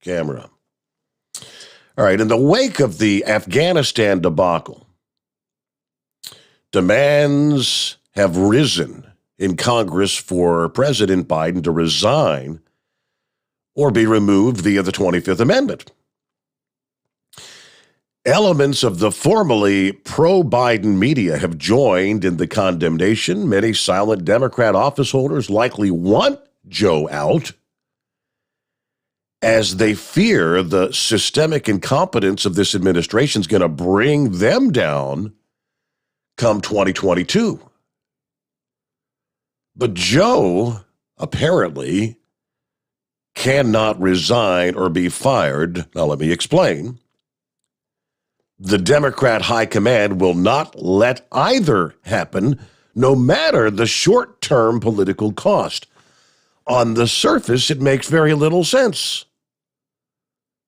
Camera. All right, in the wake of the Afghanistan debacle, demands have risen in Congress for President Biden to resign or be removed via the 25th Amendment. Elements of the formerly pro-Biden media have joined in the condemnation. Many silent Democrat office holders likely want Joe out, as they fear the systemic incompetence of this administration is going to bring them down come 2022. But Joe apparently cannot resign or be fired. Now, let me explain. The Democrat high command will not let either happen, no matter the short-term political cost. On the surface, it makes very little sense.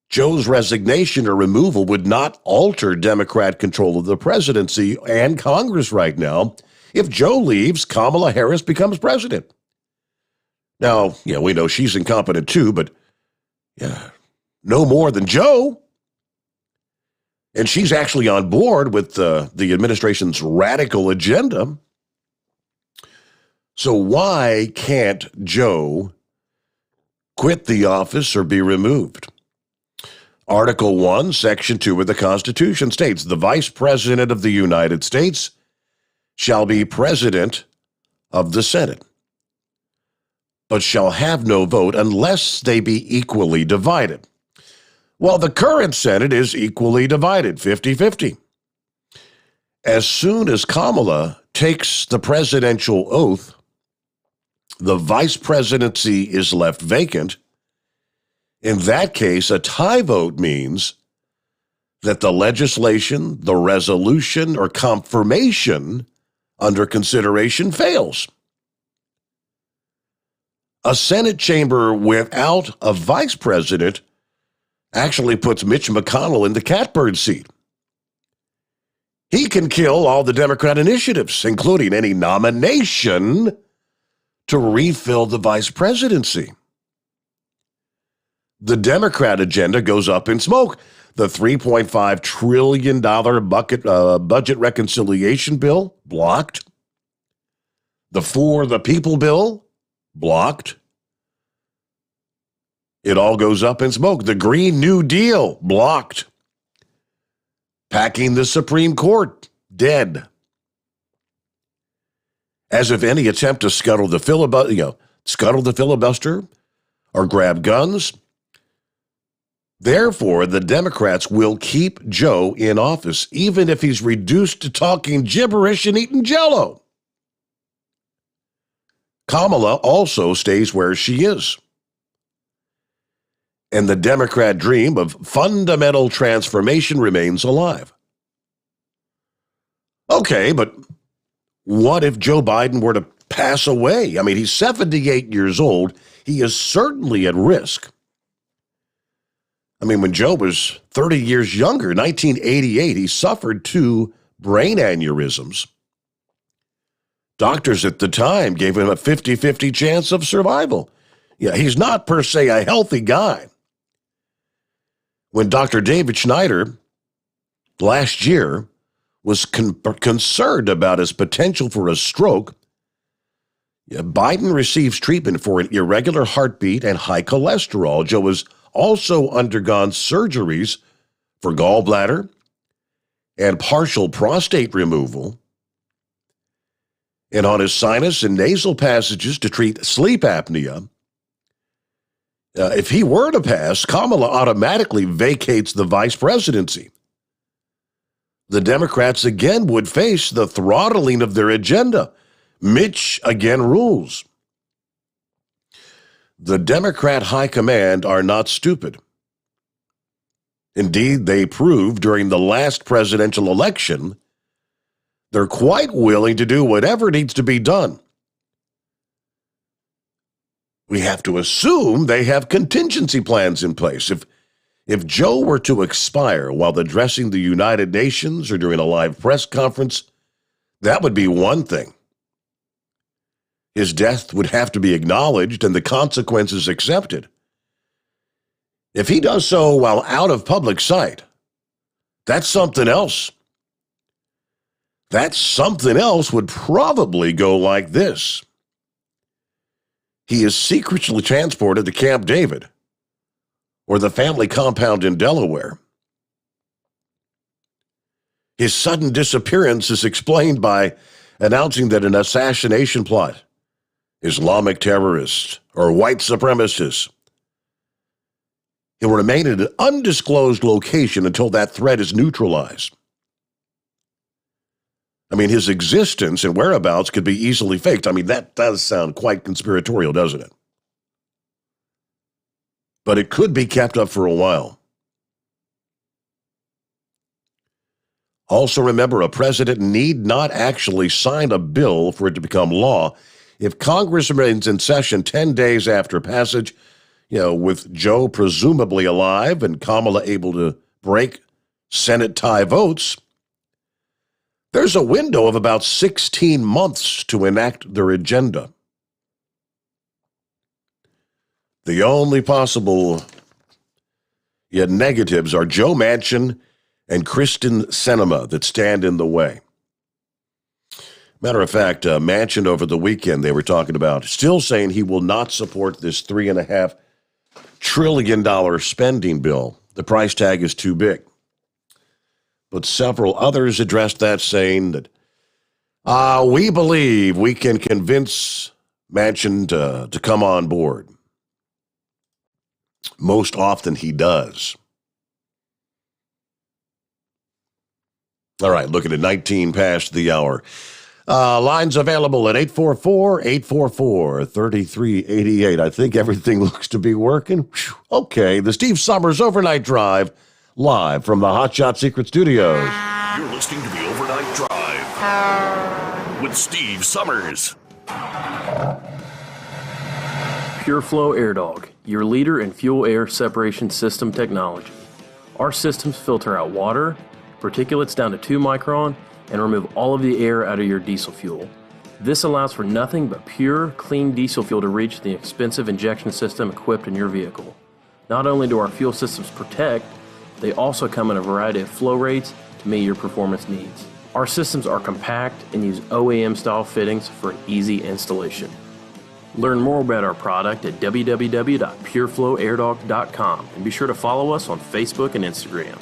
Joe's resignation or removal would not alter Democrat control of the presidency and Congress right now. If Joe leaves, Kamala Harris becomes president. Now, we know she's incompetent too, but no more than Joe. And she's actually on board with the administration's radical agenda. So why can't Joe quit the office or be removed? Article 1, Section 2 of the Constitution states, the Vice President of the United States shall be President of the Senate, but shall have no vote unless they be equally divided. Well, the current Senate is equally divided, 50-50. As soon as Kamala takes the presidential oath, the vice presidency is left vacant. In that case, a tie vote means that the legislation, the resolution, or confirmation under consideration fails. A Senate chamber without a vice president actually puts Mitch McConnell in the catbird seat. He can kill all the Democrat initiatives, including any nomination to refill the vice presidency. The Democrat agenda goes up in smoke. The $3.5 trillion budget reconciliation bill, blocked. The For the People bill, blocked. It all goes up in smoke. The Green New Deal, blocked. Packing the Supreme Court, dead. As if any attempt to scuttle the filibuster or grab guns. Therefore, the Democrats will keep Joe in office, even if he's reduced to talking gibberish and eating Jell-O. Kamala also stays where she is. And the Democrat dream of fundamental transformation remains alive. Okay, but what if Joe Biden were to pass away? I mean, he's 78 years old. He is certainly at risk. I mean, when Joe was 30 years younger, 1988, he suffered 2 brain aneurysms. Doctors at the time gave him a 50-50 chance of survival. He's not per se a healthy guy. When Dr. David Schneider last year was concerned about his potential for a stroke, Biden receives treatment for an irregular heartbeat and high cholesterol. Joe has also undergone surgeries for gallbladder and partial prostate removal, and on his sinus and nasal passages to treat sleep apnea. If he were to pass, Kamala automatically vacates the vice presidency. The Democrats again would face the throttling of their agenda. Mitch again rules. The Democrat high command are not stupid. Indeed, they proved during the last presidential election they're quite willing to do whatever needs to be done. We have to assume they have contingency plans in place. If Joe were to expire while addressing the United Nations or during a live press conference, that would be one thing. His death would have to be acknowledged and the consequences accepted. If he does so while out of public sight, that's something else. That something else would probably go like this. He is secretly transported to Camp David or the family compound in Delaware. His sudden disappearance is explained by announcing that an assassination plot, Islamic terrorists, or white supremacists, he will remain at an undisclosed location until that threat is neutralized. I mean, his existence and whereabouts could be easily faked. I mean, that does sound quite conspiratorial, doesn't it? But it could be kept up for a while. Also remember, a president need not actually sign a bill for it to become law. If Congress remains in session 10 days after passage, with Joe presumably alive and Kamala able to break Senate tie votes, there's a window of about 16 months to enact their agenda. The only possible negatives are Joe Manchin and Kristen Sinema that stand in the way. Matter of fact, Manchin over the weekend, they were talking about still saying he will not support this $3.5 trillion spending bill. The price tag is too big. But several others addressed that, saying that we believe we can convince Manchin to come on board. Most often he does. All right, looking at 19 past the hour. Lines available at 844-844-3388. I think everything looks to be working. Whew. Okay, the Steve Sommers Overnight Drive, live from the Hot Shot Secret Studios. You're listening to the Overnight Drive with Steve Sommers. Pure Flow Air Dog, your leader in fuel air separation system technology. Our systems filter out water, particulates down to 2 micron, and remove all of the air out of your diesel fuel. This allows for nothing but pure, clean diesel fuel to reach the expensive injection system equipped in your vehicle. Not only do our fuel systems protect, they also come in a variety of flow rates to meet your performance needs. Our systems are compact and use OEM-style fittings for an easy installation. Learn more about our product at www.pureflowairdog.com and be sure to follow us on Facebook and Instagram.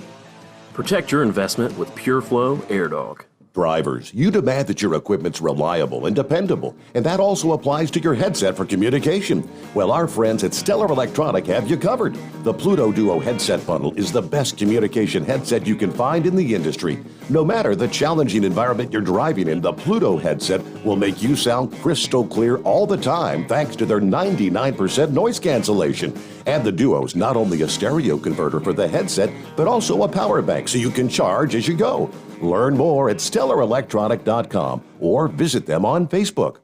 Protect your investment with Pure Flow Air Dog. Drivers, you demand that your equipment's reliable and dependable, and that also applies to your headset for communication. Well, our friends at Stellar Electronic have you covered. The Pluto Duo headset bundle is the best communication headset you can find in the industry. No matter the challenging environment you're driving in, the Pluto headset will make you sound crystal clear all the time thanks to their 99% noise cancellation. And the Duo's not only a stereo converter for the headset, but also a power bank so you can charge as you go. Learn more at StellarElectronic.com or visit them on Facebook.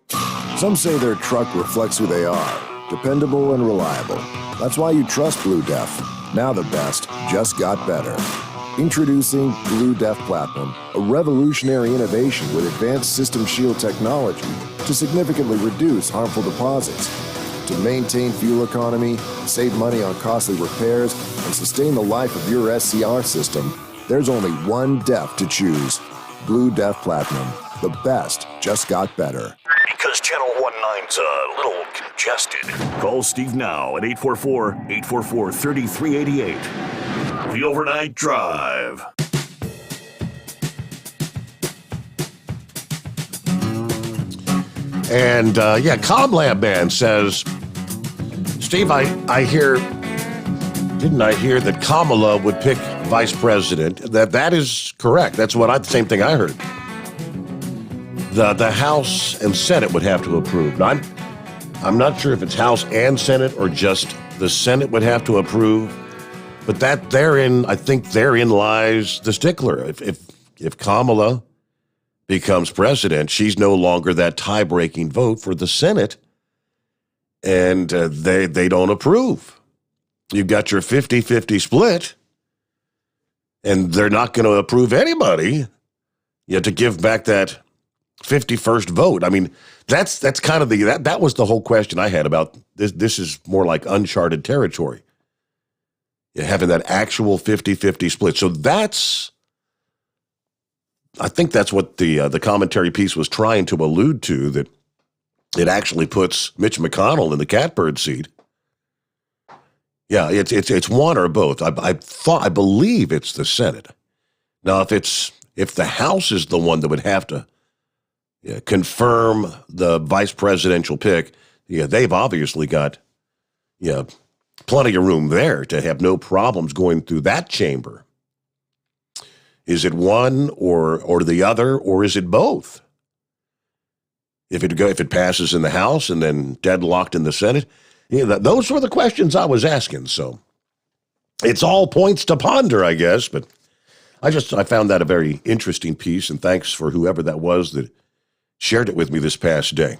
Some say their truck reflects who they are, dependable and reliable. That's why you trust Blue Def. Now the best just got better. Introducing Blue Def Platinum, a revolutionary innovation with advanced system shield technology to significantly reduce harmful deposits. To maintain fuel economy, save money on costly repairs, and sustain the life of your SCR system, there's only one DEF to choose. Blue Def Platinum. The best just got better. Because Channel 19's a little congested. Call Steve now at 844-844-3388. The Overnight Drive. And Comlab Man says, Steve, I hear, didn't I hear that Kamala would pick vice president? That is correct. That's same thing I heard. The House and Senate would have to approve. Now, I'm not sure if it's House and Senate or just the Senate would have to approve, but I think therein lies the stickler. If Kamala becomes president, she's no longer that tie-breaking vote for the Senate, and they don't approve. You've got your 50-50 split, and they're not going to approve anybody to give back that 51st vote. I mean, that's kind of that was the whole question I had about this. This is more like uncharted territory. having that actual 50-50 split. So I think that's what the commentary piece was trying to allude to, that it actually puts Mitch McConnell in the catbird seat. Yeah, it's one or both. I believe it's the Senate. Now, if the House is the one that would have to confirm the vice presidential pick, they've obviously got plenty of room there to have no problems going through that chamber. Is it one or the other, or is it both? If it passes in the House and then deadlocked in the Senate, those were the questions I was asking. So it's all points to ponder, I guess. But I found that a very interesting piece, and thanks for whoever that was that shared it with me this past day.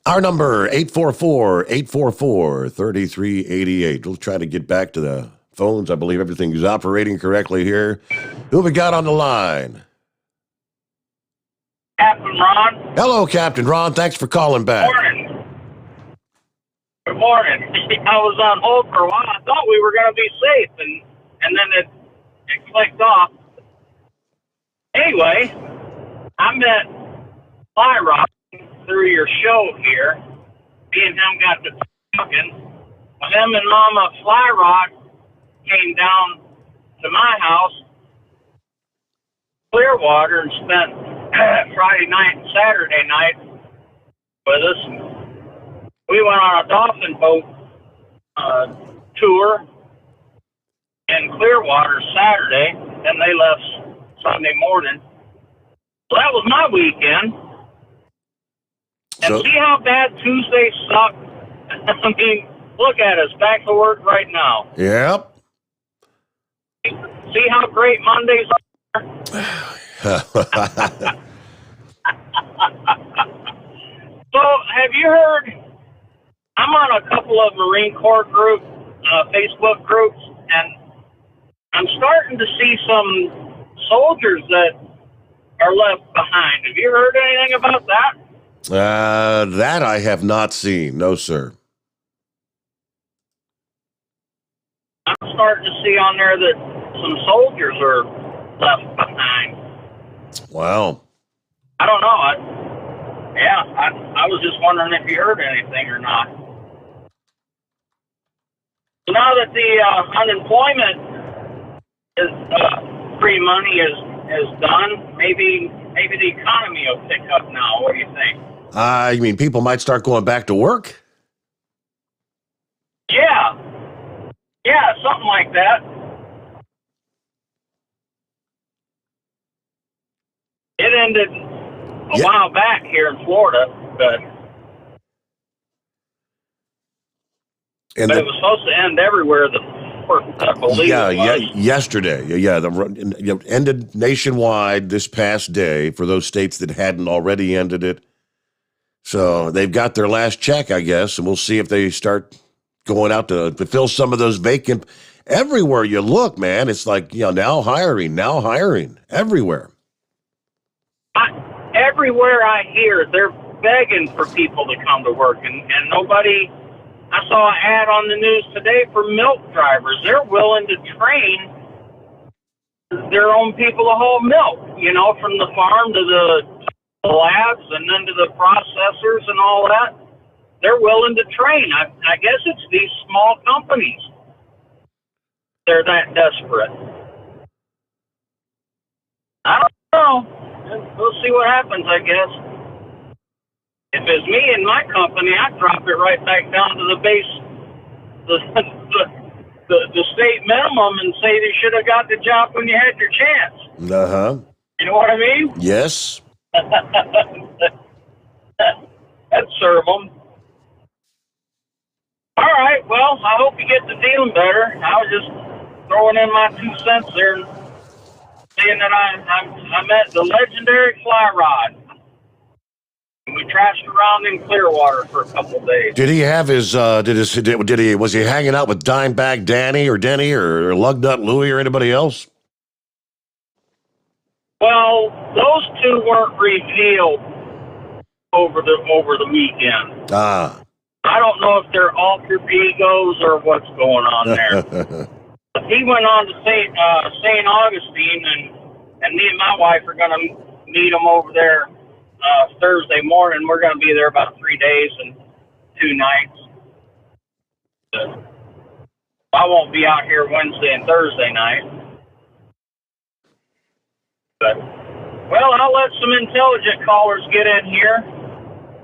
Our number, 844-844-3388. We'll try to get back to the phones. I believe everything is operating correctly here. Who have we got on the line? Captain Ron. Hello, Captain Ron. Thanks for calling back. Good morning. Good morning. I was on hold for a while. I thought we were going to be safe, and then it clicked off. Anyway, I met Fly Rock through your show here. Me and him got to talking. Him and Mama Fly Rock came down to my house, Clearwater, and spent Friday night and Saturday night with us. We went on a dolphin boat tour in Clearwater Saturday, and they left Sunday morning. So that was my weekend. And see how bad Tuesday sucked? I mean, look at us, back to work right now. Yep. See how great Mondays are? So, have you heard? I'm on a couple of Marine Corps Facebook groups, and I'm starting to see some soldiers that are left behind. Have you heard anything about that? That I have not seen. No, sir. I'm starting to see on there that some soldiers are left behind. Wow. I don't know. I was just wondering if you heard anything or not. So now that the unemployment is free money is done, maybe the economy will pick up now. What do you think? You mean people might start going back to work? Yeah, something like that. It ended a while back here in Florida, but it was supposed to end everywhere. I believe yesterday. Ended nationwide this past day for those states that hadn't already ended it. So they've got their last check, I guess, and we'll see if they start going out to fill some of those vacant. Everywhere you look, man, it's like, now hiring everywhere. Everywhere I hear, they're begging for people to come to work, and nobody. I saw an ad on the news today for milk drivers. They're willing to train their own people to haul milk, from the farm to the labs and then to the processors and all that. They're willing to train. I guess it's these small companies. They're that desperate. I don't know. We'll see what happens, I guess. If it's me and my company, I'd drop it right back down to the base, the state minimum, and say they should have got the job when you had your chance. Uh-huh. You know what I mean? Yes. That'd serve them. All right, well, I hope you get to feeling better. I was just throwing in my 2 cents there and saying that I met the legendary Fly Rod. We trashed around in Clearwater for a couple of days. Did he have his? Was he hanging out with Dimebag Danny or Denny or Lugnut Louie or anybody else? Well, those two weren't revealed over the weekend. Ah. I I don't know if they're alter egos or what's going on there. He went on to St. Augustine, and me and my wife are going to meet him over there Thursday morning. We're going to be there about 3 days and 2 nights. I won't be out here Wednesday and Thursday night. But, well, I'll let some intelligent callers get in here.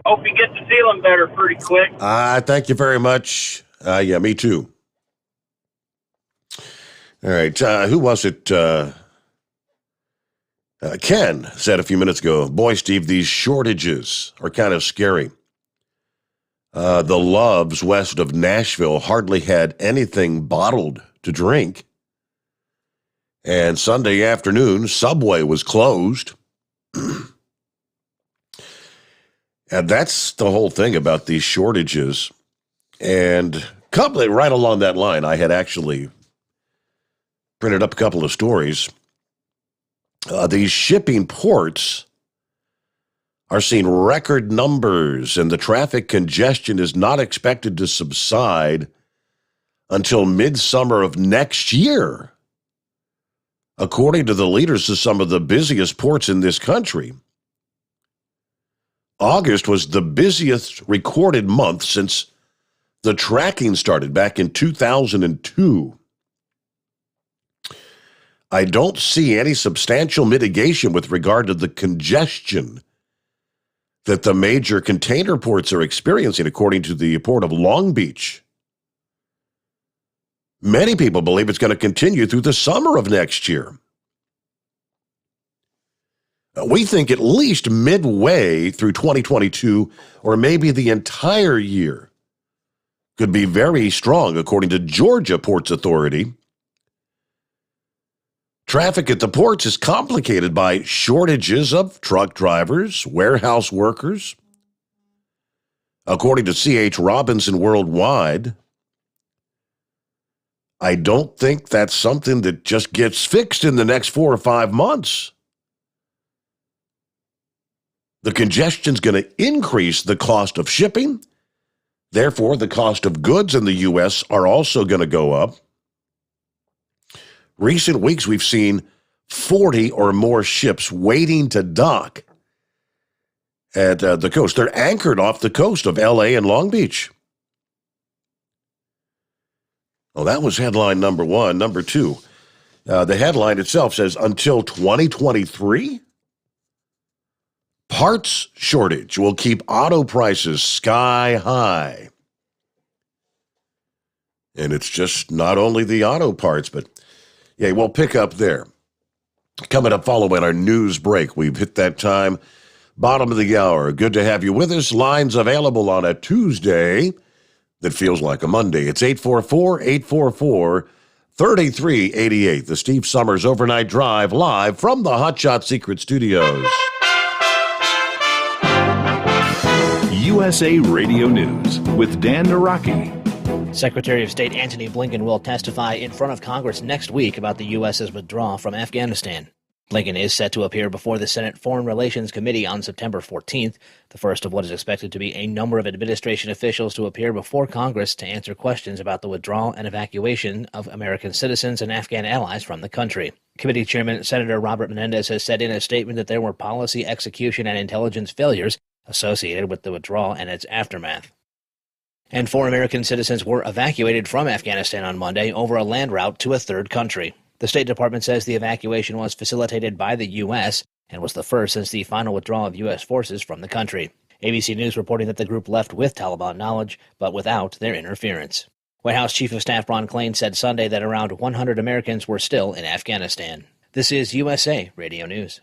Hope you get to feeling better pretty quick. Thank you very much. Yeah, me too. All right, who was it? Ken said a few minutes ago, boy, Steve, these shortages are kind of scary. The Loves west of Nashville hardly had anything bottled to drink. And Sunday afternoon, Subway was closed. And that's the whole thing about these shortages. And right along that line, I had actually printed up a couple of stories. These shipping ports are seeing record numbers, and the traffic congestion is not expected to subside until midsummer of next year, according to the leaders of some of the busiest ports in this country. August was the busiest recorded month since the tracking started back in 2002. I don't see any substantial mitigation with regard to the congestion that the major container ports are experiencing, according to the Port of Long Beach. Many people believe it's going to continue through the summer of next year. We think at least midway through 2022, or maybe the entire year, could be very strong, according to Georgia Ports Authority. Traffic at the ports is complicated by shortages of truck drivers, warehouse workers. According to C.H. Robinson Worldwide, I don't think that's something that just gets fixed in the next 4 or 5 months. The congestion is going to increase the cost of shipping. Therefore, the cost of goods in the U.S. are also going to go up. Recent weeks, we've seen 40 or more ships waiting to dock at the coast. They're anchored off the coast of L.A. and Long Beach. Well, that was headline number one. Number two, the headline itself says, until 2023, parts shortage will keep auto prices sky high. And it's just not only the auto parts, but yeah, we'll pick up there. Coming up following our news break, we've hit that time. Bottom of the hour. Good to have you with us. Lines available on a Tuesday that feels like a Monday. It's 844-844-3388. The Steve Sommers Overnight Drive, live from the Hotshot Secret Studios. USA Radio News with Dan Naraki. Secretary of State Antony Blinken will testify in front of Congress next week about the U.S.'s withdrawal from Afghanistan. Blinken is set to appear before the Senate Foreign Relations Committee on September 14th, the first of what is expected to be a number of administration officials to appear before Congress to answer questions about the withdrawal and evacuation of American citizens and Afghan allies from the country. Committee Chairman Senator Robert Menendez has said in a statement that there were policy, execution, and intelligence failures associated with the withdrawal and its aftermath. And 4 American citizens were evacuated from Afghanistan on Monday over a land route to a third country. The State Department says the evacuation was facilitated by the U.S. and was the first since the final withdrawal of U.S. forces from the country. ABC News reporting that the group left with Taliban knowledge, but without their interference. White House Chief of Staff Ron Klain said Sunday that around 100 Americans were still in Afghanistan. This is USA Radio News.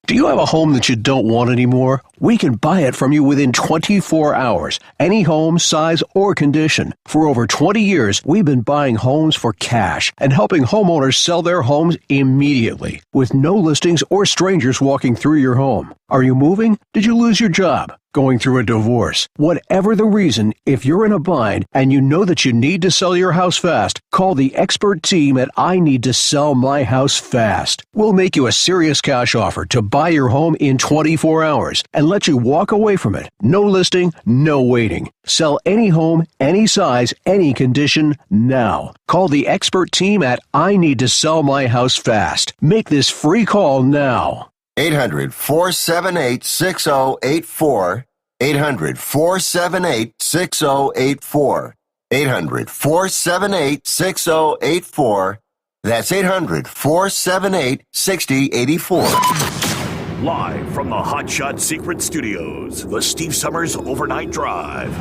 Do you have a home that you don't want anymore? We can buy it from you within 24 hours. Any home, size, or condition. For over 20 years, we've been buying homes for cash and helping homeowners sell their homes immediately, with no listings or strangers walking through your home. Are you moving? Did you lose your job? Going through a divorce? Whatever the reason, if you're in a bind and you know that you need to sell your house fast, call the expert team at I Need to Sell My House Fast. We'll make you a serious cash offer to buy your home in 24 hours and let you walk away from it. No listing, no waiting. Sell any home, any size, any condition, now. Call the expert team at I Need to Sell My House Fast. Make this free call now. 800-478-6084. 800-478-6084. 800-478-6084. That's 800-478-6084. Live from the Hot Shot Secret Studios, the Steve Sommers Overnight Drive.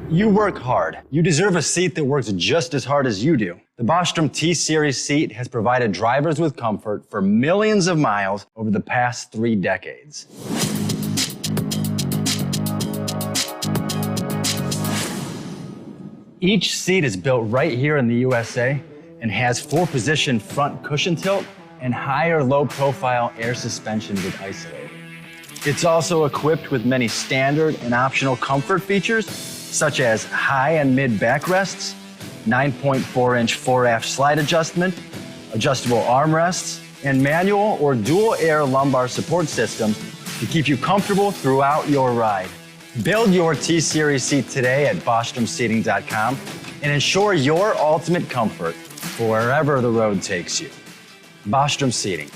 You work hard. You deserve a seat that works just as hard as you do. The Bostrom T-Series seat has provided drivers with comfort for millions of miles over the past 3 decades. Each seat is built right here in the USA and has 4-position front cushion tilt and higher low-profile air suspension with Isolate. It's also equipped with many standard and optional comfort features, such as high and mid backrests, 9.4-inch fore-aft slide adjustment, adjustable armrests, and manual or dual air lumbar support systems to keep you comfortable throughout your ride. Build your T-Series seat today at BostromSeating.com and ensure your ultimate comfort for wherever the road takes you. Bostrom Seating,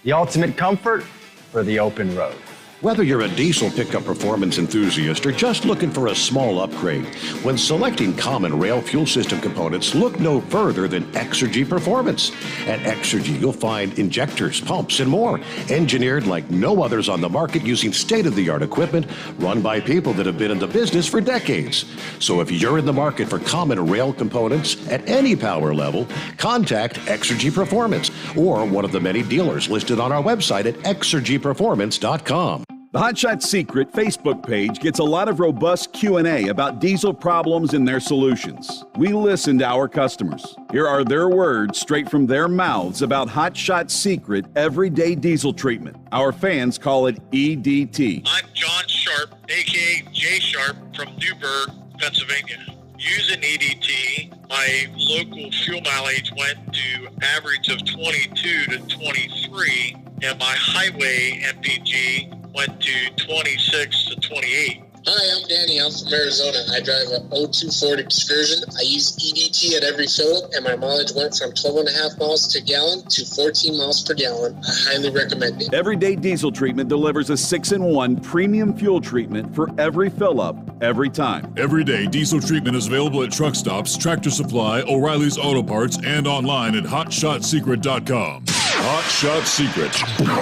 the ultimate comfort for the open road. Whether you're a diesel pickup performance enthusiast or just looking for a small upgrade, when selecting common rail fuel system components, look no further than Exergy Performance. At Exergy, you'll find injectors, pumps, and more, engineered like no others on the market using state-of-the-art equipment run by people that have been in the business for decades. So if you're in the market for common rail components at any power level, contact Exergy Performance or one of the many dealers listed on our website at exergyperformance.com. The Hot Shot Secret Facebook page gets a lot of robust Q&A about diesel problems and their solutions. We listen to our customers. Here are their words straight from their mouths about Hot Shot Secret Everyday Diesel Treatment. Our fans call it EDT. I'm John Sharp, a.k.a. Jay Sharp from Newburgh, Pennsylvania. Using EDT, my local fuel mileage went to average of 22 to 23, and my highway MPG went to 26 to 28. Hi, I'm Danny. I'm from Arizona. I drive a 02 Ford Excursion. I use EDT at every fill up, and my mileage went from 12.5 miles to gallon to 14 miles per gallon. I highly recommend it. Everyday Diesel Treatment delivers a 6-in-1 premium fuel treatment for every fill up, every time. Everyday Diesel Treatment is available at truck stops, Tractor Supply, O'Reilly's Auto Parts, and online at HotShotSecret.com. Hot Shot Secret,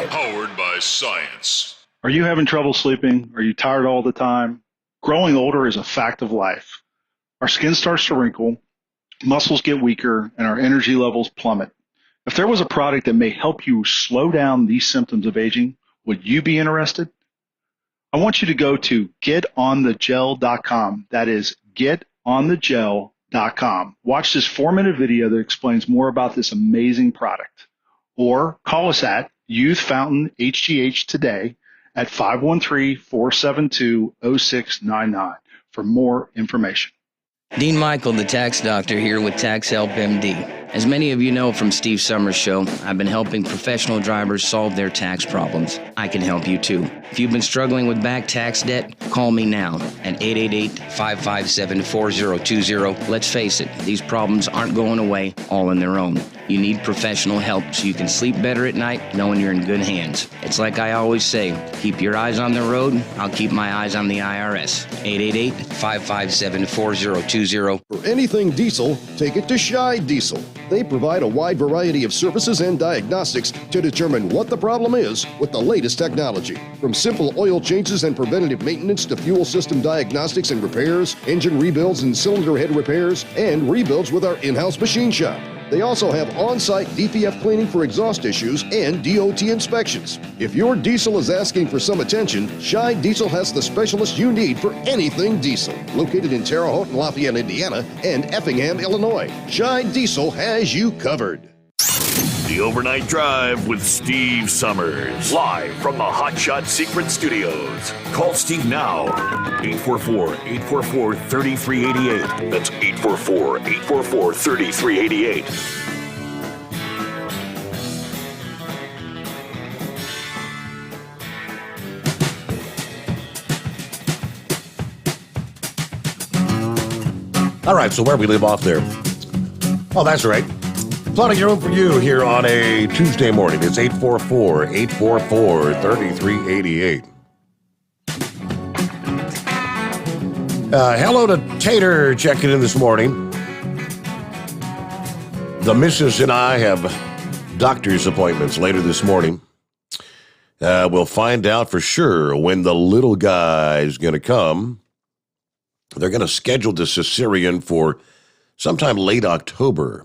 powered by science. Are you having trouble sleeping? Are you tired all the time? Growing older is a fact of life. Our skin starts to wrinkle, muscles get weaker, and our energy levels plummet. If there was a product that may help you slow down these symptoms of aging, would you be interested? I want you to go to getonthegel.com. That is getonthegel.com. Watch this 4-minute video that explains more about this amazing product. Or call us at Youth Fountain HGH today at 513-472-0699 for more information. Dean Michael, the tax doctor, here with Tax Help MD. As many of you know from Steve Sommers' show, I've been helping professional drivers solve their tax problems. I can help you too. If you've been struggling with back tax debt, call me now at 888-557-4020. Let's face it, these problems aren't going away all on their own. You need professional help so you can sleep better at night knowing you're in good hands. It's like I always say, keep your eyes on the road, I'll keep my eyes on the IRS. 888-557-4020. For anything diesel, take it to Scheid Diesel. They provide a wide variety of services and diagnostics to determine what the problem is with the latest technology. From simple oil changes and preventative maintenance to fuel system diagnostics and repairs, engine rebuilds and cylinder head repairs, and rebuilds with our in-house machine shop. They also have on-site DPF cleaning for exhaust issues and DOT inspections. If your diesel is asking for some attention, Scheid Diesel has the specialist you need for anything diesel. Located in Terre Haute and Lafayette, Indiana, and Effingham, Illinois, Scheid Diesel has you covered. The The Overnight Drive with Steve Summers. Live from the Hot Shot Secret Studios. Call Steve now. 844-844-3388. That's 844-844-3388. All right, so where we leave off there? Oh, that's right. Plenty of room for you here on a Tuesday morning. It's 844-844-3388. Hello to Tater checking in this morning. The missus and I have doctor's appointments later this morning. We'll find out for sure when the little guy's going to come. They're going to schedule the cesarean for sometime late October.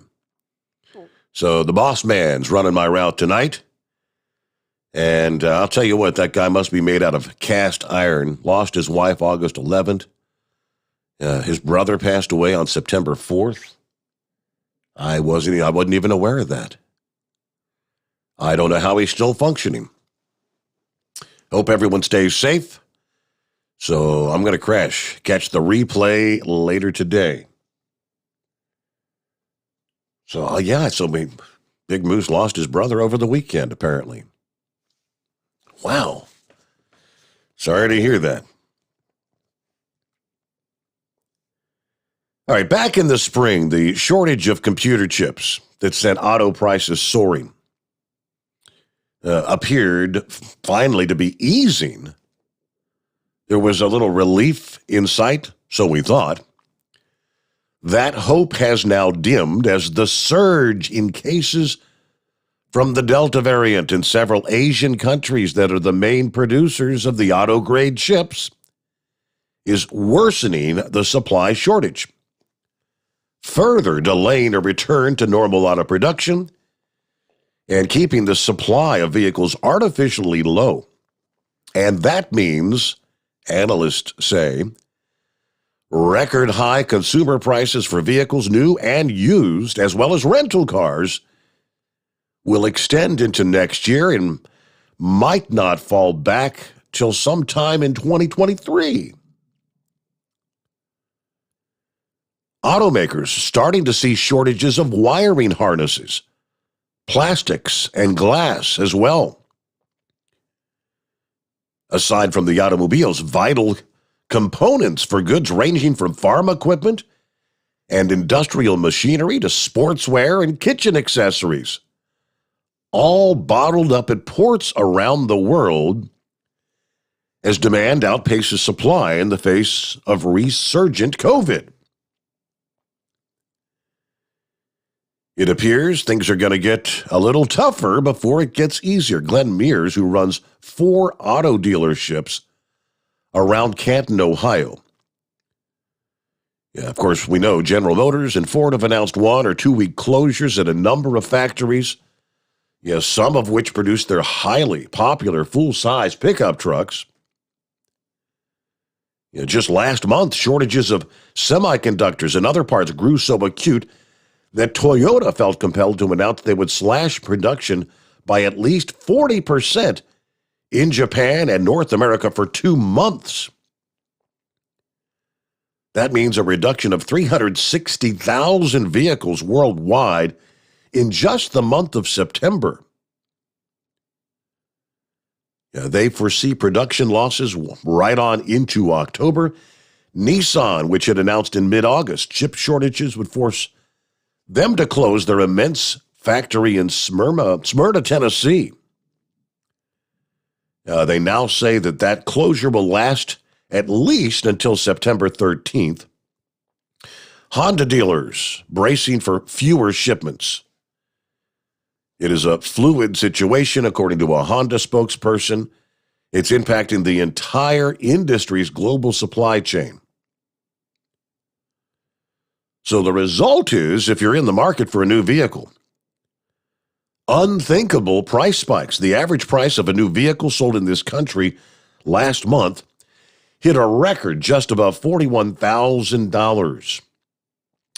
So the boss man's running my route tonight. And I'll tell you what, that guy must be made out of cast iron. Lost his wife August 11th. His brother passed away on September 4th. I wasn't even aware of that. I don't know how he's still functioning. Hope everyone stays safe. So I'm going to catch the replay later today. So, Big Moose lost his brother over the weekend, apparently. Wow. Sorry to hear that. All right, back in the spring, the shortage of computer chips that sent auto prices soaring appeared finally to be easing. There was a little relief in sight, so we thought. That hope has now dimmed as the surge in cases from the Delta variant in several Asian countries that are the main producers of the auto-grade chips is worsening the supply shortage, further delaying a return to normal auto production and keeping the supply of vehicles artificially low. And that means, analysts say, record high consumer prices for vehicles, new and used, as well as rental cars, will extend into next year and might not fall back till sometime in 2023. Automakers starting to see shortages of wiring harnesses, plastics, and glass as well. Aside from the automobile's vital components for goods ranging from farm equipment and industrial machinery to sportswear and kitchen accessories, all bottled up at ports around the world as demand outpaces supply in the face of resurgent COVID. It appears things are going to get a little tougher before it gets easier. Glenn Mears, who runs 4 auto dealerships around Canton, Ohio. Yeah, of course, we know General Motors and Ford have announced 1 or 2 week closures at a number of factories. Yes, some of which produce their highly popular full-size pickup trucks. Just last month, shortages of semiconductors and other parts grew so acute that Toyota felt compelled to announce they would slash production by at least 40% in Japan and North America for 2 months. That means a reduction of 360,000 vehicles worldwide in just the month of September. They foresee production losses right on into October. Nissan, which had announced in mid-August chip shortages would force them to close their immense factory in Smyrna, Tennessee. They now say that closure will last at least until September 13th. Honda dealers bracing for fewer shipments. It is a fluid situation, according to a Honda spokesperson. It's impacting the entire industry's global supply chain. So the result is, if you're in the market for a new vehicle, unthinkable price spikes. The average price of a new vehicle sold in this country last month hit a record just above $41,000.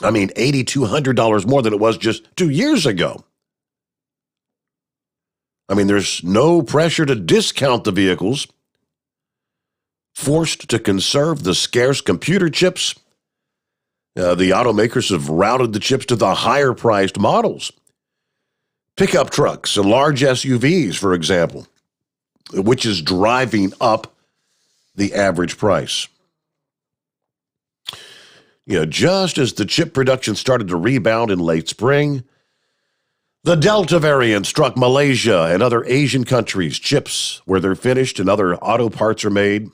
I mean, $8,200 more than it was just 2 years ago. I mean, there's no pressure to discount the vehicles. Forced to conserve the scarce computer chips, the automakers have routed the chips to the higher-priced models. Pickup trucks and large SUVs, for example, which is driving up the average price. Just as the chip production started to rebound in late spring, the Delta variant struck Malaysia and other Asian countries. Chips, where they're finished and other auto parts are made.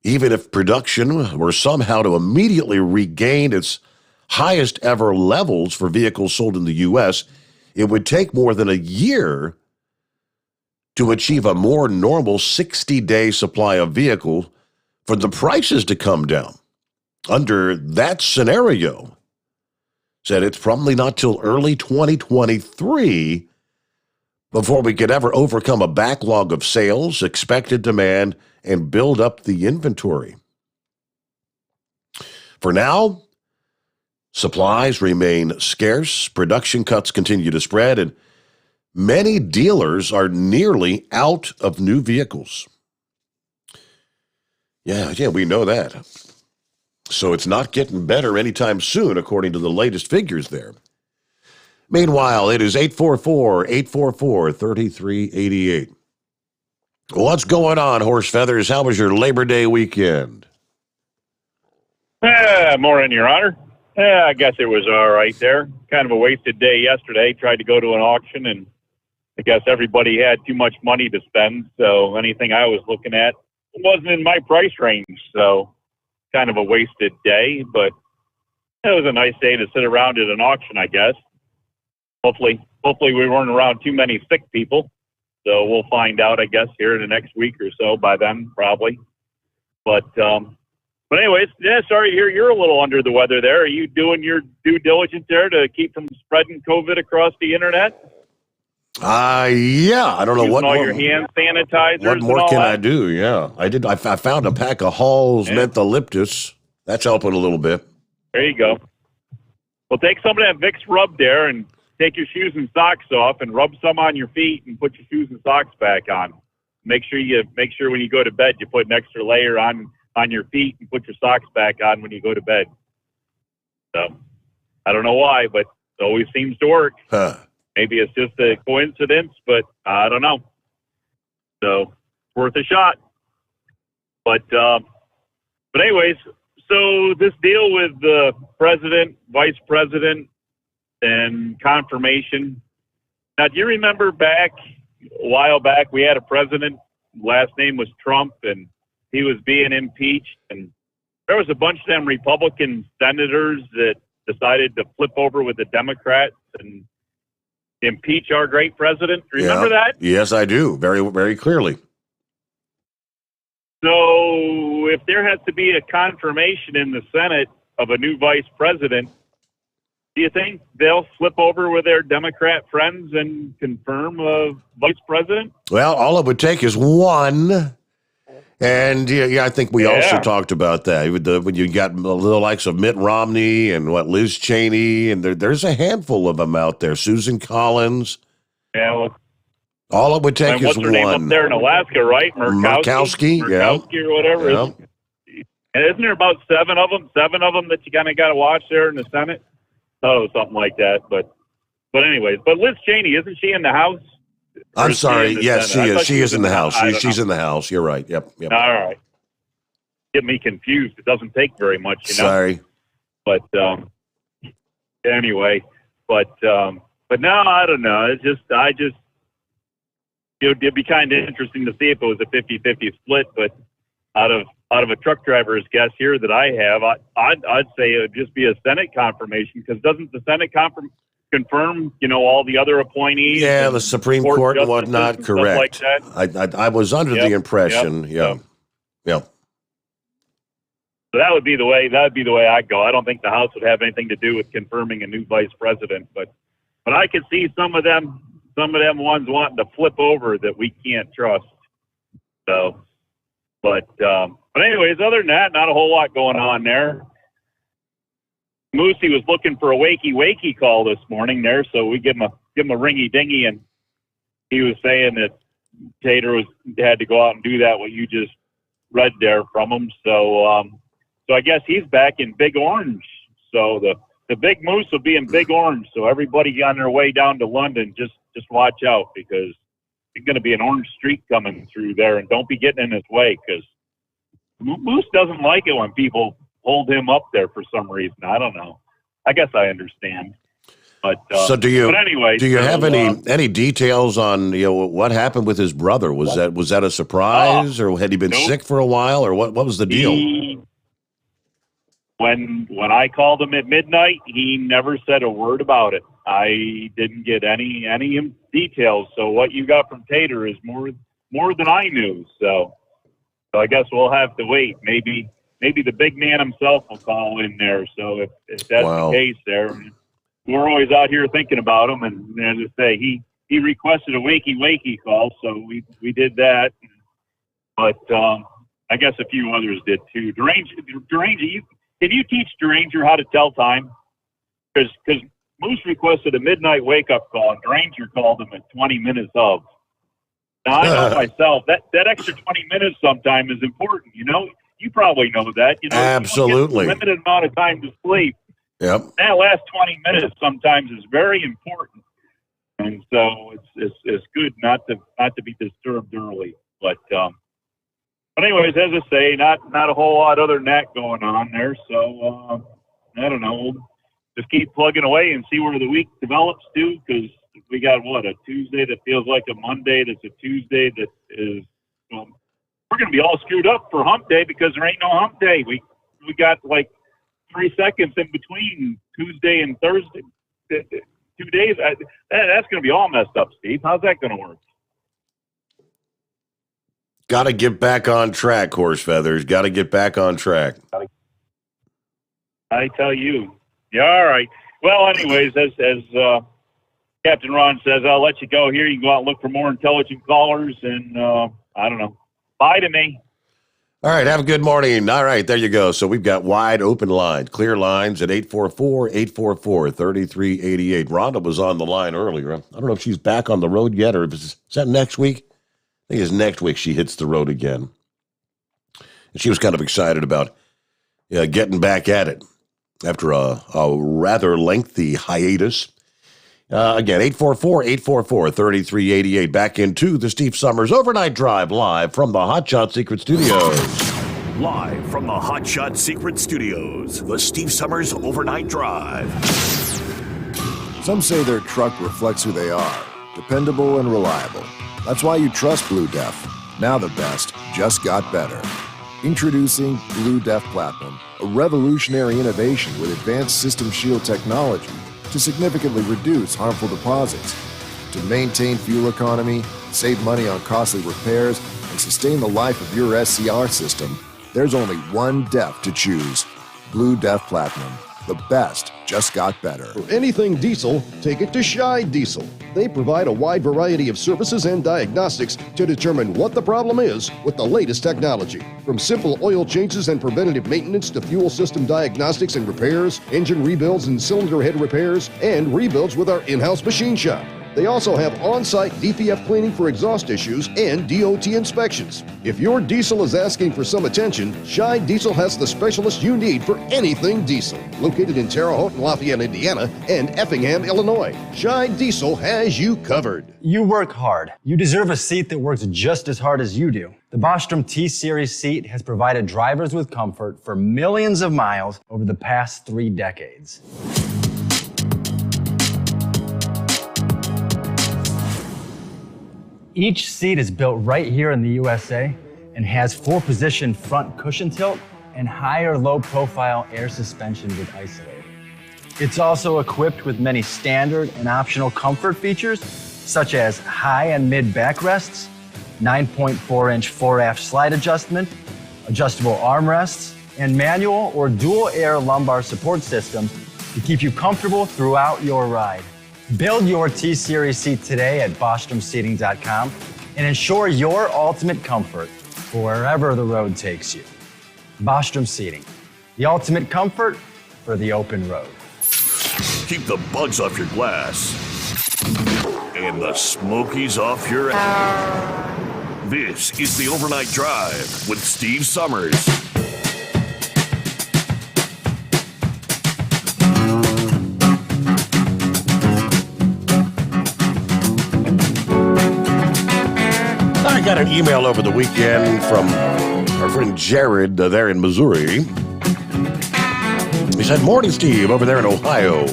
Even if production were somehow to immediately regain its highest ever levels for vehicles sold in the U.S., it would take more than a year to achieve a more normal 60-day supply of vehicle for the prices to come down. Under that scenario, said it's probably not till early 2023 before we could ever overcome a backlog of sales, expected demand, and build up the inventory. For now, supplies remain scarce, production cuts continue to spread, and many dealers are nearly out of new vehicles. Yeah, we know that. So it's not getting better anytime soon, according to the latest figures there. Meanwhile, it is 844-844-3388. What's going on, Horse Feathers? How was your Labor Day weekend? Morning, Your Honor. I guess it was all right there. Kind of a wasted day yesterday. Tried to go to an auction, and I guess everybody had too much money to spend, so anything I was looking at wasn't in my price range, so kind of a wasted day, but it was a nice day to sit around at an auction, I guess. Hopefully we weren't around too many sick people. So we'll find out, I guess, here in the next week or so by then, probably. But anyways, sorry to hear you're a little under the weather there. Are you doing your due diligence there to keep from spreading COVID across the internet? Yeah. I don't know what all more. Your hand sanitizers. What more can I do? Yeah, I did. I found a pack of Hall's Mentholyptus. That's helping a little bit. There you go. Well, take some of that Vicks rub there and take your shoes and socks off and rub some on your feet and put your shoes and socks back on. Make sure when you go to bed you put an extra layer on your feet and put your socks back on when you go to bed. So I don't know why, but it always seems to work. Maybe it's just a coincidence, but I don't know. So worth a shot. But anyways, so this deal with the president, vice president, and confirmation. Now, do you remember a while back, we had a president, last name was Trump, and he was being impeached, and there was a bunch of them Republican senators that decided to flip over with the Democrats and impeach our great president. Remember that? Yes, I do. Very, very clearly. So if there has to be a confirmation in the Senate of a new vice president, do you think they'll flip over with their Democrat friends and confirm a vice president? Well, all it would take is one. And I think we also talked about that. When you got the likes of Mitt Romney and Liz Cheney, and there's a handful of them out there. Susan Collins. Yeah, well, all it would take is what's her one. Name up there in Alaska, right? Murkowski, or whatever. Yeah. And isn't there about seven of them that you kind of got to watch there in the Senate? Oh, something like that. But anyways, but Liz Cheney, isn't she in the House? I'm sorry. Yes, she is. She is in the House. She's know. in the House. You're right. Yep. All right. Get me confused. It doesn't take very much, Sorry. But anyway, but now I don't know. It'd be kind of interesting to see if it was a 50-50 split. But out of a truck driver's guess here that I have, I'd say it would just be a Senate confirmation, because doesn't the Senate confirm, all the other appointees? Yeah, the Supreme Court and whatnot. Correct. Like that? I was under the impression. Yeah. So that would be the way. That would be the way I'd go. I don't think the House would have anything to do with confirming a new vice president, but I could see some of them ones wanting to flip over that we can't trust. So, but anyways, other than that, not a whole lot going on there. Moosey was looking for a wakey call this morning there, so we give him give him a ringy dingy, and he was saying that Tater had to go out and do that, what you just read there from him. So I guess he's back in Big Orange. So the big moose will be in Big Orange. So everybody on their way down to London, just watch out, because there's going to be an orange streak coming through there, and don't be getting in his way, because Moose doesn't like it when people hold him up there for some reason. I don't know. I guess I understand. But so do you? But anyway, do you have any details on what happened with his brother? Was that a surprise, or had he been sick for a while, or what was the deal? When I called him at midnight, he never said a word about it. I didn't get any details. So what you got from Tater is more than I knew. So I guess we'll have to wait. Maybe the big man himself will call in there. So if that's the case there, we're always out here thinking about him. And as I say, he requested a wakey call, so we did that. But I guess a few others did too. Deranger, can you teach Deranger how to tell time? Because Moose requested a midnight wake-up call, and Deranger called him at 20 minutes of. Now, I know myself, that extra 20 minutes sometime is important, You probably know that. Absolutely. You get a limited amount of time to sleep. Yep. That last 20 minutes sometimes is very important. And so it's good not to be disturbed early. But anyways, as I say, not a whole lot other than that going on there. So I don't know. We'll just keep plugging away and see where the week develops too, because we got a Tuesday that feels like a Monday. That's a Tuesday that is. We're going to be all screwed up for Hump Day, because there ain't no Hump Day. We got like 3 seconds in between Tuesday and Thursday. 2 days. That's going to be all messed up, Steve. How's that going to work? Got to get back on track, Horse Feathers. Got to get back on track. I tell you. Yeah, all right. Well, anyways, as Captain Ron says, I'll let you go here. You can go out and look for more intelligent callers, and I don't know. Bye to me. All right, have a good morning. All right, there you go. So we've got wide open lines, clear lines at 844-844-3388. Rhonda was on the line earlier. I don't know if she's back on the road yet, or is that next week? I think it's next week she hits the road again. And she was kind of excited about getting back at it after a rather lengthy hiatus. Again, 844-844-3388. Back into the Steve Summers Overnight Drive, live from the Hot Shot Secret Studios. Live from the Hot Shot Secret Studios, the Steve Summers Overnight Drive. Some say their truck reflects who they are, dependable and reliable. That's why you trust Blue Def. Now the best just got better. Introducing Blue Def Platinum, a revolutionary innovation with advanced system shield technology to significantly reduce harmful deposits. To maintain fuel economy, save money on costly repairs, and sustain the life of your SCR system, there's only one DEF to choose. Blue Def Platinum. The best just got better. For anything diesel, take it to Scheid Diesel. They provide a wide variety of services and diagnostics to determine what the problem is with the latest technology. From simple oil changes and preventative maintenance to fuel system diagnostics and repairs, engine rebuilds and cylinder head repairs, and rebuilds with our in-house machine shop. They also have on-site DPF cleaning for exhaust issues and DOT inspections. If your diesel is asking for some attention, Scheid Diesel has the specialist you need for anything diesel. Located in Terre Haute and Lafayette, Indiana, and Effingham, Illinois, Scheid Diesel has you covered. You work hard. You deserve a seat that works just as hard as you do. The Bostrom T-Series seat has provided drivers with comfort for millions of miles over the past 3 decades. Each seat is built right here in the USA and has 4-position front cushion tilt and higher low-profile air suspension with Isolator. It's also equipped with many standard and optional comfort features, such as high and mid backrests, 9.4-inch fore-aft slide adjustment, adjustable armrests, and manual or dual air lumbar support systems to keep you comfortable throughout your ride. Build your T-Series seat today at BostromSeating.com and ensure your ultimate comfort for wherever the road takes you. Bostrom Seating, the ultimate comfort for the open road. Keep the bugs off your glass And the Smokies off your ass. This is the Overnight Drive with Steve Summers. I got an email over the weekend from our friend Jared there in Missouri. He said, "Morning, Steve, over there in Ohio.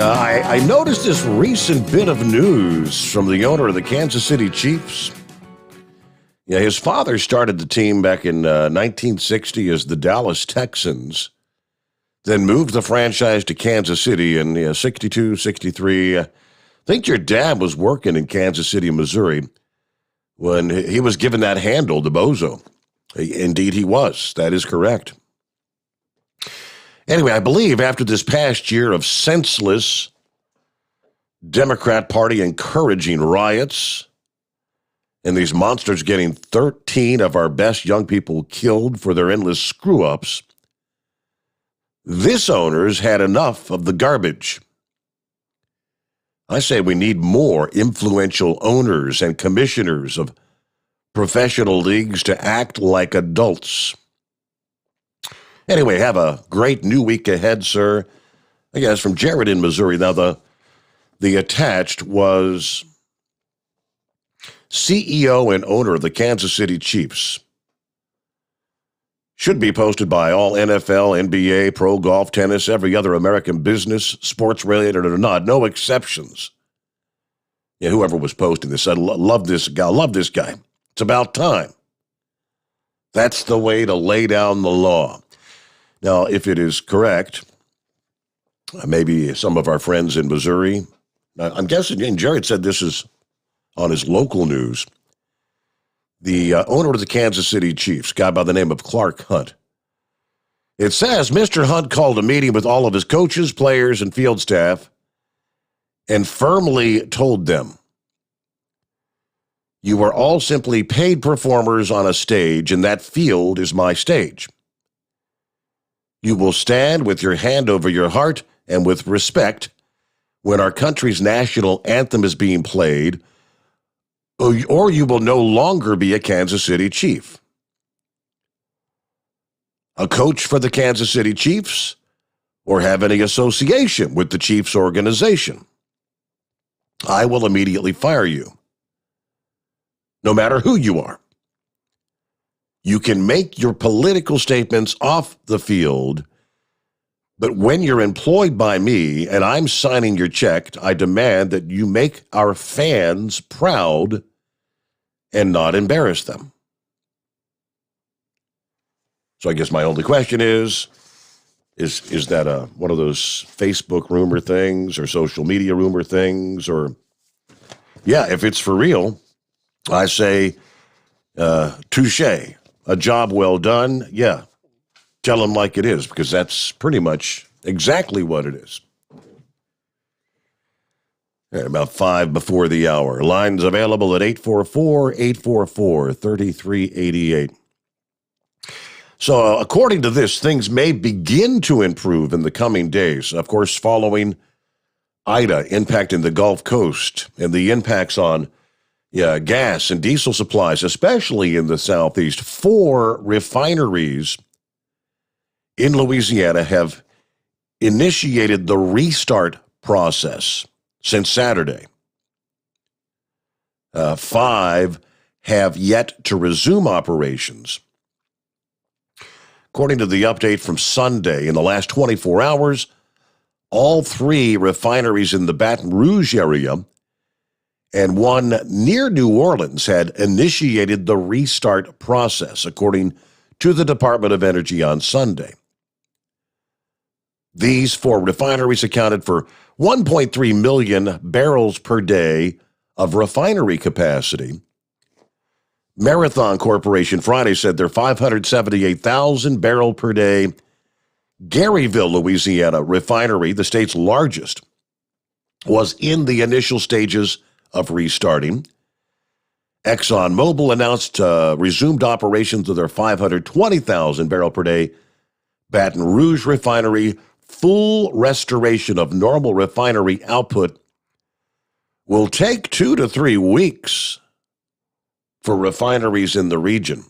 I noticed this recent bit of news from the owner of the Kansas City Chiefs. Yeah, his father started the team back in 1960 as the Dallas Texans, then moved the franchise to Kansas City in 62, 63. I think your dad was working in Kansas City, Missouri, when he was given that handle to Bozo. Indeed, he was. That is correct. Anyway, I believe after this past year of senseless Democrat Party encouraging riots and these monsters getting 13 of our best young people killed for their endless screw-ups, this owner's had enough of the garbage. I say we need more influential owners and commissioners of professional leagues to act like adults. Anyway, have a great new week ahead, sir." I guess from Jared in Missouri. Now, the attached was CEO and owner of the Kansas City Chiefs. Should be posted by all NFL, NBA, pro golf, tennis, every other American business, sports related or not, no exceptions. Yeah, whoever was posting this, I love this guy. Love this guy. It's about time. That's the way to lay down the law. Now, if it is correct, maybe some of our friends in Missouri, I'm guessing, and Jared said this is on his local news, the owner of the Kansas City Chiefs, a guy by the name of Clark Hunt. It says Mr. Hunt called a meeting with all of his coaches, players, and field staff and firmly told them, "You are all simply paid performers on a stage, and that field is my stage. You will stand with your hand over your heart and with respect when our country's national anthem is being played, or you will no longer be a Kansas City Chief. A coach for the Kansas City Chiefs, or have any association with the Chiefs organization. I will immediately fire you, no matter who you are. You can make your political statements off the field, but when you're employed by me and I'm signing your check, I demand that you make our fans proud and not embarrass them." So I guess my only question is that one of those Facebook rumor things or social media rumor things? Or, yeah, if it's for real, I say, touche. A job well done. Yeah. Tell them like it is, because that's pretty much exactly what it is. At about 5 before the hour. Lines available at 844-844-3388. So according to this, things may begin to improve in the coming days. Of course, following Ida impacting the Gulf Coast and the impacts on gas and diesel supplies, especially in the Southeast. 4 refineries in Louisiana have initiated the restart process since Saturday. 5 have yet to resume operations. According to the update from Sunday, in the last 24 hours, all 3 refineries in the Baton Rouge area and 1 near New Orleans had initiated the restart process, according to the Department of Energy on Sunday. These 4 refineries accounted for 1.3 million barrels per day of refinery capacity. Marathon Corporation Friday said their 578,000 barrel per day Garyville, Louisiana refinery, the state's largest, was in the initial stages of restarting. ExxonMobil announced resumed operations of their 520,000 barrel per day Baton Rouge refinery full restoration of normal refinery output will take 2 to 3 weeks for refineries in the region.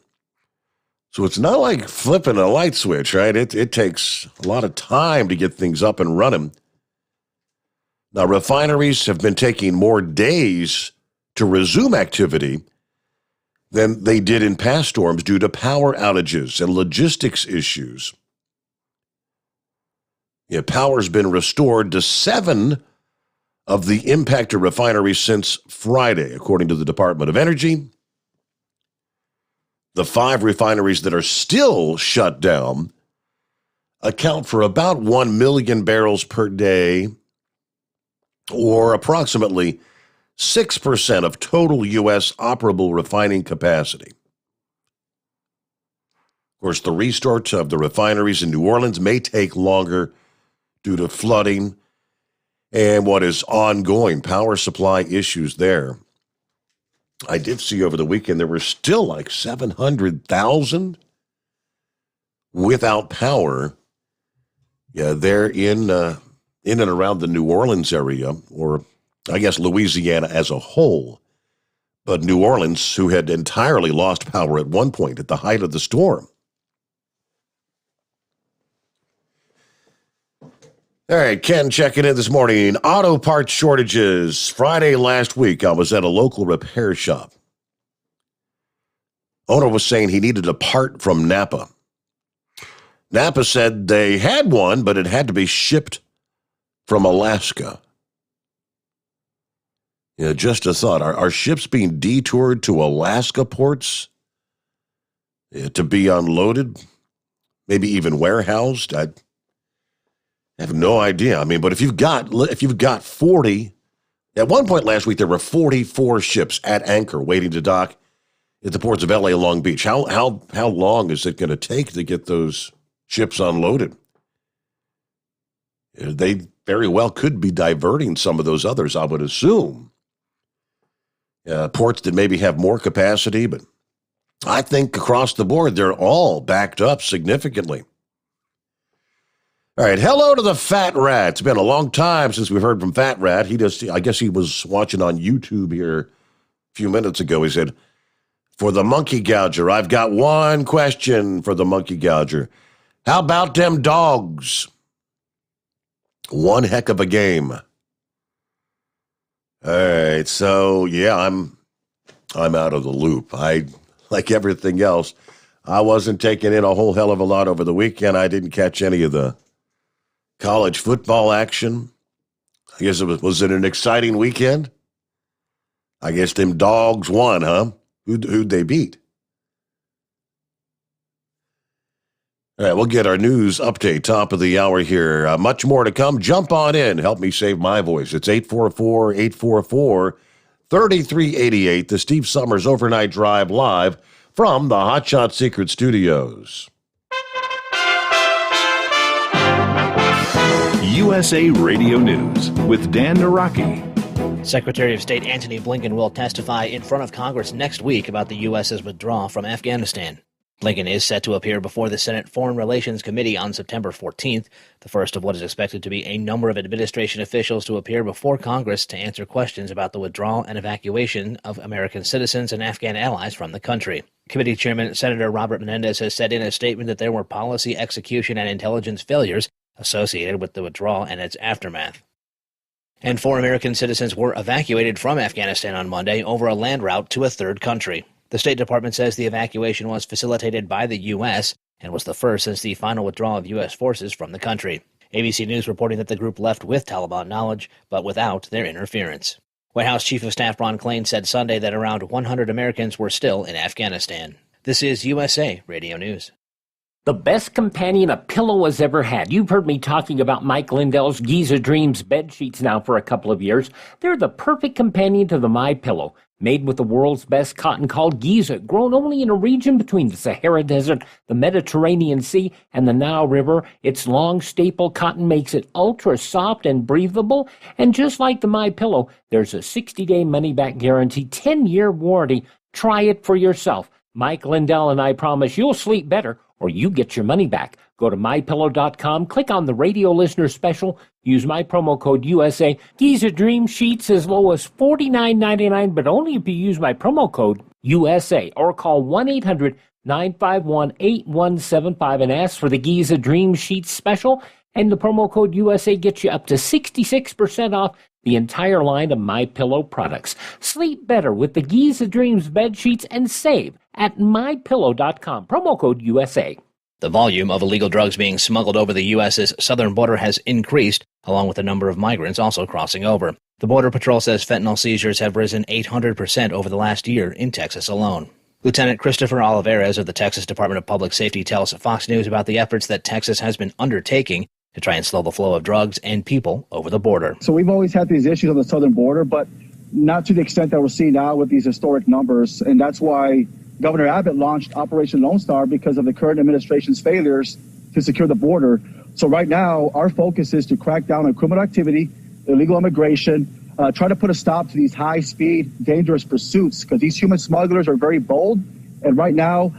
So it's not like flipping a light switch, right? It takes a lot of time to get things up and running. Now, refineries have been taking more days to resume activity than they did in past storms due to power outages and logistics issues. Yeah, power's been restored to 7 of the impacted refineries since Friday, according to the Department of Energy. The 5 refineries that are still shut down account for about 1 million barrels per day, or approximately 6% of total U.S. operable refining capacity. Of course, the restart of the refineries in New Orleans may take longer due to flooding and what is ongoing power supply issues there. I did see over the weekend there were still like 700,000 without power. Yeah, they're in and around the New Orleans area, or I guess Louisiana as a whole. But New Orleans, who had entirely lost power at one point at the height of the storm. All right, Ken checking in this morning. Auto parts shortages. Friday last week, I was at a local repair shop. Owner was saying he needed a part from Napa. Napa said they had one, but it had to be shipped from Alaska. Yeah, just a thought. Are ships being detoured to Alaska ports to be unloaded? Maybe even warehoused? I have no idea. I mean, but if you've got 40, at one point last week there were 44 ships at anchor waiting to dock at the ports of LA and Long Beach. How long is it going to take to get those ships unloaded? They very well could be diverting some of those others, I would assume. Ports that maybe have more capacity, but I think across the board they're all backed up significantly. All right, hello to the Fat Rat. It's been a long time since we've heard from Fat Rat. I guess he was watching on YouTube here a few minutes ago. He said, for the Monkey Gouger, I've got one question for the Monkey Gouger. How about them dogs? One heck of a game. All right, so yeah, I'm out of the loop. Like everything else, I wasn't taking in a whole hell of a lot over the weekend. I didn't catch any of the college football action. I guess was it an exciting weekend? I guess them dogs won, huh? Who'd they beat? All right, we'll get our news update, top of the hour here. Much more to come. Jump on in. Help me save my voice. It's 844-844-3388, the Steve Sommers Overnight Drive live from the Hotshot Secret Studios. USA Radio News with Dan Naraki. Secretary of State Antony Blinken will testify in front of Congress next week about the U.S.'s withdrawal from Afghanistan. Blinken is set to appear before the Senate Foreign Relations Committee on September 14th, the first of what is expected to be a number of administration officials to appear before Congress to answer questions about the withdrawal and evacuation of American citizens and Afghan allies from the country. Committee Chairman Senator Robert Menendez has said in a statement that there were policy, execution, and intelligence failures associated with the withdrawal and its aftermath. And 4 American citizens were evacuated from Afghanistan on Monday over a land route to a third country. The State Department says the evacuation was facilitated by the U.S. and was the first since the final withdrawal of U.S. forces from the country. ABC News reporting that the group left with Taliban knowledge, but without their interference. White House Chief of Staff Ron Klain said Sunday that around 100 Americans were still in Afghanistan. This is USA Radio News. The best companion a pillow has ever had. You've heard me talking about Mike Lindell's Giza Dreams bed sheets now for a couple of years. They're the perfect companion to the MyPillow. Made with the world's best cotton called Giza, grown only in a region between the Sahara Desert, the Mediterranean Sea, and the Nile River. Its long staple cotton makes it ultra soft and breathable. And just like the MyPillow, there's a 60-day money-back guarantee, 10-year warranty. Try it for yourself. Mike Lindell and I promise you'll sleep better. or you get your money back. Go to MyPillow.com, click on the radio listener special, use my promo code USA. Giza Dream Sheets as low as $49.99, but only if you use my promo code USA, or call 1-800-951-8175 and ask for the Giza Dream Sheets special, and the promo code USA gets you up to 66% off the entire line of MyPillow products. Sleep better with the Giza Dreams bed sheets and save at MyPillow.com. Promo code USA. The volume of illegal drugs being smuggled over the U.S.'s southern border has increased, along with the number of migrants also crossing over. The Border Patrol says fentanyl seizures have risen 800% over the last year in Texas alone. Lieutenant Christopher Olivares of the Texas Department of Public Safety tells Fox News about the efforts that Texas has been undertaking to try and slow the flow of drugs and people over the border. So we've always had these issues on the southern border, but not to the extent that we're seeing now with these historic numbers. And that's why Governor Abbott launched Operation Lone Star, because of the current administration's failures to secure the border. So right now, our focus is to crack down on criminal activity, illegal immigration, try to put a stop to these high-speed, dangerous pursuits, because these human smugglers are very bold. And right now,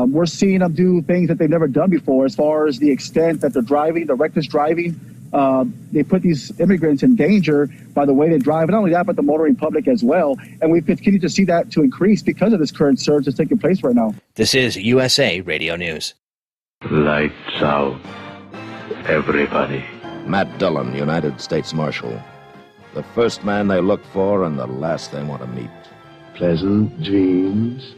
we're seeing them do things that they've never done before, as far as the extent that they're driving, the reckless driving. They put these immigrants in danger by the way they drive. And not only that, but the motoring public as well. And we've continued to see that to increase because of this current surge that's taking place right now. This is USA Radio News. Lights out, everybody. Matt Dillon, United States Marshal. The first man they look for and the last they want to meet. Pleasant dreams.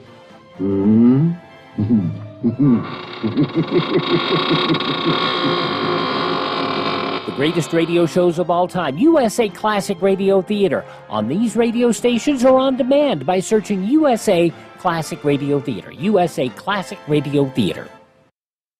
The greatest radio shows of all time, USA Classic Radio Theater, on these radio stations or on demand by searching USA Classic Radio Theater. USA Classic Radio Theater.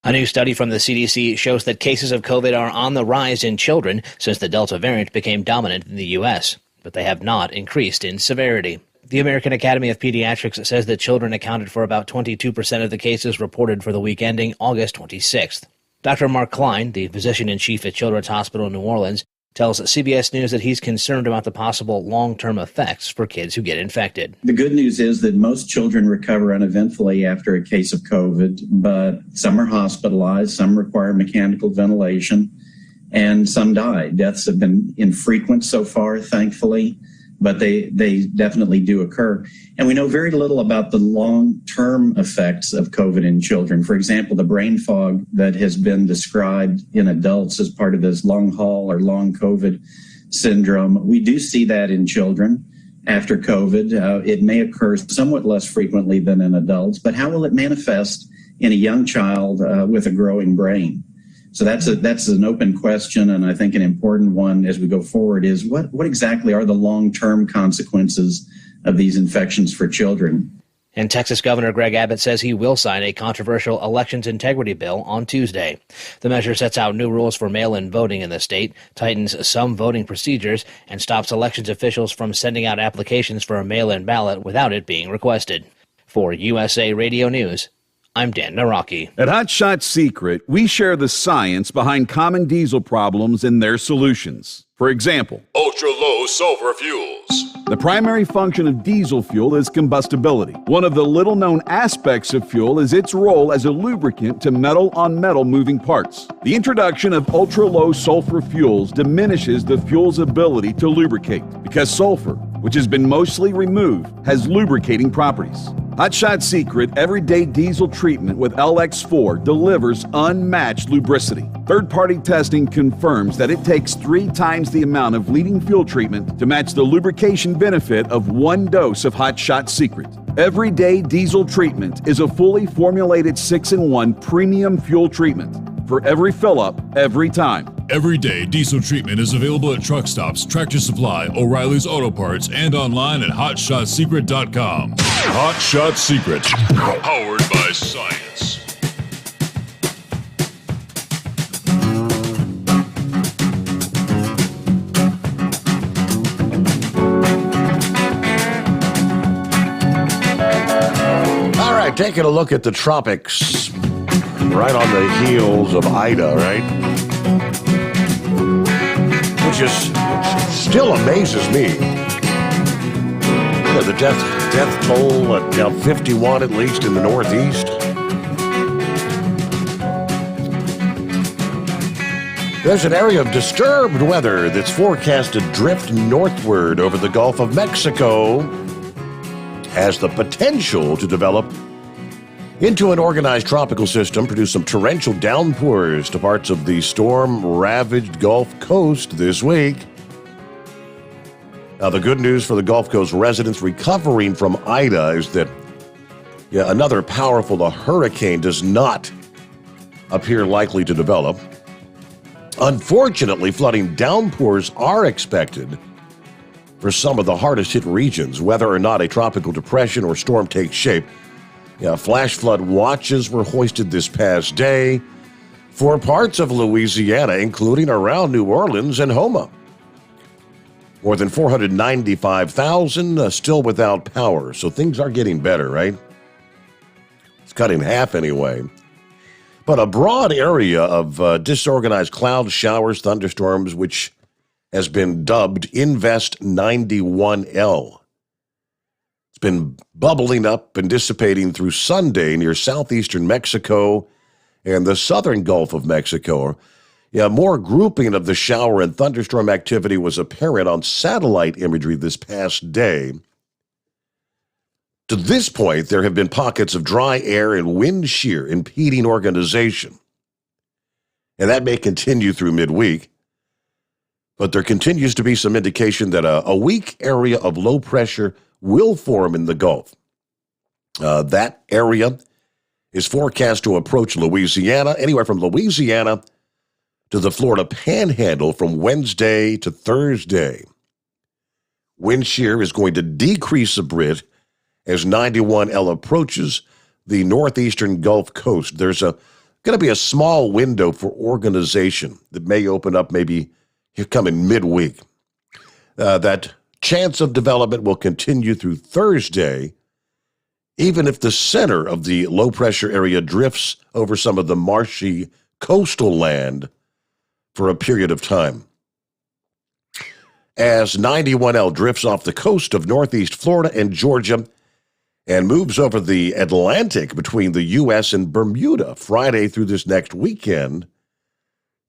A new study from the CDC shows that cases of COVID are on the rise in children since the Delta variant became dominant in the U.S., but they have not increased in severity. The American Academy of Pediatrics says that children accounted for about 22% of the cases reported for the week ending August 26th. Dr. Mark Klein, the physician-in-chief at Children's Hospital New Orleans, tells CBS News that he's concerned about the possible long-term effects for kids who get infected. The good news is that most children recover uneventfully after a case of COVID, but some are hospitalized, some require mechanical ventilation, and some die. Deaths have been infrequent so far, thankfully, but they definitely do occur. And we know very little about the long-term effects of COVID in children. For example, the brain fog that has been described in adults as part of this long haul or long COVID syndrome, we do see that in children after COVID. It may occur somewhat less frequently than in adults, but how will it manifest in a young child with a growing brain? So that's an open question, and I think an important one as we go forward is what exactly are the long-term consequences of these infections for children? And Texas Governor Greg Abbott says he will sign a controversial elections integrity bill on Tuesday. The measure sets out new rules for mail-in voting in the state, tightens some voting procedures, and stops elections officials from sending out applications for a mail-in ballot without it being requested. For USA Radio News, I'm Dan Naraki. At Hot Shot Secret, we share the science behind common diesel problems and their solutions. For example, ultra-low sulfur fuels. The primary function of diesel fuel is combustibility. One of the little-known aspects of fuel is its role as a lubricant to metal-on-metal moving parts. The introduction of ultra-low sulfur fuels diminishes the fuel's ability to lubricate because sulfur, which has been mostly removed, has lubricating properties. Hot Shot Secret Everyday Diesel Treatment with LX4 delivers unmatched lubricity. Third-party testing confirms that it takes 3 times the amount of leading fuel treatment to match the lubrication benefit of 1 dose of Hot Shot Secret. Everyday Diesel Treatment is a fully formulated 6-in-1 premium fuel treatment for every fill-up, every time. Everyday Diesel Treatment is available at truck stops, Tractor Supply, O'Reilly's Auto Parts, and online at HotShotSecret.com. Hot Shot Secret, powered by science. All right, taking a look at the tropics, right on the heels of Ida, right? Which is still amazes me. The death toll at 51 at least in the Northeast. There's an area of disturbed weather that's forecast to drift northward over the Gulf of Mexico, has the potential to develop into an organized tropical system, produce some torrential downpours to parts of the storm-ravaged Gulf Coast this week. Now, the good news for the Gulf Coast residents recovering from Ida is that another powerful hurricane does not appear likely to develop. Unfortunately, flooding downpours are expected for some of the hardest hit regions, whether or not a tropical depression or storm takes shape. Flash flood watches were hoisted this past day for parts of Louisiana, including around New Orleans and Houma. More than 495,000 still without power, so things are getting better, right? It's cut in half anyway. But a broad area of disorganized cloud showers, thunderstorms, which has been dubbed Invest 91L. It's been bubbling up and dissipating through Sunday near southeastern Mexico and the southern Gulf of Mexico. More grouping of the shower and thunderstorm activity was apparent on satellite imagery this past day. To this point, there have been pockets of dry air and wind shear impeding organization. And that may continue through midweek. But there continues to be some indication that a weak area of low pressure will form in the Gulf. That area is forecast to approach Louisiana, anywhere from Louisiana to the Florida Panhandle from Wednesday to Thursday. Wind shear is going to decrease a bit as 91L approaches the northeastern Gulf Coast. There's going to be a small window for organization that may open up maybe coming midweek. That chance of development will continue through Thursday, even if the center of the low-pressure area drifts over some of the marshy coastal land for a period of time. As 91L drifts off the coast of northeast Florida and Georgia and moves over the Atlantic between the U.S. and Bermuda Friday through this next weekend,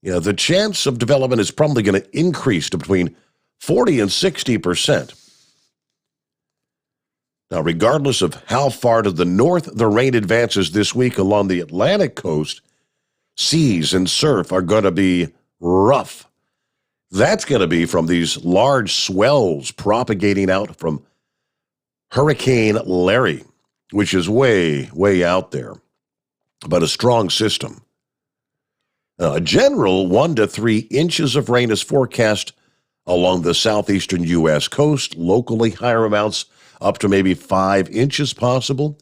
the chance of development is probably going to increase to between 40 and 60%. Now, regardless of how far to the north the rain advances this week along the Atlantic coast, seas and surf are going to be rough. That's going to be from these large swells propagating out from Hurricane Larry, which is way, way out there, but a strong system. A general 1 to 3 inches of rain is forecast along the southeastern U.S. coast, locally higher amounts up to maybe 5 inches possible.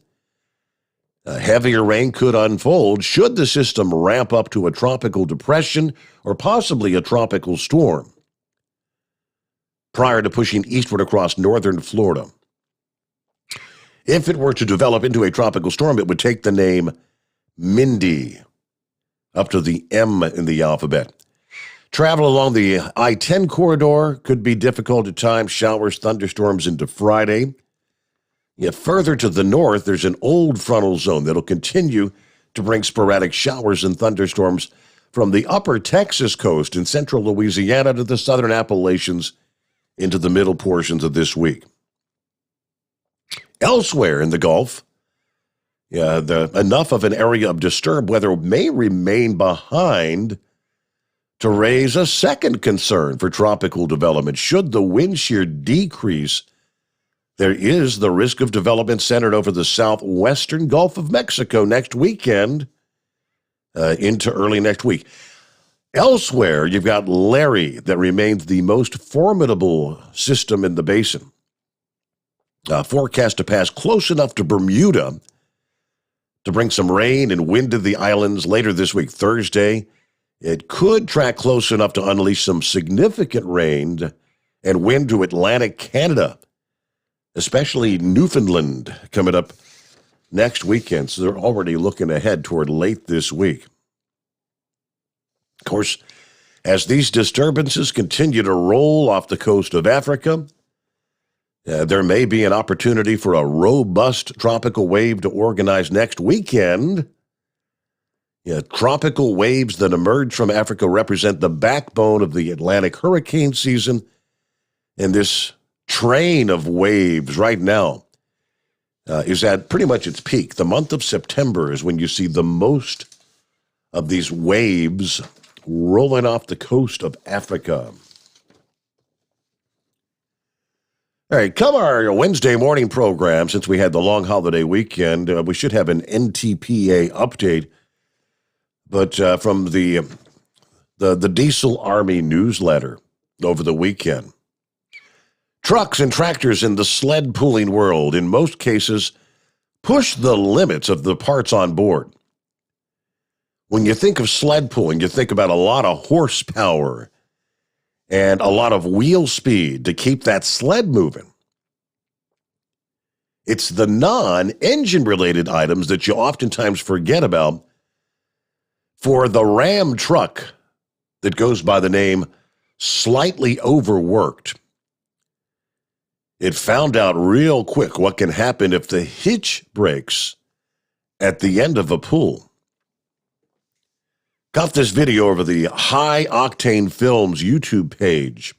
Heavier rain could unfold should the system ramp up to a tropical depression or possibly a tropical storm prior to pushing eastward across northern Florida. If it were to develop into a tropical storm, it would take the name Mindy, up to the M in the alphabet. Travel along the I-10 corridor could be difficult at times, showers, thunderstorms into Friday. Yet further to the north, there's an old frontal zone that'll continue to bring sporadic showers and thunderstorms from the upper Texas coast and central Louisiana to the southern Appalachians into the middle portions of this week. Elsewhere in the Gulf, enough of an area of disturbed weather may remain behind to raise a second concern for tropical development. Should the wind shear decrease, there is the risk of development centered over the southwestern Gulf of Mexico next weekend into early next week. Elsewhere, you've got Larry that remains the most formidable system in the basin. Forecast to pass close enough to Bermuda to bring some rain and wind to the islands later this week, Thursday. It could track close enough to unleash some significant rain and wind to Atlantic Canada, especially Newfoundland, coming up next weekend. So they're already looking ahead toward late this week. Of course, as these disturbances continue to roll off the coast of Africa, there may be an opportunity for a robust tropical wave to organize next weekend. Yeah, tropical waves that emerge from Africa represent the backbone of the Atlantic hurricane season. And this train of waves right now is at pretty much its peak. The month of September is when you see the most of these waves rolling off the coast of Africa. All right, come our Wednesday morning program, since we had the long holiday weekend, we should have an NTPA update. But from the Diesel Army newsletter over the weekend, trucks and tractors in the sled pulling world, in most cases, push the limits of the parts on board. When you think of sled pulling, you think about a lot of horsepower and a lot of wheel speed to keep that sled moving. It's the non-engine related items that you oftentimes forget about. For the Ram truck that goes by the name Slightly Overworked, it found out real quick what can happen if the hitch breaks at the end of a pull. Got this video over the High Octane Films YouTube page.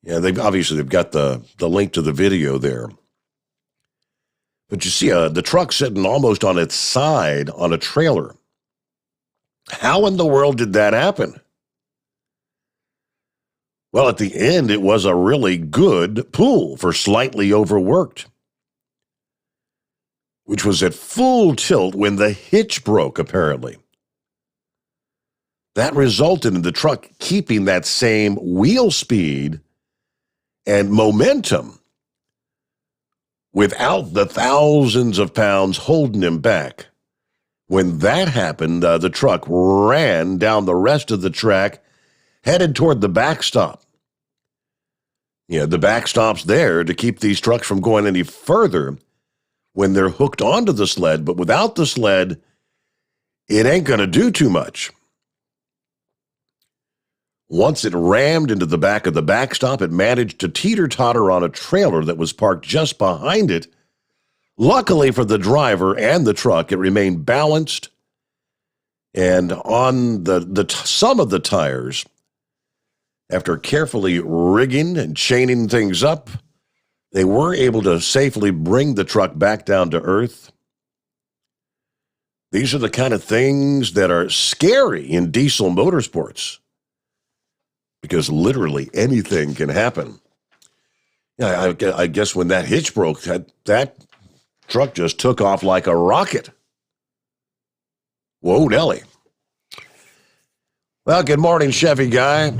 Yeah, they've got the link to the video there. But you see the truck sitting almost on its side on a trailer. How in the world did that happen? Well, at the end, it was a really good pull for Slightly Overworked, which was at full tilt when the hitch broke, apparently. That resulted in the truck keeping that same wheel speed and momentum without the thousands of pounds holding him back. When that happened, the truck ran down the rest of the track, headed toward the backstop. Yeah, the backstop's there to keep these trucks from going any further when they're hooked onto the sled, but without the sled, it ain't going to do too much. Once it rammed into the back of the backstop, it managed to teeter-totter on a trailer that was parked just behind it. Luckily for the driver and the truck, it remained balanced, and on some of the tires, after carefully rigging and chaining things up, they were able to safely bring the truck back down to earth. These are the kind of things that are scary in diesel motorsports, because literally anything can happen. Yeah, I guess when that hitch broke, that truck just took off like a rocket. Whoa, Nelly. Well, good morning, Chevy guy.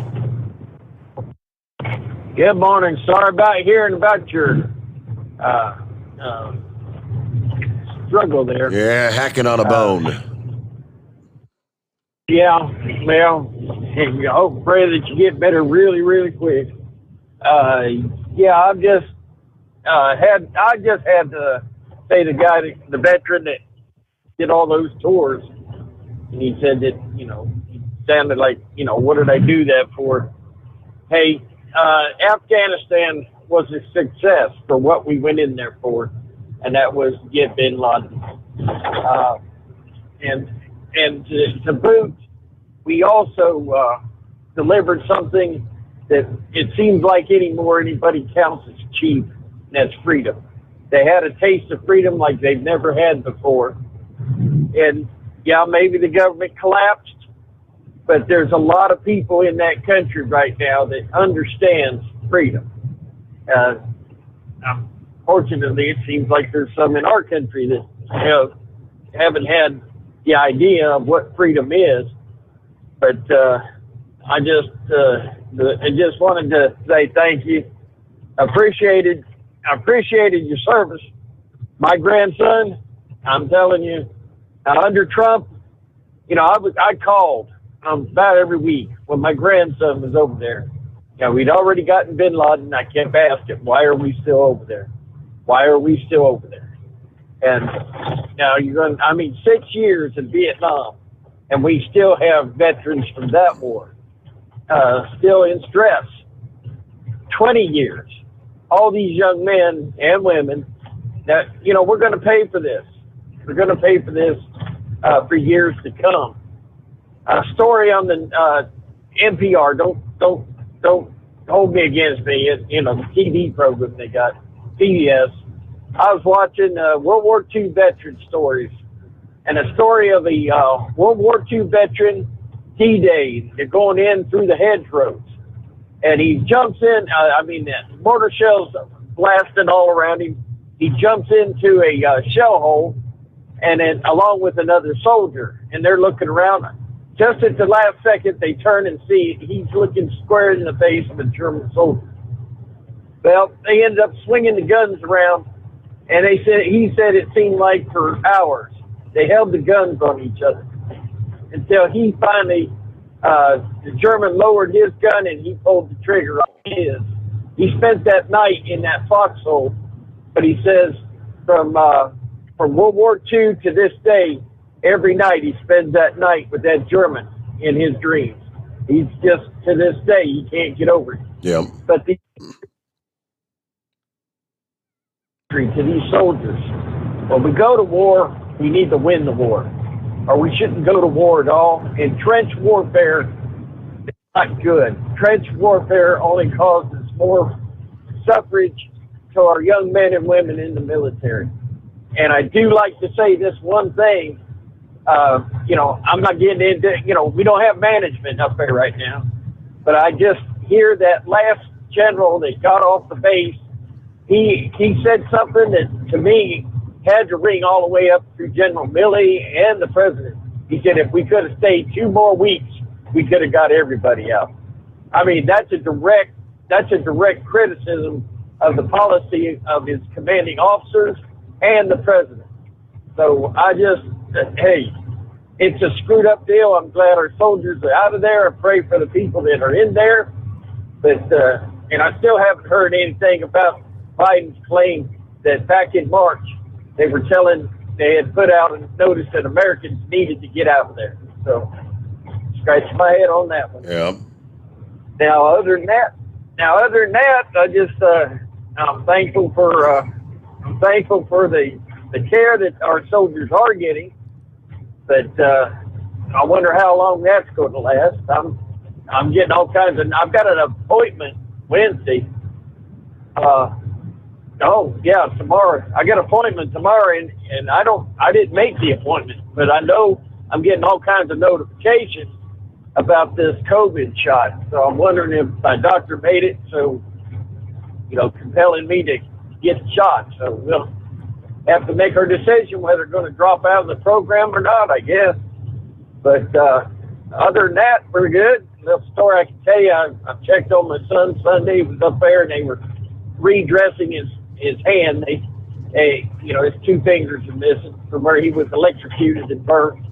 Good morning. Sorry about hearing about your struggle there. Yeah, hacking on a bone. Yeah, well, I hope, pray that you get better really, really quick. Yeah, I just had to say the guy, the veteran that did all those tours, and he said that, he sounded like, what did I do that for? Hey, Afghanistan was a success for what we went in there for, and that was get bin Laden. And to boot, we also delivered something that it seems like anybody counts as cheap, and that's freedom. They had a taste of freedom like they've never had before. And yeah, maybe the government collapsed, but there's a lot of people in that country right now that understands freedom. Fortunately, it seems like there's some in our country that haven't had the idea of what freedom is. But I just wanted to say thank you. I appreciated your service. My grandson, I'm telling you, under Trump, I called about every week when my grandson was over there. We'd already gotten bin Laden. I kept asking, why are we still over there? Why are we still over there? And now 6 years in Vietnam, and we still have veterans from that war still in stress. 20 years. All these young men and women that, we're going to pay for this. We're going to pay for this. for years to come. A story on the NPR. Don't hold me against me. The TV program they got, PBS. I was watching World War II veteran stories, and a story of a World War II veteran D-Day. They're going in through the hedgerows, and he jumps in. Mortar shells blasting all around him. He jumps into a shell hole, and then along with another soldier, and they're looking around. Just at the last second, they turn and see he's looking square in the face of a German soldier. Well, they ended up swinging the guns around, and he said it seemed like for hours. They held the guns on each other until he finally, the German lowered his gun and he pulled the trigger on his. He spent that night in that foxhole, but he says from World War II to this day, every night he spends that night with that German in his dreams. He's just, to this day, he can't get over it. Yeah. But to these soldiers, when we go to war, we need to win the war, or we shouldn't go to war at all. And trench warfare is not good. Trench warfare only causes more suffrage to our young men and women in the military. And I do like to say this one thing. I'm not getting into, we don't have management up there right now, but I just hear that last general that got off the base, he said something that to me had to ring all the way up through General Milley and the president. He said, if we could have stayed 2 more weeks, we could have got everybody out. I mean, that's a direct criticism of the policy of his commanding officers and the president. So hey, it's a screwed up deal. I'm glad our soldiers are out of there. I pray for the people that are in there. But, and I still haven't heard anything about Biden's claim that back in March, they had put out a notice that Americans needed to get out of there. So, scratch my head on that one. Yeah. Now, other than that, I just, I'm thankful for the care that our soldiers are getting. But I wonder how long that's going to last. I'm getting all kinds of. I've got an appointment Wednesday. Tomorrow. I got an appointment tomorrow, and I didn't make the appointment, but I know I'm getting all kinds of notifications about this COVID shot. So I'm wondering if my doctor made it, so compelling me to get the shot. So we'll have to make our decision whether we're going to drop out of the program or not, I guess. But other than that, we're good. Little story I can tell you, I checked on my son Sunday. He was up there, and they were redressing his hand. His 2 fingers are missing from where he was electrocuted and burnt.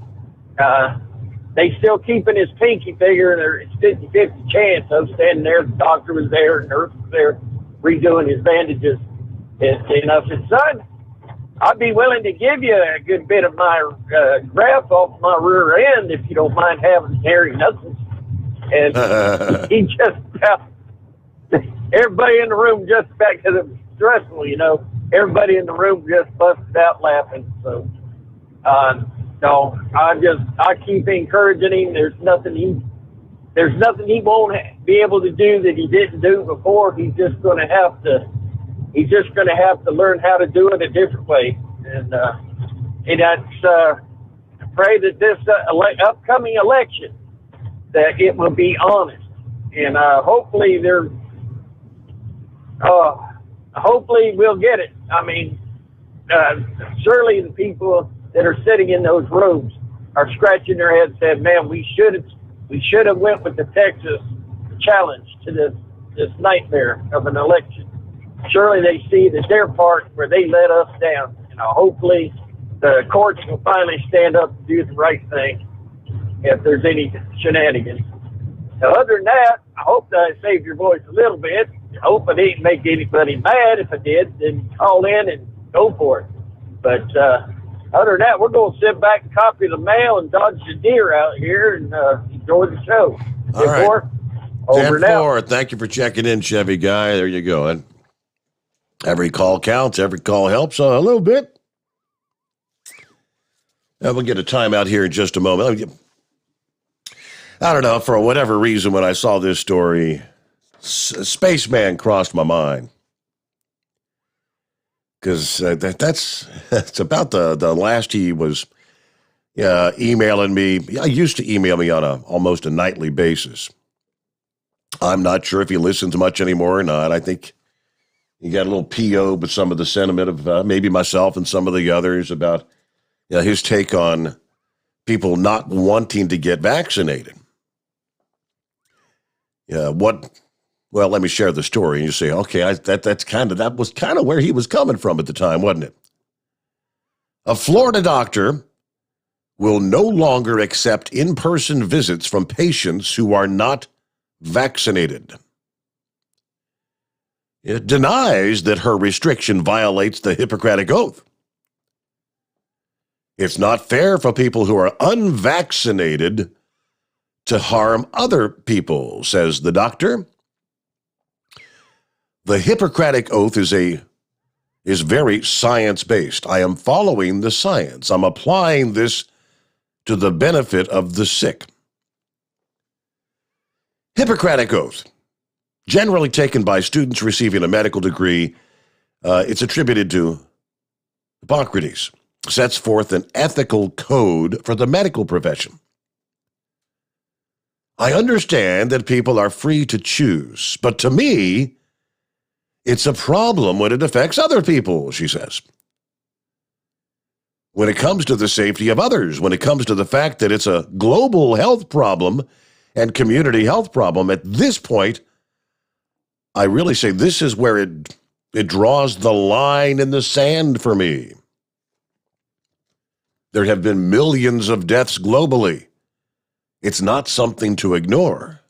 They still keeping his pinky finger. It's 50-50 chance. I was standing there. The doctor was there. The nurse was there redoing his bandages. And I said, son, I'd be willing to give you a good bit of my graft off my rear end if you don't mind having hairy knuckles. And he just, everybody in the room just back to the stressful, everybody in the room just busted out laughing. So, no, I keep encouraging him. There's nothing he won't be able to do that he didn't do before. He's just going to have to learn how to do it a different way. And that's, pray that this upcoming election, that it will be honest. And hopefully we'll get it. I mean, surely the people that are sitting in those robes are scratching their heads saying, man, we should have went with the Texas challenge to this nightmare of an election. Surely they see that their part where they let us down. Hopefully the courts will finally stand up and do the right thing if there's any shenanigans. Now, other than that, I hope that I saved your voice a little bit. I hope I didn't make anybody mad. If I did, then call in and go for it. But other than that, we're going to sit back and copy the mail and dodge the deer out here and enjoy the show. All right. Over now. 10-4. Thank you for checking in, Chevy Guy. There you go. And every call counts. Every call helps a little bit. We'll get a timeout here in just a moment. I don't know, for whatever reason, when I saw this story, Spaceman crossed my mind. Because that's about the last he was emailing me. I used to email me on almost a nightly basis. I'm not sure if he listens much anymore or not. I think he got a little PO with some of the sentiment of maybe myself and some of the others about his take on people not wanting to get vaccinated. Well, let me share the story. And you say, okay, that was kind of where he was coming from at the time, wasn't it? A Florida doctor will no longer accept in-person visits from patients who are not vaccinated. It denies that her restriction violates the Hippocratic Oath. It's not fair for people who are unvaccinated to harm other people, says the doctor. The Hippocratic Oath is very science-based. I am following the science. I'm applying this to the benefit of the sick. Hippocratic Oath, generally taken by students receiving a medical degree, it's attributed to Hippocrates, sets forth an ethical code for the medical profession. I understand that people are free to choose, but to me, it's a problem when it affects other people, she says. When it comes to the safety of others, when it comes to the fact that it's a global health problem and community health problem, at this point, I really say this is where it draws the line in the sand for me. There have been millions of deaths globally. It's not something to ignore.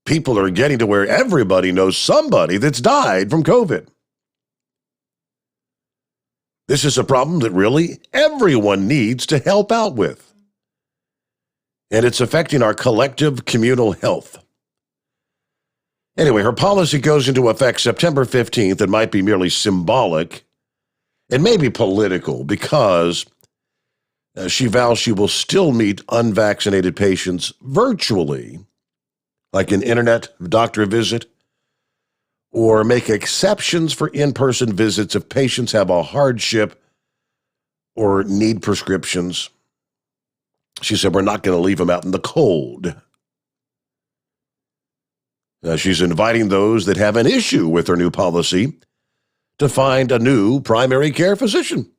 People are getting to where everybody knows somebody that's died from COVID. This is a problem that really everyone needs to help out with. And it's affecting our collective communal health. Anyway, her policy goes into effect September 15th. It might be merely symbolic and maybe political because she vows she will still meet unvaccinated patients virtually, like an internet doctor visit, or make exceptions for in-person visits if patients have a hardship or need prescriptions. She said, we're not going to leave them out in the cold. She's inviting those that have an issue with her new policy to find a new primary care physician.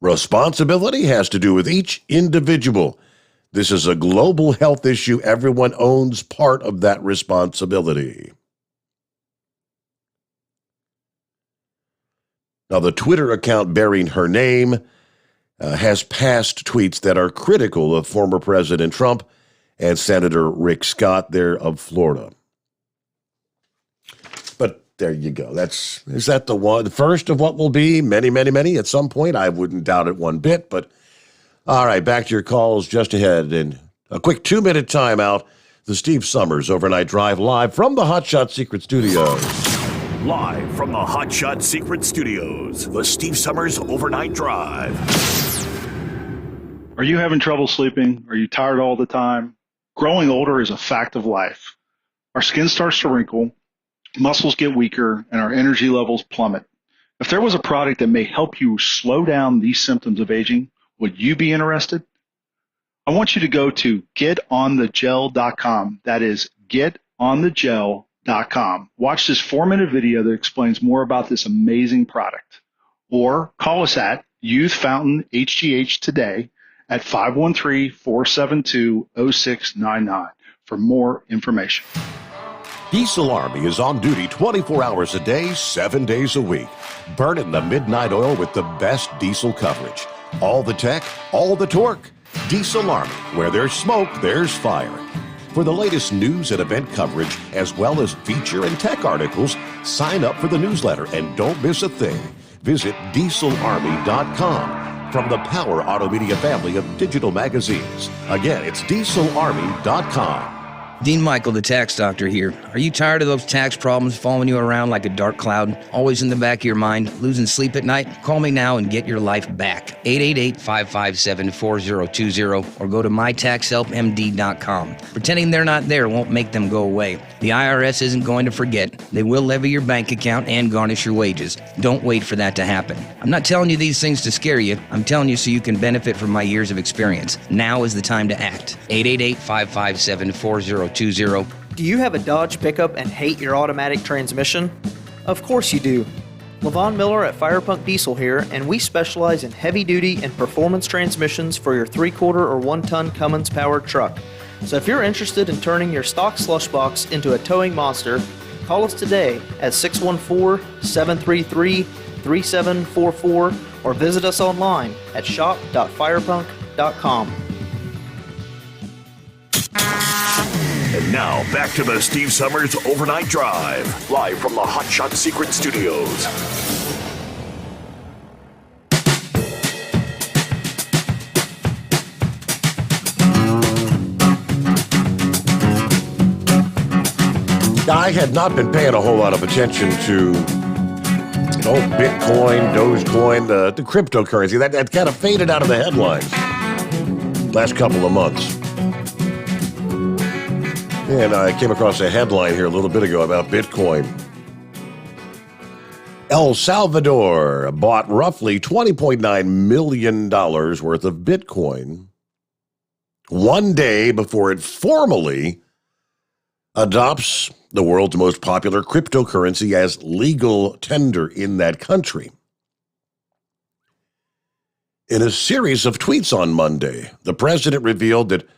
Responsibility has to do with each individual. This is a global health issue. Everyone owns part of that responsibility. Now, the Twitter account bearing her name has past tweets that are critical of former President Trump and Senator Rick Scott there of Florida. But there you go. Is that the first of what will be many, many, many at some point? I wouldn't doubt it one bit, but all right, back to your calls just ahead. In a quick 2-minute timeout, the Steve Sommers Overnight Drive live from the Hot Shot Secret Studios. Live from the Hot Shot Secret Studios, the Steve Sommers Overnight Drive. Are you having trouble sleeping? Are you tired all the time? Growing older is a fact of life. Our skin starts to wrinkle, muscles get weaker, and our energy levels plummet. If there was a product that may help you slow down these symptoms of aging, would you be interested? I want you to go to getonthegel.com. That is getonthegel.com. Watch this 4-minute video that explains more about this amazing product. Or call us at Youth Fountain HGH today at 513-472-0699 for more information. Diesel Army is on duty 24 hours a day, 7 days a week. Burning the midnight oil with the best diesel coverage. All the tech, all the torque. Diesel Army, where there's smoke, there's fire. For the latest news and event coverage, as well as feature and tech articles, sign up for the newsletter and don't miss a thing. Visit dieselarmy.com from the Power Auto Media family of digital magazines. Again, it's dieselarmy.com. Dean Michael, the tax doctor here. Are you tired of those tax problems following you around like a dark cloud, always in the back of your mind, losing sleep at night? Call me now and get your life back. 888-557-4020 or go to mytaxhelpmd.com. Pretending they're not there won't make them go away. The IRS isn't going to forget. They will levy your bank account and garnish your wages. Don't wait for that to happen. I'm not telling you these things to scare you. I'm telling you so you can benefit from my years of experience. Now is the time to act. 888-557-4020. Do you have a Dodge pickup and hate your automatic transmission? Of course you do. LaVon Miller at Firepunk Diesel here, and we specialize in heavy-duty and performance transmissions for your 3-quarter or 1-ton Cummins-powered truck. So if you're interested in turning your stock slush box into a towing monster, call us today at 614-733-3744 or visit us online at shop.firepunk.com. And now, back to the Steve Summers Overnight Drive, live from the Hot Shot Secret Studios. I had not been paying a whole lot of attention to Bitcoin, Dogecoin, the cryptocurrency. That kind of faded out of the headlines last couple of months. And I came across a headline here a little bit ago about Bitcoin. El Salvador bought roughly $20.9 million worth of Bitcoin one day before it formally adopts the world's most popular cryptocurrency as legal tender in that country. In a series of tweets on Monday, the president revealed that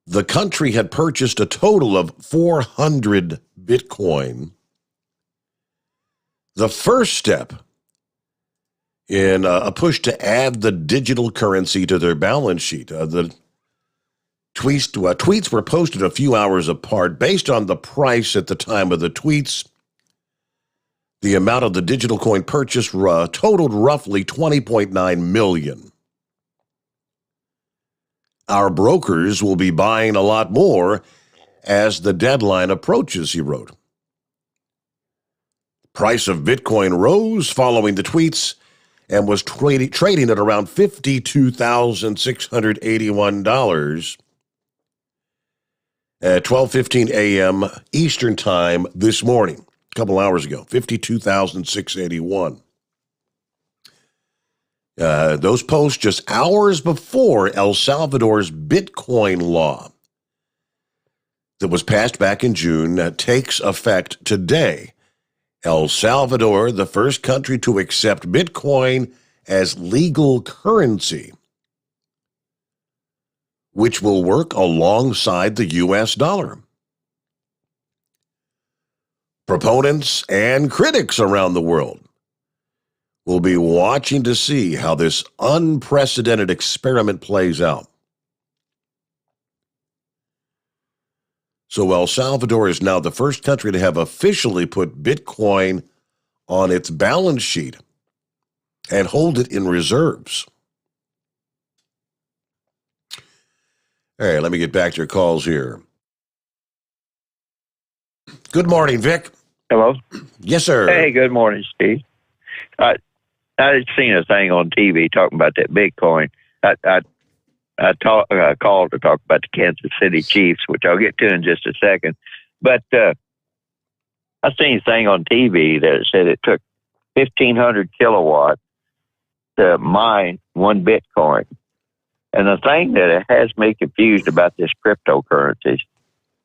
the country had purchased a total of 400 Bitcoin. The first step in a push to add the digital currency to their balance sheet. The tweets were posted a few hours apart. Based on the price at the time of the tweets, the amount of the digital coin purchase totaled roughly $20.9 million. Our brokers will be buying a lot more as the deadline approaches, he wrote. Price of Bitcoin rose following the tweets and was trading at around $52,681 at 12:15 a.m. Eastern Time this morning, a couple hours ago, $52,681. Those posts just hours before El Salvador's Bitcoin law that was passed back in June takes effect today. El Salvador, the first country to accept Bitcoin as legal currency, which will work alongside the U.S. dollar. Proponents and critics around the world will be watching to see how this unprecedented experiment plays out. So El Salvador is now the first country to have officially put Bitcoin on its balance sheet and hold it in reserves. All right, let me get back to your calls here. Good morning, Vic. Hello? Yes, sir. Hey, good morning, Steve. I seen a thing on TV talking about that Bitcoin. I called to talk about the Kansas City Chiefs, which I'll get to in just a second. But I seen a thing on TV that said it took 1,500 kilowatts to mine one Bitcoin. And the thing that has me confused about this cryptocurrency,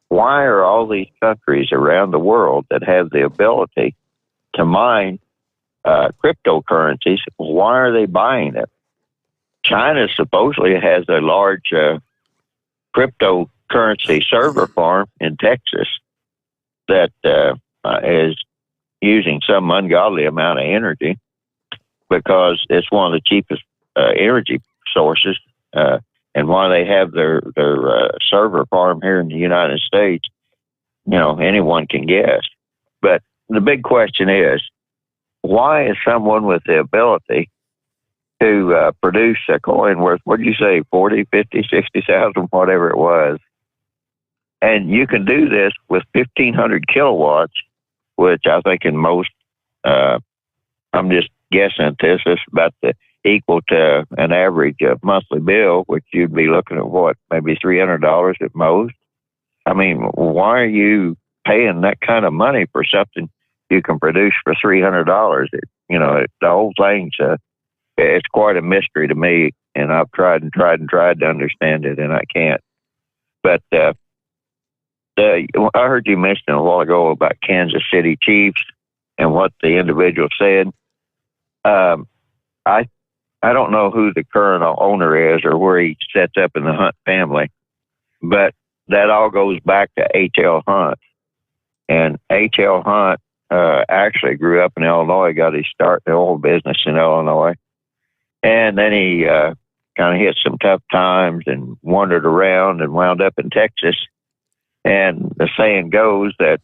why are all these countries around the world that have the ability to mine cryptocurrencies, why are they buying it? China supposedly has a large cryptocurrency server farm in Texas that is using some ungodly amount of energy because it's one of the cheapest energy sources. And why they have their server farm here in the United States, anyone can guess. But the big question is, why is someone with the ability to produce a coin worth, what did you say, 40, 50, 60,000, whatever it was, And you can do this with 1,500 kilowatts, which I think in most, I'm just guessing at this, is about equal to an average monthly bill, which you'd be looking at what, maybe $300 at most. I mean, why are you paying that kind of money for something you can produce for $300? The whole thing's it's quite a mystery to me, and I've tried to understand it, and I can't. But I heard you mention a while ago about Kansas City Chiefs and what the individual said. I don't know who the current owner is or where he sets up in the Hunt family, but that all goes back to H.L. Hunt. And H.L. Hunt actually grew up in Illinois, got his start in the oil business in Illinois. And then he kind of hit some tough times and wandered around and wound up in Texas. And the saying goes that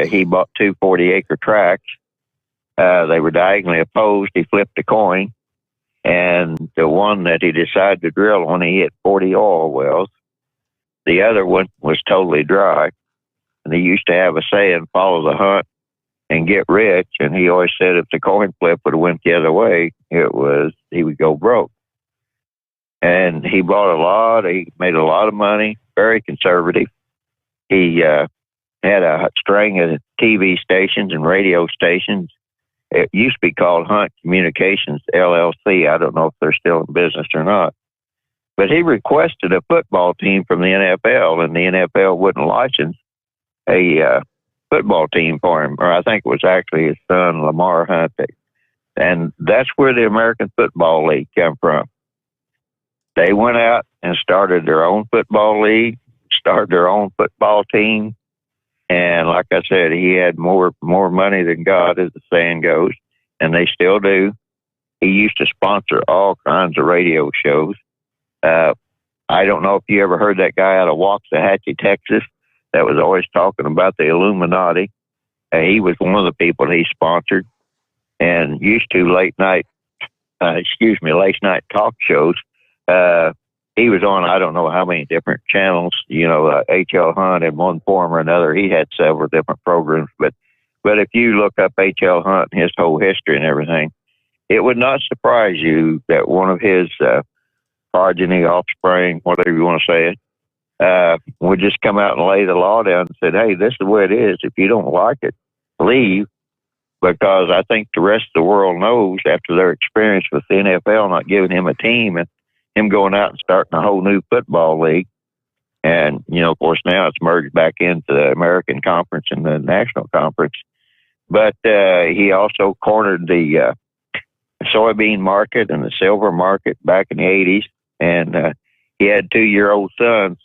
he bought two 40-acre tracts. They were diagonally opposed. He flipped a coin. And the one that he decided to drill on, he hit 40 oil wells. The other one was totally dry. And he used to have a saying, follow the hunt and get rich. And he always said if the coin flip would have went the other way, he would go broke. And he bought a lot. He made a lot of money, very conservative. He had a string of TV stations and radio stations. It used to be called Hunt Communications, LLC. I don't know if they're still in business or not. But he requested a football team from the NFL, and the NFL wouldn't license a football team for him. Or I think it was actually his son, Lamar Hunt. And that's where the American Football League came from. They went out and started their own football league, started their own football team. And like I said, he had more money than God, as the saying goes, and they still do. He used to sponsor all kinds of radio shows. I don't know if you ever heard that guy out of Waxahachie, Texas, that was always talking about the Illuminati. He was one of the people he sponsored and used to late night talk shows. He was on, I don't know how many different channels, H.L. Hunt in one form or another. He had several different programs, but if you look up H.L. Hunt and his whole history and everything, it would not surprise you that one of his progeny, offspring, whatever you want to say it, would just come out and lay the law down and said, hey, this is the way it is. If you don't like it, leave. Because I think the rest of the world knows after their experience with the NFL not giving him a team and him going out and starting a whole new football league. And, of course, now it's merged back into the American Conference and the National Conference. But he also cornered the soybean market and the silver market back in the 80s. And he had 2-year-old sons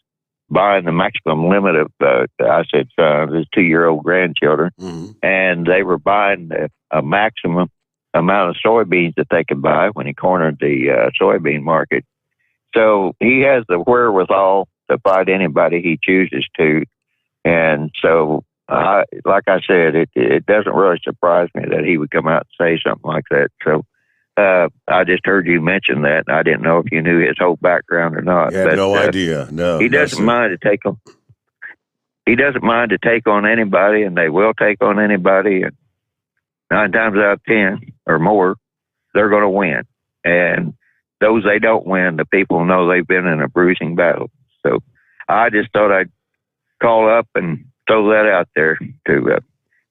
buying the maximum limit of, his 2-year-old grandchildren. Mm-hmm. And they were buying a maximum amount of soybeans that they could buy when he cornered the soybean market. So he has the wherewithal to fight anybody he chooses to. And so, like I said, it doesn't really surprise me that he would come out and say something like that. So I just heard you mention that. I didn't know if you knew his whole background or not. I had no idea. No, he doesn't mind to take on. He doesn't mind to take on anybody, and they will take on anybody. And 9 times out of 10 or more, they're going to win. And those they don't win, the people know they've been in a bruising battle. So I just thought I'd call up and throw that out there to.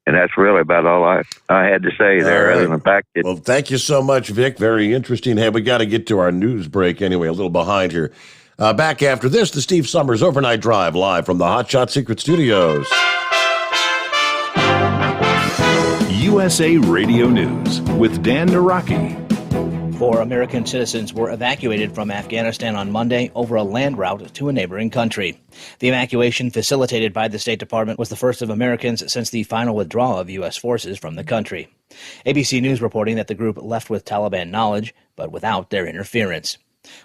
And that's really about all I had to say there, right. Other than the fact that... Well, thank you so much, Vic. Very interesting. Hey, we got to get to our news break anyway, a little behind here. Back after this, the Steve Summers Overnight Drive, live from the Hot Shot Secret Studios. USA Radio News with Dan Naraki. 4 American citizens were evacuated from Afghanistan on Monday over a land route to a neighboring country. The evacuation, facilitated by the State Department, was the first of Americans since the final withdrawal of U.S. forces from the country. ABC News reporting that the group left with Taliban knowledge, but without their interference.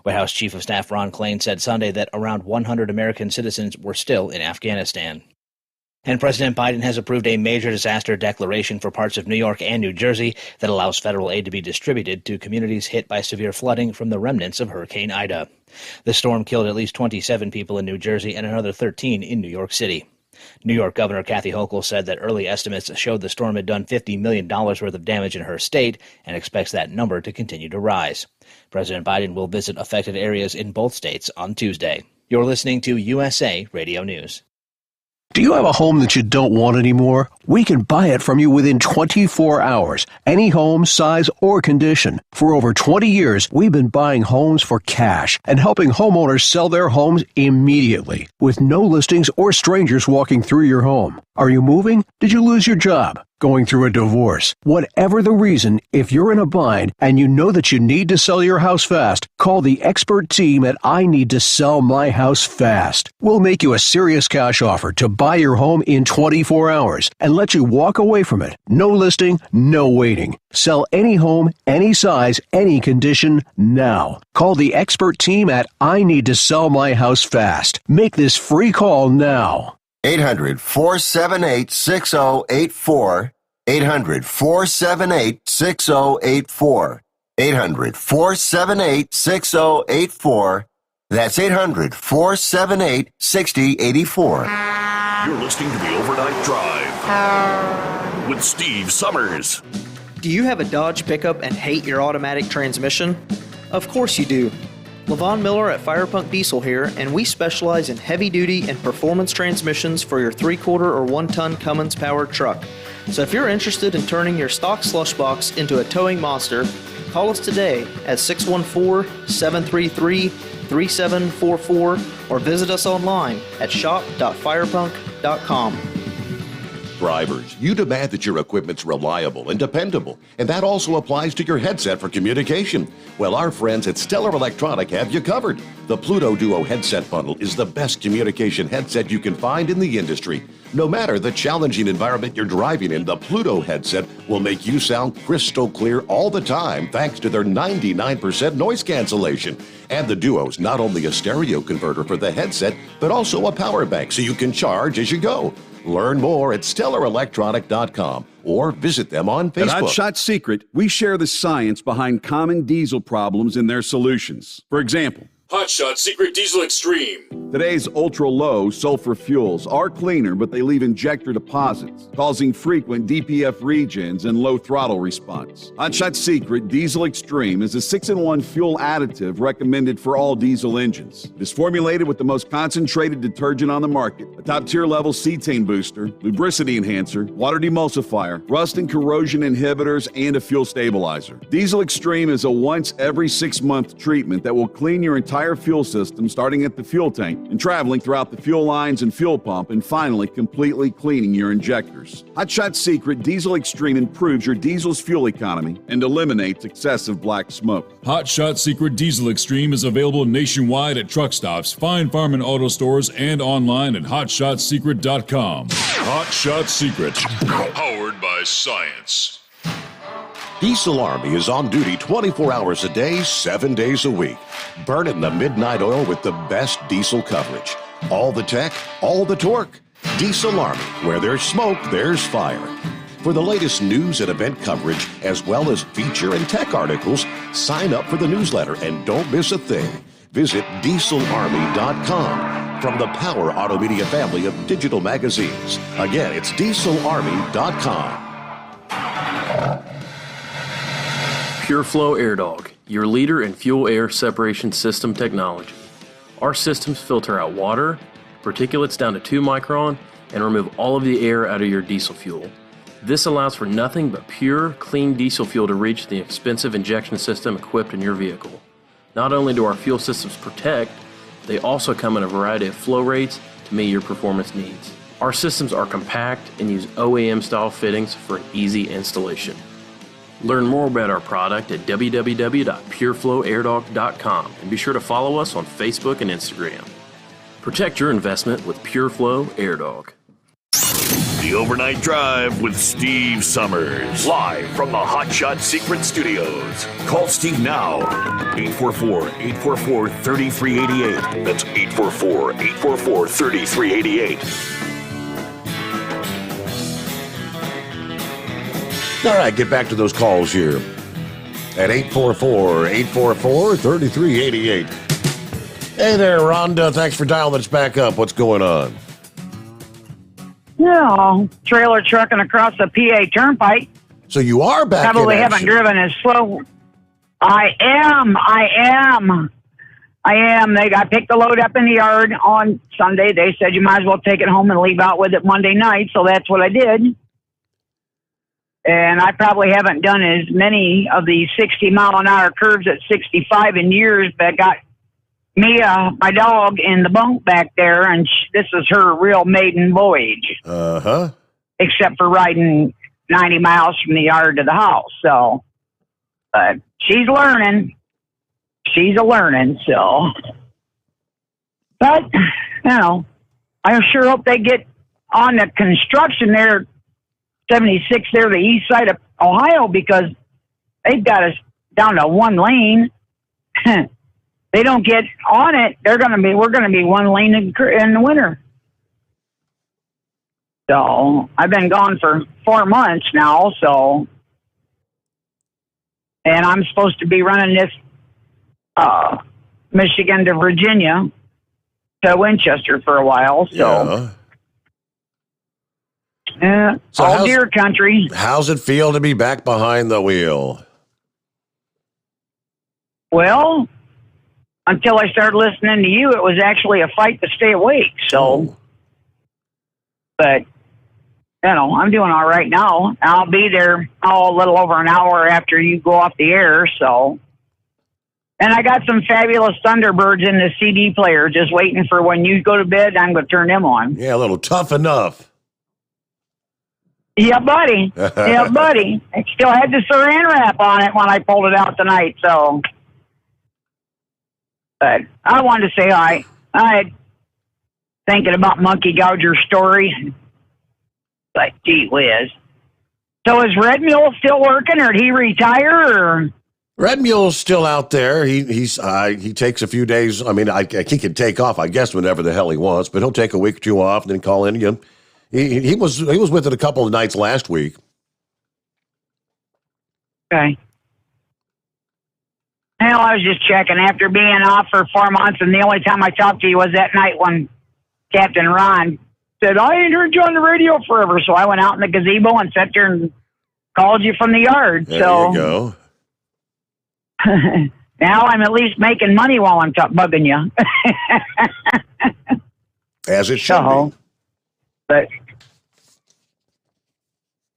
White House Chief of Staff Ron Klain said Sunday that around 100 American citizens were still in Afghanistan. And President Biden has approved a major disaster declaration for parts of New York and New Jersey that allows federal aid to be distributed to communities hit by severe flooding from the remnants of Hurricane Ida. The storm killed at least 27 people in New Jersey and another 13 in New York City. New York Governor Kathy Hochul said that early estimates showed the storm had done $50 million worth of damage in her state and expects that number to continue to rise. President Biden will visit affected areas in both states on Tuesday. You're listening to USA Radio News. Do you have a home that you don't want anymore? We can buy it from you within 24 hours. Any home, size, or condition. For over 20 years, we've been buying homes for cash and helping homeowners sell their homes immediately, with no listings or strangers walking through your home. Are you moving? Did you lose your job? Going through a divorce? Whatever the reason, if you're in a bind and you know that you need to sell your house fast, call the expert team at I Need to Sell My House Fast. We'll make you a serious cash offer to buy your home in 24 hours and let you walk away from it. No listing, no waiting. Sell any home, any size, any condition, now. Call the expert team at I Need to Sell My House Fast. Make this free call now. 800-478-6084. 800-478-6084. 800-478-6084. That's 800-478-6084. You're listening to the Overnight Drive with Steve Summers. Do you have a Dodge pickup and hate your automatic transmission? Of course you do. Levon Miller at Firepunk Diesel here, and we specialize in heavy-duty and performance transmissions for your 3-quarter or 1-ton Cummins-powered truck. So if you're interested in turning your stock slush box into a towing monster, call us today at 614-733-3744 or visit us online at shop.firepunk.com. Drivers, you demand that your equipment's reliable and dependable, and that also applies to your headset for communication. Well, our friends at Stellar Electronic have you covered. The Pluto Duo headset bundle is the best communication headset you can find in the industry. No matter the challenging environment you're driving in, the Pluto headset will make you sound crystal clear all the time thanks to their 99% noise cancellation. And the Duo's not only a stereo converter for the headset, but also a power bank so you can charge as you go. Learn more at StellarElectronic.com or visit them on Facebook. At Hot Shot Secret, we share the science behind common diesel problems and their solutions. For example, Hot Shot Secret Diesel Extreme. Today's ultra-low sulfur fuels are cleaner, but they leave injector deposits, causing frequent DPF regens and low throttle response. Hot Shot Secret Diesel Extreme is a 6-in-1 fuel additive recommended for all diesel engines. It is formulated with the most concentrated detergent on the market, a top-tier level cetane booster, lubricity enhancer, water demulsifier, rust and corrosion inhibitors, and a fuel stabilizer. Diesel Extreme is a once every 6-month treatment that will clean your entire fuel system, starting at the fuel tank and traveling throughout the fuel lines and fuel pump, and finally completely cleaning your injectors. Hot Shot Secret Diesel Extreme improves your diesel's fuel economy and eliminates excessive black smoke. Hot Shot Secret Diesel Extreme is available nationwide at truck stops, fine farm and auto stores, and online at hotshotsecret.com. Hot Shot Secret, powered by science. Diesel Army is on duty 24 hours a day, 7 days a week. Burning the midnight oil with the best diesel coverage. All the tech, all the torque. Diesel Army, where there's smoke, there's fire. For the latest news and event coverage, as well as feature and tech articles, sign up for the newsletter and don't miss a thing. Visit dieselarmy.com from the Power Auto Media family of digital magazines. Again, it's dieselarmy.com. PureFlow Air Dog, your leader in fuel air separation system technology. Our systems filter out water, particulates down to 2 micron, and remove all of the air out of your diesel fuel. This allows for nothing but pure, clean diesel fuel to reach the expensive injection system equipped in your vehicle. Not only do our fuel systems protect, they also come in a variety of flow rates to meet your performance needs. Our systems are compact and use OEM-style fittings for an easy installation. Learn more about our product at www.pureflowairdog.com and be sure to follow us on Facebook and Instagram. Protect your investment with PureFlow Air Dog. The Overnight Drive with Steve Summers. Live from the Hot Shot Secret Studios. Call Steve now. 844-844-3388. That's 844-844-3388. All right, get back to those calls here at 844-844-3388. Hey there, Rhonda. Thanks for dialing us back up. What's going on? Yeah, trailer trucking across the PA Turnpike. So you are back Probably in haven't action. driven as slow. I am. I picked the load up in the yard on Sunday. They said you might as well take it home and leave out with it Monday night, so that's what I did. And I probably haven't done as many of the 60-mile-an-hour curves at 65 in years, but I got Mia, my dog, in the bunk back there, and this is her real maiden voyage. Uh-huh. Except for riding 90 miles from the yard to the house, so... But she's learning. She's a learning, so... But, I sure hope they get on the construction there, 76 there, the east side of Ohio, because they've got us down to one lane. They don't get on it, we're going to be one lane in the winter. So I've been gone for 4 months now, so, and I'm supposed to be running this Michigan to Virginia to Winchester for a while, so. Yeah. All deer country. How's it feel to be back behind the wheel? Well, until I started listening to you, it was actually a fight to stay awake. So, but, I'm doing all right now. I'll be there a little over an hour after you go off the air. So, and I got some fabulous Thunderbirds in the CD player just waiting for when you go to bed. I'm going to turn them on. Yeah, a little Tough Enough. Yeah, buddy. Yeah, buddy. I still had the saran wrap on it when I pulled it out tonight, so. But I wanted to say hi. I had thinking about Monkey Gouger's story. Like, gee whiz. So is Red Mule still working, or did he retire, or? Red Mule's still out there. He takes a few days. I mean, he can take off, I guess, whenever the hell he wants, but he'll take a week or two off and then call in again. He was with it a couple of nights last week. Okay. Hell, I was just checking after being off for 4 months, and the only time I talked to you was that night when Captain Ron said, I ain't heard you on the radio forever. So I went out in the gazebo and sat there and called you from the yard. There so you go. Now I'm at least making money while I'm bugging you. As it should be. But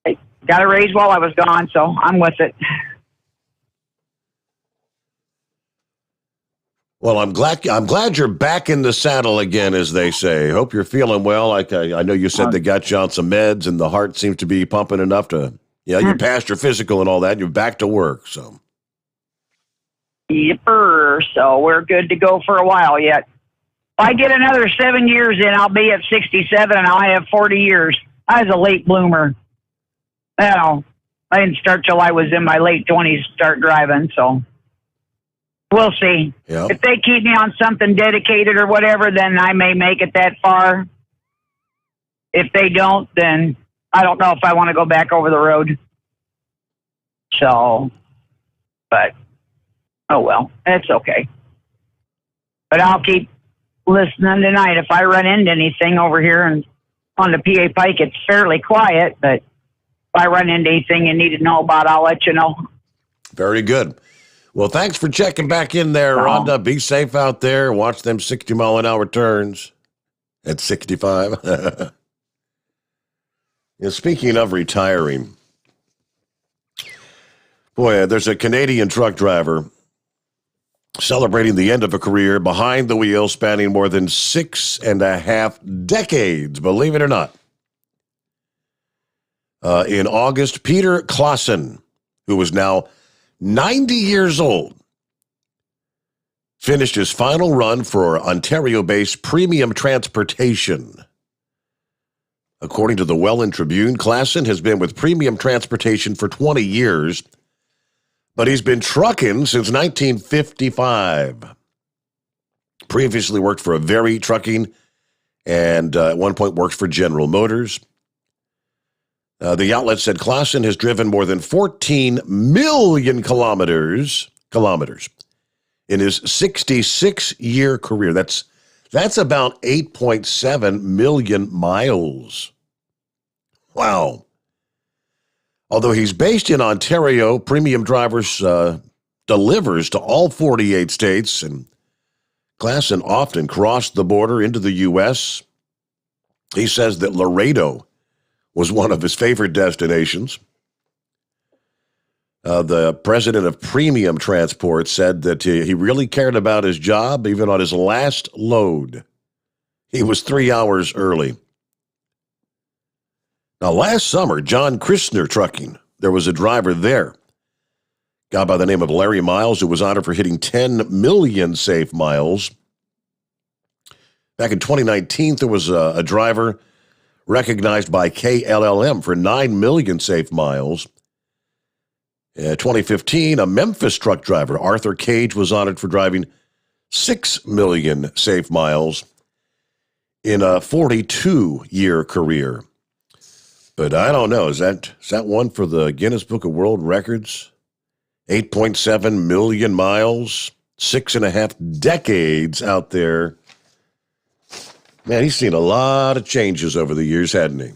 I got a raise while I was gone, so I'm with it. Well, I'm glad you're back in the saddle again, as they say. Hope you're feeling well. Like I know you said they got you on some meds, and the heart seems to be pumping enough to, you passed your physical and all that. And you're back to work, so. Yipper. So we're good to go for a while yet. If I get another 7 years in, I'll be at 67, and I'll have 40 years. I was a late bloomer. I didn't start till I was in my late 20s to start driving, so. We'll see. Yep. If they keep me on something dedicated or whatever, then I may make it that far. If they don't, then I don't know if I want to go back over the road. So, but, oh well, it's okay. But I'll keep listening tonight. If I run into anything over here and on the PA Pike, it's fairly quiet, but if I run into anything you need to know about, I'll let you know. Very good. Well, thanks for checking back in there, Rhonda. Be safe out there. Watch them 60-mile-an-hour turns at 65. Speaking of retiring, boy, there's a Canadian truck driver celebrating the end of a career behind the wheel spanning more than 6.5 decades, believe it or not. In August, Peter Clausen, who is now 90 years old, finished his final run for Ontario-based Premium Transportation. According to the Welland Tribune, Clausen has been with Premium Transportation for 20 years, but he's been trucking since 1955. Previously worked for a Very Trucking, and at one point worked for General Motors. The outlet said Klassen has driven more than 14 million kilometers in his 66-year career. That's about 8.7 million miles. Wow. Although he's based in Ontario, Premium Drivers delivers to all 48 states, and Klassen often crossed the border into the U.S. He says that Laredo was one of his favorite destinations. The president of Premium Transport said that he really cared about his job, even on his last load. He was 3 hours early. Now, last summer, John Christner Trucking, there was a driver there, guy by the name of Larry Miles, who was honored for hitting 10 million safe miles. Back in 2019, there was a driver recognized by KLLM for 9 million safe miles. 2015, a Memphis truck driver, Arthur Cage, was honored for driving 6 million safe miles in a 42-year career. But I don't know, is that one for the Guinness Book of World Records? 8.7 million miles, 6.5 decades out there. Man, he's seen a lot of changes over the years, hadn't he?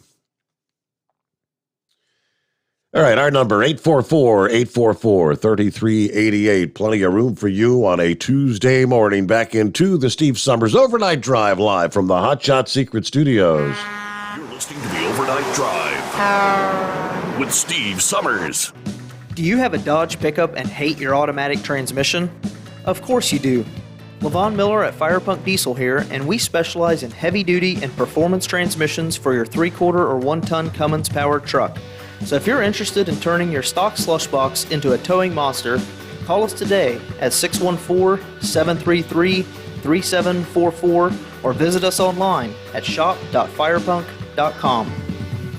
All right, our number, 844-844-3388. Plenty of room for you on a Tuesday morning. Back into the Steve Summers Overnight Drive live from the Hot Shot Secret Studios. You're listening to the Overnight Drive with Steve Summers. Do you have a Dodge pickup and hate your automatic transmission? Of course you do. Levon Miller at Firepunk Diesel here, and we specialize in heavy-duty and performance transmissions for your 3/4 or 1-ton Cummins-powered truck. So if you're interested in turning your stock slush box into a towing monster, call us today at 614-733-3744 or visit us online at shop.firepunk.com.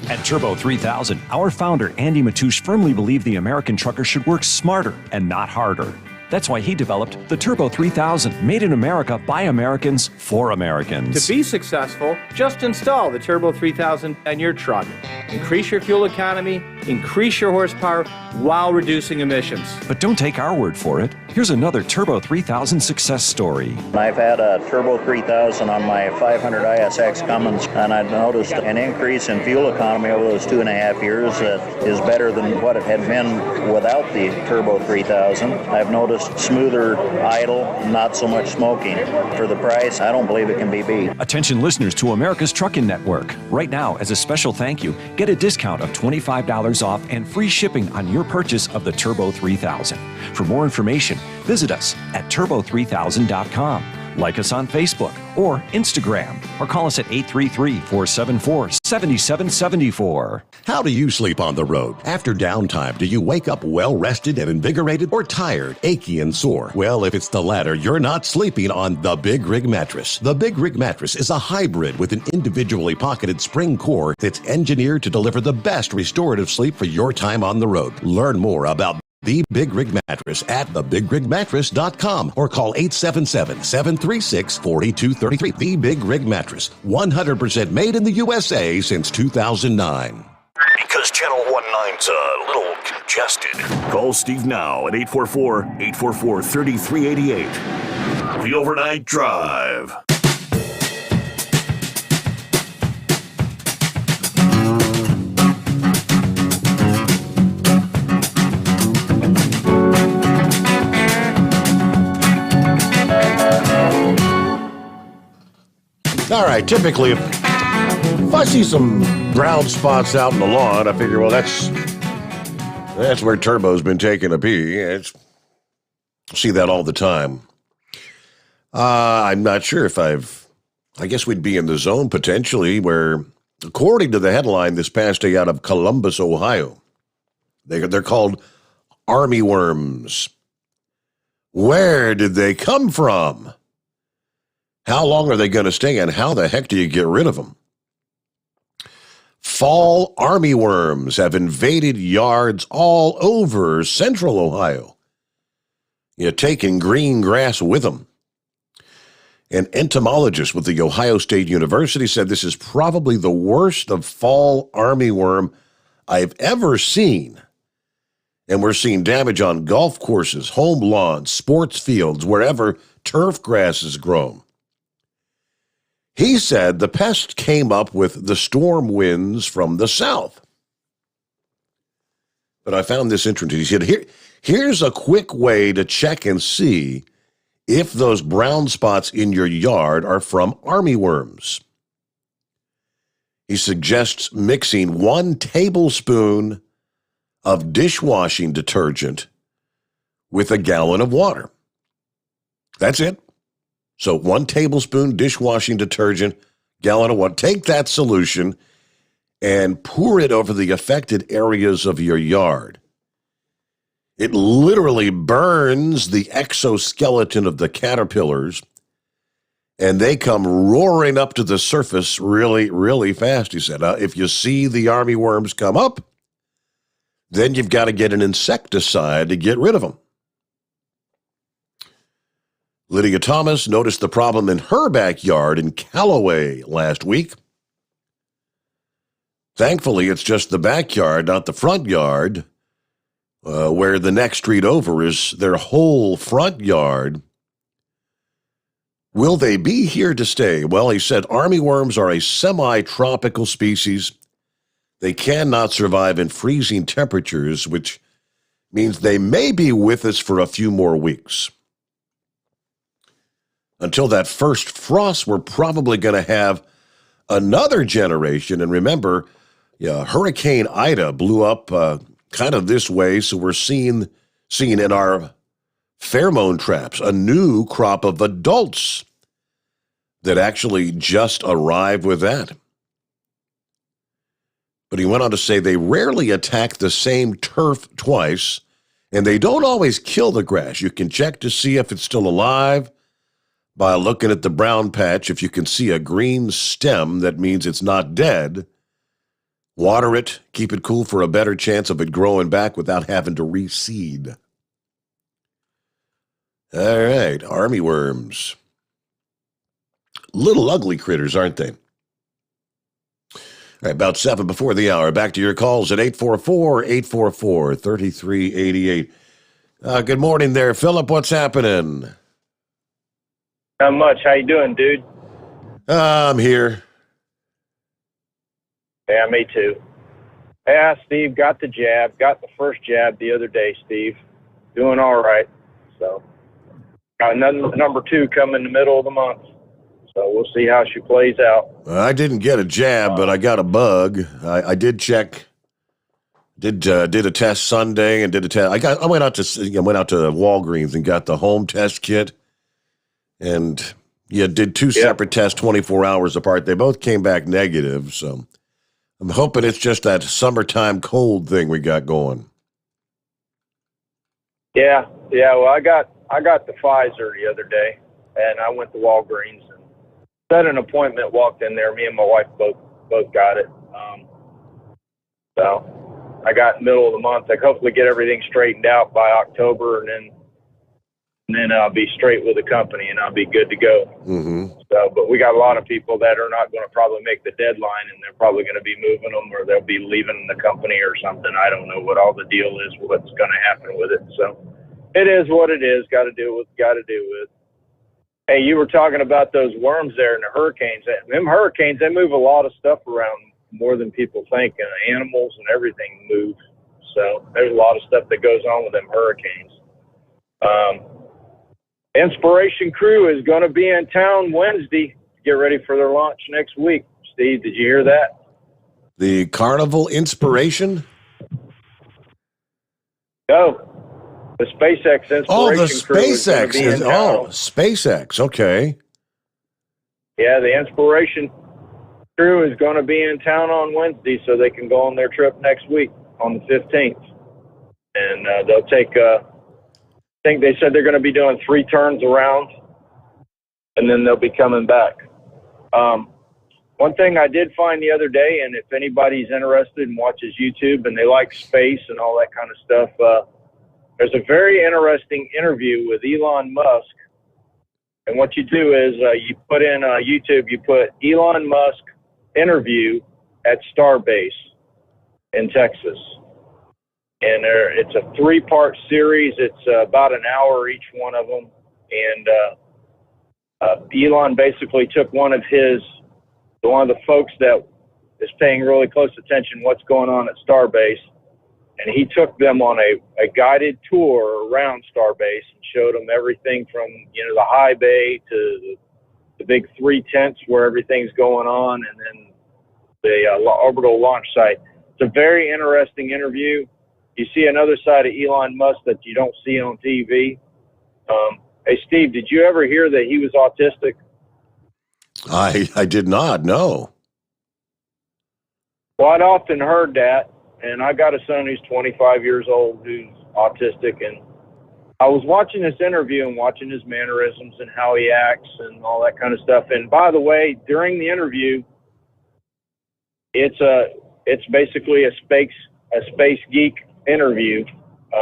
At Turbo 3000, our founder, Andy Matoush, firmly believed the American trucker should work smarter and not harder. That's why he developed the Turbo 3000, made in America by Americans for Americans. To be successful, just install the Turbo 3000 on your truck. Increase your fuel economy, increase your horsepower while reducing emissions. But don't take our word for it. Here's another Turbo 3000 success story. I've had a Turbo 3000 on my 500 ISX Cummins, and I've noticed an increase in fuel economy over those 2.5 years that is better than what it had been without the Turbo 3000. I've noticed smoother idle, not so much smoking. For the price, I don't believe it can be beat. Attention listeners to America's Trucking Network. Right now, as a special thank you, get a discount of $25 off and free shipping on your purchase of the Turbo 3000. For more information, visit us at turbo3000.com. Like us on Facebook or Instagram, or call us at 833-474-7774. How do you sleep on the road? After downtime, do you wake up well-rested and invigorated, or tired, achy, and sore? Well, if it's the latter, you're not sleeping on the Big Rig Mattress. The Big Rig Mattress is a hybrid with an individually pocketed spring core that's engineered to deliver the best restorative sleep for your time on the road. Learn more about The Big Rig Mattress at thebigregmattress.com or call 877-736-4233. The Big Rig Mattress, 100% made in the USA since 2009. Because Channel 19's a little congested. Call Steve now at 844-844-3388. The Overnight Drive. All right, typically, if I see some brown spots out in the lawn, I figure, well, that's where Turbo's been taking a pee. I see that all the time. I'm not sure if I guess we'd be in the zone potentially where, according to the headline this past day out of Columbus, Ohio, they're called army worms. Where did they come from? How long are they going to stay, and how the heck do you get rid of them? Fall army worms have invaded yards all over central Ohio. You're taking green grass with them. An entomologist with the Ohio State University said this is probably the worst of fall army worm I've ever seen. And we're seeing damage on golf courses, home lawns, sports fields, wherever turf grass is grown. He said the pest came up with the storm winds from the south. But I found this interesting. He said, here's a quick way to check and see if those brown spots in your yard are from armyworms. He suggests mixing 1 tablespoon of dishwashing detergent with a gallon of water. That's it. So 1 tablespoon dishwashing detergent, gallon of water. Take that solution and pour it over the affected areas of your yard. It literally burns the exoskeleton of the caterpillars, and they come roaring up to the surface really, really fast, he said. If you see the armyworms come up, then you've got to get an insecticide to get rid of them. Lydia Thomas noticed the problem in her backyard in Callaway last week. Thankfully, it's just the backyard, not the front yard, where the next street over is their whole front yard. Will they be here to stay? Well, he said armyworms are a semi-tropical species. They cannot survive in freezing temperatures, which means they may be with us for a few more weeks. Until that first frost, we're probably going to have another generation. And remember, Hurricane Ida blew up kind of this way, so we're seeing in our pheromone traps a new crop of adults that actually just arrived with that. But he went on to say they rarely attack the same turf twice, and they don't always kill the grass. You can check to see if it's still alive by looking at the brown patch. If you can see a green stem, that means it's not dead. Water it, keep it cool for a better chance of it growing back without having to reseed. All right, armyworms. Little ugly critters, aren't they? All right, about 7 before the hour. Back to your calls at 844-844-3388. Good morning there, Philip. What's happening? Not much. How you doing, dude? I'm here. Yeah, me too. Yeah, Steve, got the first jab the other day, Steve. Doing all right. So, got another number 2 coming in the middle of the month. So we'll see how she plays out. I didn't get a jab, but I got a bug. I did check. Did a test Sunday and did a test. I went out to Walgreens and got the home test kit, and did 2 separate tests 24 hours apart. They both came back negative. So I'm hoping it's just that summertime cold thing we got going. Yeah. Well, I got the Pfizer the other day, and I went to Walgreens and set an appointment. Walked in there. Me and my wife both got it. So I got middle of the month. I hopefully get everything straightened out by October, and then I'll be straight with the company and I'll be good to go. Mm-hmm. So, but we got a lot of people that are not going to probably make the deadline, and they're probably going to be moving them, or they'll be leaving the company or something. I don't know what all the deal is, what's going to happen with it. So it is what it is. Got to do with. Hey, you were talking about those worms there and the hurricanes. Them hurricanes, they move a lot of stuff around more than people think, and animals and everything move. So there's a lot of stuff that goes on with them hurricanes. Inspiration Crew is going to be in town Wednesday. Get ready for their launch next week. Steve, did you hear that? The Carnival Inspiration? No. The SpaceX Inspiration Crew. Oh, the SpaceX. SpaceX. Okay. Yeah, the Inspiration Crew is going to be in town on Wednesday, so they can go on their trip next week on the 15th. And they'll take... I think they said they're going to be doing 3 turns around, and then they'll be coming back. One thing I did find the other day, and if anybody's interested and watches YouTube and they like space and all that kind of stuff, there's a very interesting interview with Elon Musk. And what you do is you put in YouTube, you put Elon Musk interview at Starbase. in Texas. And it's a 3-part series. It's about an hour each one of them. And Elon basically took one of the folks that is paying really close attention what's going on at Starbase, and he took them on a guided tour around Starbase and showed them everything from the high bay to the big 3 tents where everything's going on, and then the orbital launch site. It's a very interesting interview. You see another side of Elon Musk that you don't see on TV. Hey, Steve, did you ever hear that he was autistic? I did not, no. Well, I'd often heard that, and I got a son who's 25 years old who's autistic, and I was watching this interview and watching his mannerisms and how he acts and all that kind of stuff. And by the way, during the interview, it's basically a space geek interview.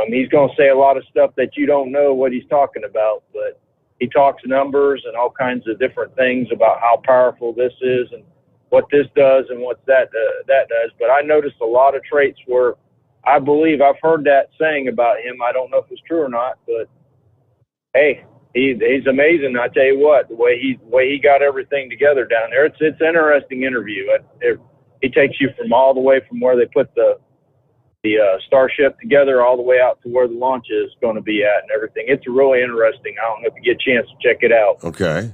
He's going to say a lot of stuff that you don't know what he's talking about, but he talks numbers and all kinds of different things about how powerful this is and what this does and what that does. But I noticed a lot of traits where I believe I've heard that saying about him. I don't know if it's true or not, but hey, he's amazing. I tell you what, the way he got everything together down there, it's an interesting interview. He takes you from all the way from where they put the Starship together all the way out to where the launch is going to be at and everything. It's really interesting. I don't know if you get a chance to check it out. Okay.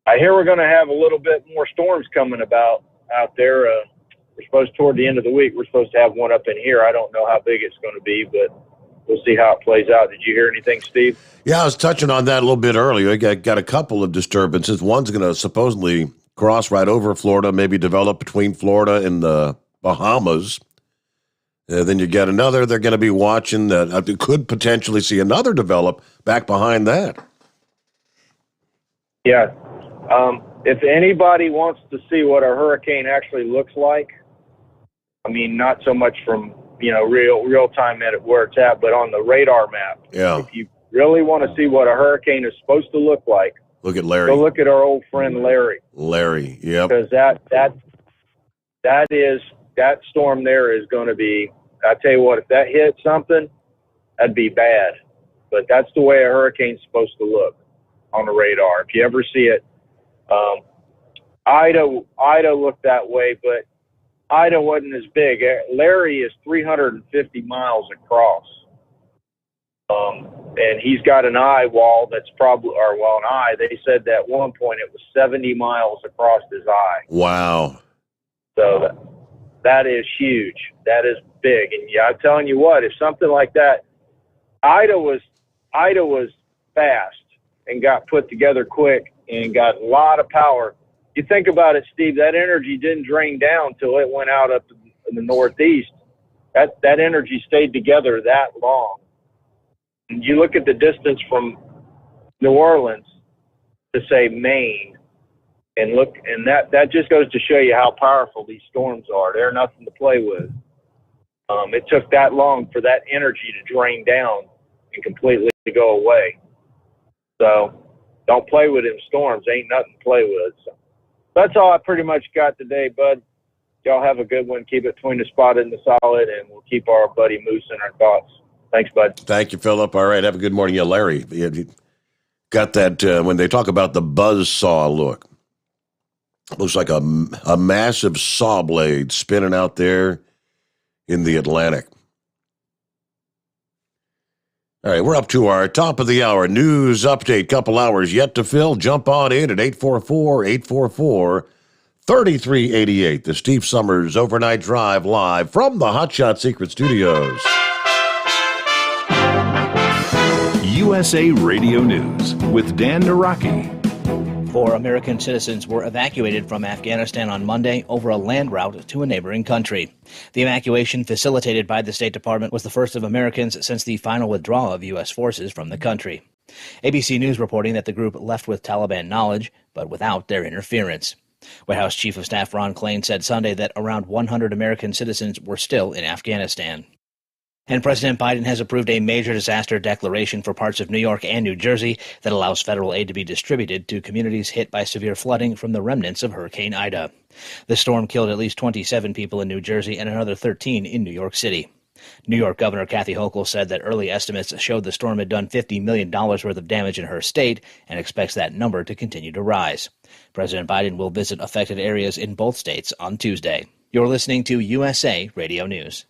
I hear we're going to have a little bit more storms coming about out there. We're supposed toward the end of the week, we're supposed to have one up in here. I don't know how big it's going to be, but we'll see how it plays out. Did you hear anything, Steve? Yeah, I was touching on that a little bit earlier. I got a couple of disturbances. One's going to supposedly cross right over Florida, maybe develop between Florida and the Bahamas. Then you get another. They're going to be watching that. Could potentially see another develop back behind that. Yeah. If anybody wants to see what a hurricane actually looks like, I mean, not so much from real time at where it's at, but on the radar map. Yeah. If you really want to see what a hurricane is supposed to look like, look at Larry. Go look at our old friend Larry. Larry, yep. Because that storm there is going to be. I tell you what, if that hit something, that'd be bad. But that's the way a hurricane's supposed to look on the radar. If you ever see it, Ida looked that way, but Ida wasn't as big. Larry is 350 miles across. And he's got an eye wall that's they said that at one point it was 70 miles across his eye. Wow. So that is huge. That is big. And yeah, I'm telling you what, if something like that, Ida was fast and got put together quick and got a lot of power. You think about it, Steve, that energy didn't drain down till it went out up in the Northeast. That energy stayed together that long. And you look at the distance from New Orleans to, say, Maine, and that just goes to show you how powerful these storms are. They're nothing to play with. It took that long for that energy to drain down and completely go away. So don't play with them storms. Ain't nothing to play with. So that's all I pretty much got today, bud. Y'all have a good one. Keep it between the spotted and the solid, and we'll keep our buddy Moose in our thoughts. Thanks, bud. Thank you, Philip. All right, have a good morning. Yeah, Larry, you got that when they talk about the buzz saw look. Looks like a massive saw blade spinning out there in the Atlantic. All right, we're up to our top of the hour news update. Couple hours yet to fill. Jump on in at 844-844-3388. The Steve Summers Overnight Drive live from the Hotshot Secret Studios. USA Radio News with Dan Naraki. 4 American citizens were evacuated from Afghanistan on Monday over a land route to a neighboring country. The evacuation, facilitated by the State Department, was the first of Americans since the final withdrawal of U.S. forces from the country. ABC News reporting that the group left with Taliban knowledge, but without their interference. White House Chief of Staff Ron Klain said Sunday that around 100 American citizens were still in Afghanistan. And President Biden has approved a major disaster declaration for parts of New York and New Jersey that allows federal aid to be distributed to communities hit by severe flooding from the remnants of Hurricane Ida. The storm killed at least 27 people in New Jersey and another 13 in New York City. New York Governor Kathy Hochul said that early estimates showed the storm had done $50 million worth of damage in her state and expects that number to continue to rise. President Biden will visit affected areas in both states on Tuesday. You're listening to USA Radio News.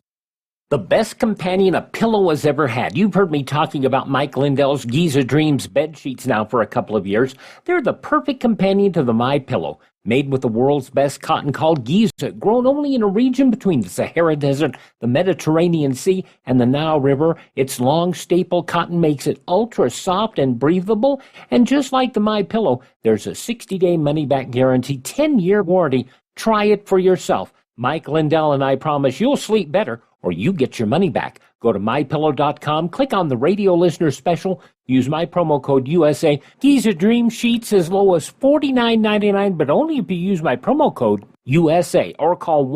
The best companion a pillow has ever had. You've heard me talking about Mike Lindell's Giza Dreams bed sheets now for a couple of years. They're the perfect companion to the MyPillow. Made with the world's best cotton called Giza, grown only in a region between the Sahara Desert, the Mediterranean Sea, and the Nile River. Its long staple cotton makes it ultra soft and breathable. And just like the MyPillow, there's a 60-day money-back guarantee, 10-year warranty. Try it for yourself. Mike Lindell and I promise you'll sleep better or you get your money back. Go to MyPillow.com, click on the radio listener special, use my promo code USA. Giza Dream Sheets as low as $49.99, but only if you use my promo code USA or call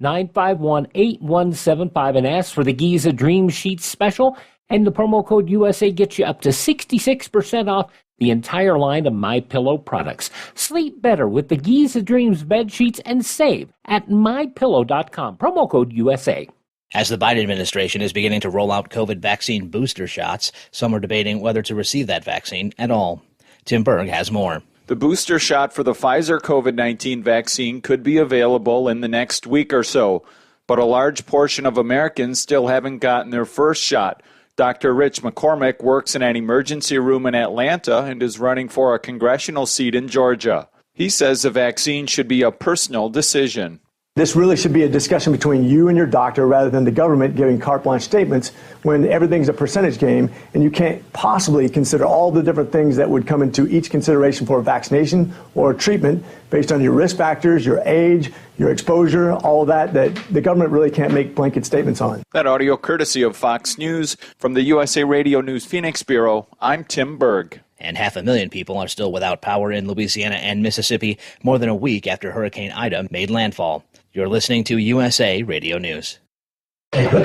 1-800-951-8175 and ask for the Giza Dream Sheets special. And the promo code USA gets you up to 66% off the entire line of MyPillow products. Sleep better with the Giza Dreams bed sheets and save at MyPillow.com. Promo code USA. As the Biden administration is beginning to roll out COVID vaccine booster shots, some are debating whether to receive that vaccine at all. Tim Berg has more. The booster shot for the Pfizer COVID-19 vaccine could be available in the next week or so, but a large portion of Americans still haven't gotten their first shot. Dr. Rich McCormick works in an emergency room in Atlanta and is running for a congressional seat in Georgia. He says the vaccine should be a personal decision. This really should be a discussion between you and your doctor rather than the government giving carte blanche statements when everything's a percentage game and you can't possibly consider all the different things that would come into each consideration for a vaccination or a treatment based on your risk factors, your age, your exposure, all of that the government really can't make blanket statements on. That audio courtesy of Fox News. From the USA Radio News Phoenix Bureau, I'm Tim Berg. And 500,000 people are still without power in Louisiana and Mississippi more than a week after Hurricane Ida made landfall. You're listening to USA Radio News. Bingo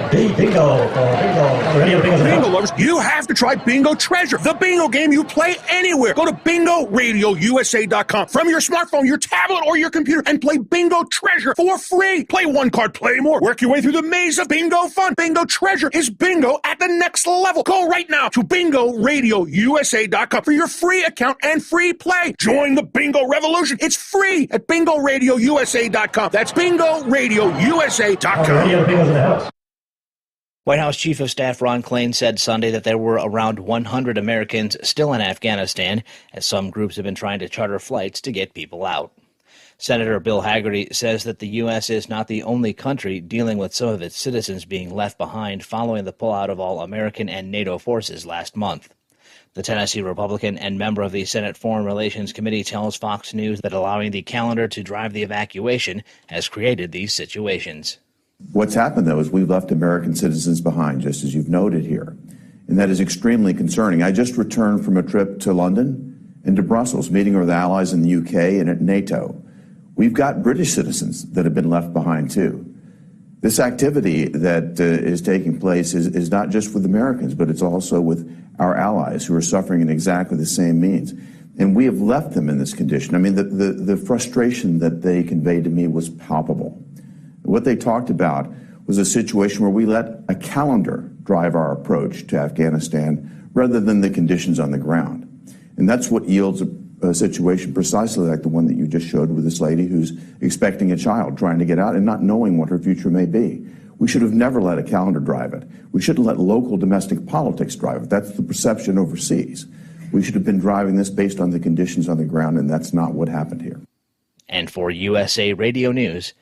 lovers, you have to try Bingo Treasure, the bingo game you play anywhere. Go to BingoRadioUSA.com from your smartphone, your tablet, or your computer and play Bingo Treasure for free. Play one card, play more. Work your way through the maze of bingo fun. Bingo Treasure is bingo at the next level. Go right now to BingoRadioUSA.com for your free account and free play. Join the bingo revolution. It's free at BingoRadioUSA.com. That's BingoRadioUSA.com. White House Chief of Staff Ron Klain said Sunday that there were around 100 Americans still in Afghanistan, as some groups have been trying to charter flights to get people out. Senator Bill Hagerty says that the U.S. is not the only country dealing with some of its citizens being left behind following the pullout of all American and NATO forces last month. The Tennessee Republican and member of the Senate Foreign Relations Committee tells Fox News that allowing the calendar to drive the evacuation has created these situations. What's happened, though, is we've left American citizens behind, just as you've noted here. And that is extremely concerning. I just returned from a trip to London and to Brussels, meeting with allies in the UK and at NATO. We've got British citizens that have been left behind, too. This activity that is taking place is not just with Americans, but it's also with our allies who are suffering in exactly the same means. And we have left them in this condition. I mean, the frustration that they conveyed to me was palpable. What they talked about was a situation where we let a calendar drive our approach to Afghanistan rather than the conditions on the ground. And that's what yields a situation precisely like the one that you just showed with this lady who's expecting a child, trying to get out and not knowing what her future may be. We should have never let a calendar drive it. We shouldn't let local domestic politics drive it. That's the perception overseas. We should have been driving this based on the conditions on the ground, and that's not what happened here. And for USA Radio News,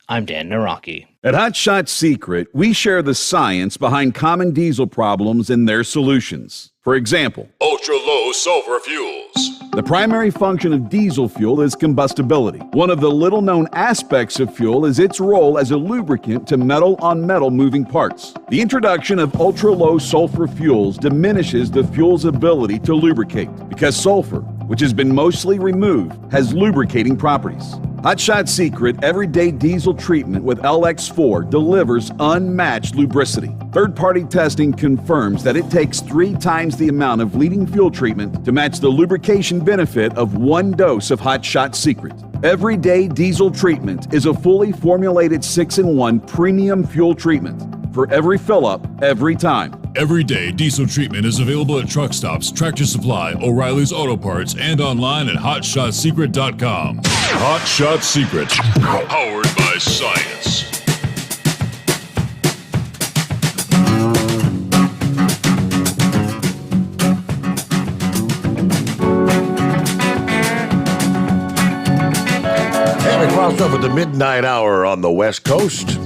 I'm Dan Naraki. At Hot Shot Secret, we share the science behind common diesel problems and their solutions. For example, ultra-low sulfur fuels. The primary function of diesel fuel is combustibility. One of the little-known aspects of fuel is its role as a lubricant to metal-on-metal moving parts. The introduction of ultra-low sulfur fuels diminishes the fuel's ability to lubricate because sulfur, which has been mostly removed, has lubricating properties. Hot Shot Secret Everyday Diesel Treatment with LX4 delivers unmatched lubricity. Third-party testing confirms that it takes 3 times the amount of leading fuel treatment to match the lubrication benefit of 1 dose of Hot Shot Secret. Everyday Diesel Treatment is a fully formulated 6-in-1 premium fuel treatment for every fill-up, every time. Everyday Diesel Treatment is available at truck stops, Tractor Supply, O'Reilly's Auto Parts, and online at HotShotSecret.com. Hot Shot Secret, powered by science. And we crossed over the midnight hour on the West Coast.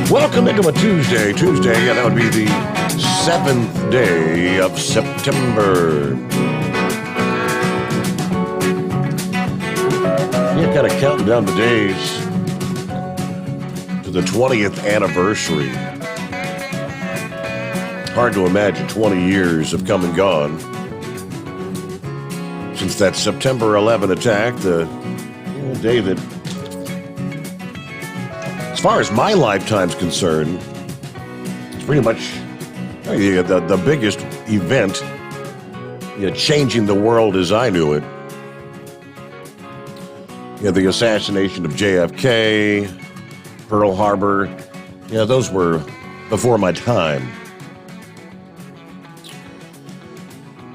Welcome into a Tuesday. Yeah, that would be the 7th day of September. You're kind of counting down the days to the 20th anniversary. Hard to imagine 20 years have come and gone since that September 11 attack, the day that, as far as my lifetime's concerned, it's pretty much the biggest event, changing the world as I knew it. The assassination of JFK, Pearl Harbor, those were before my time.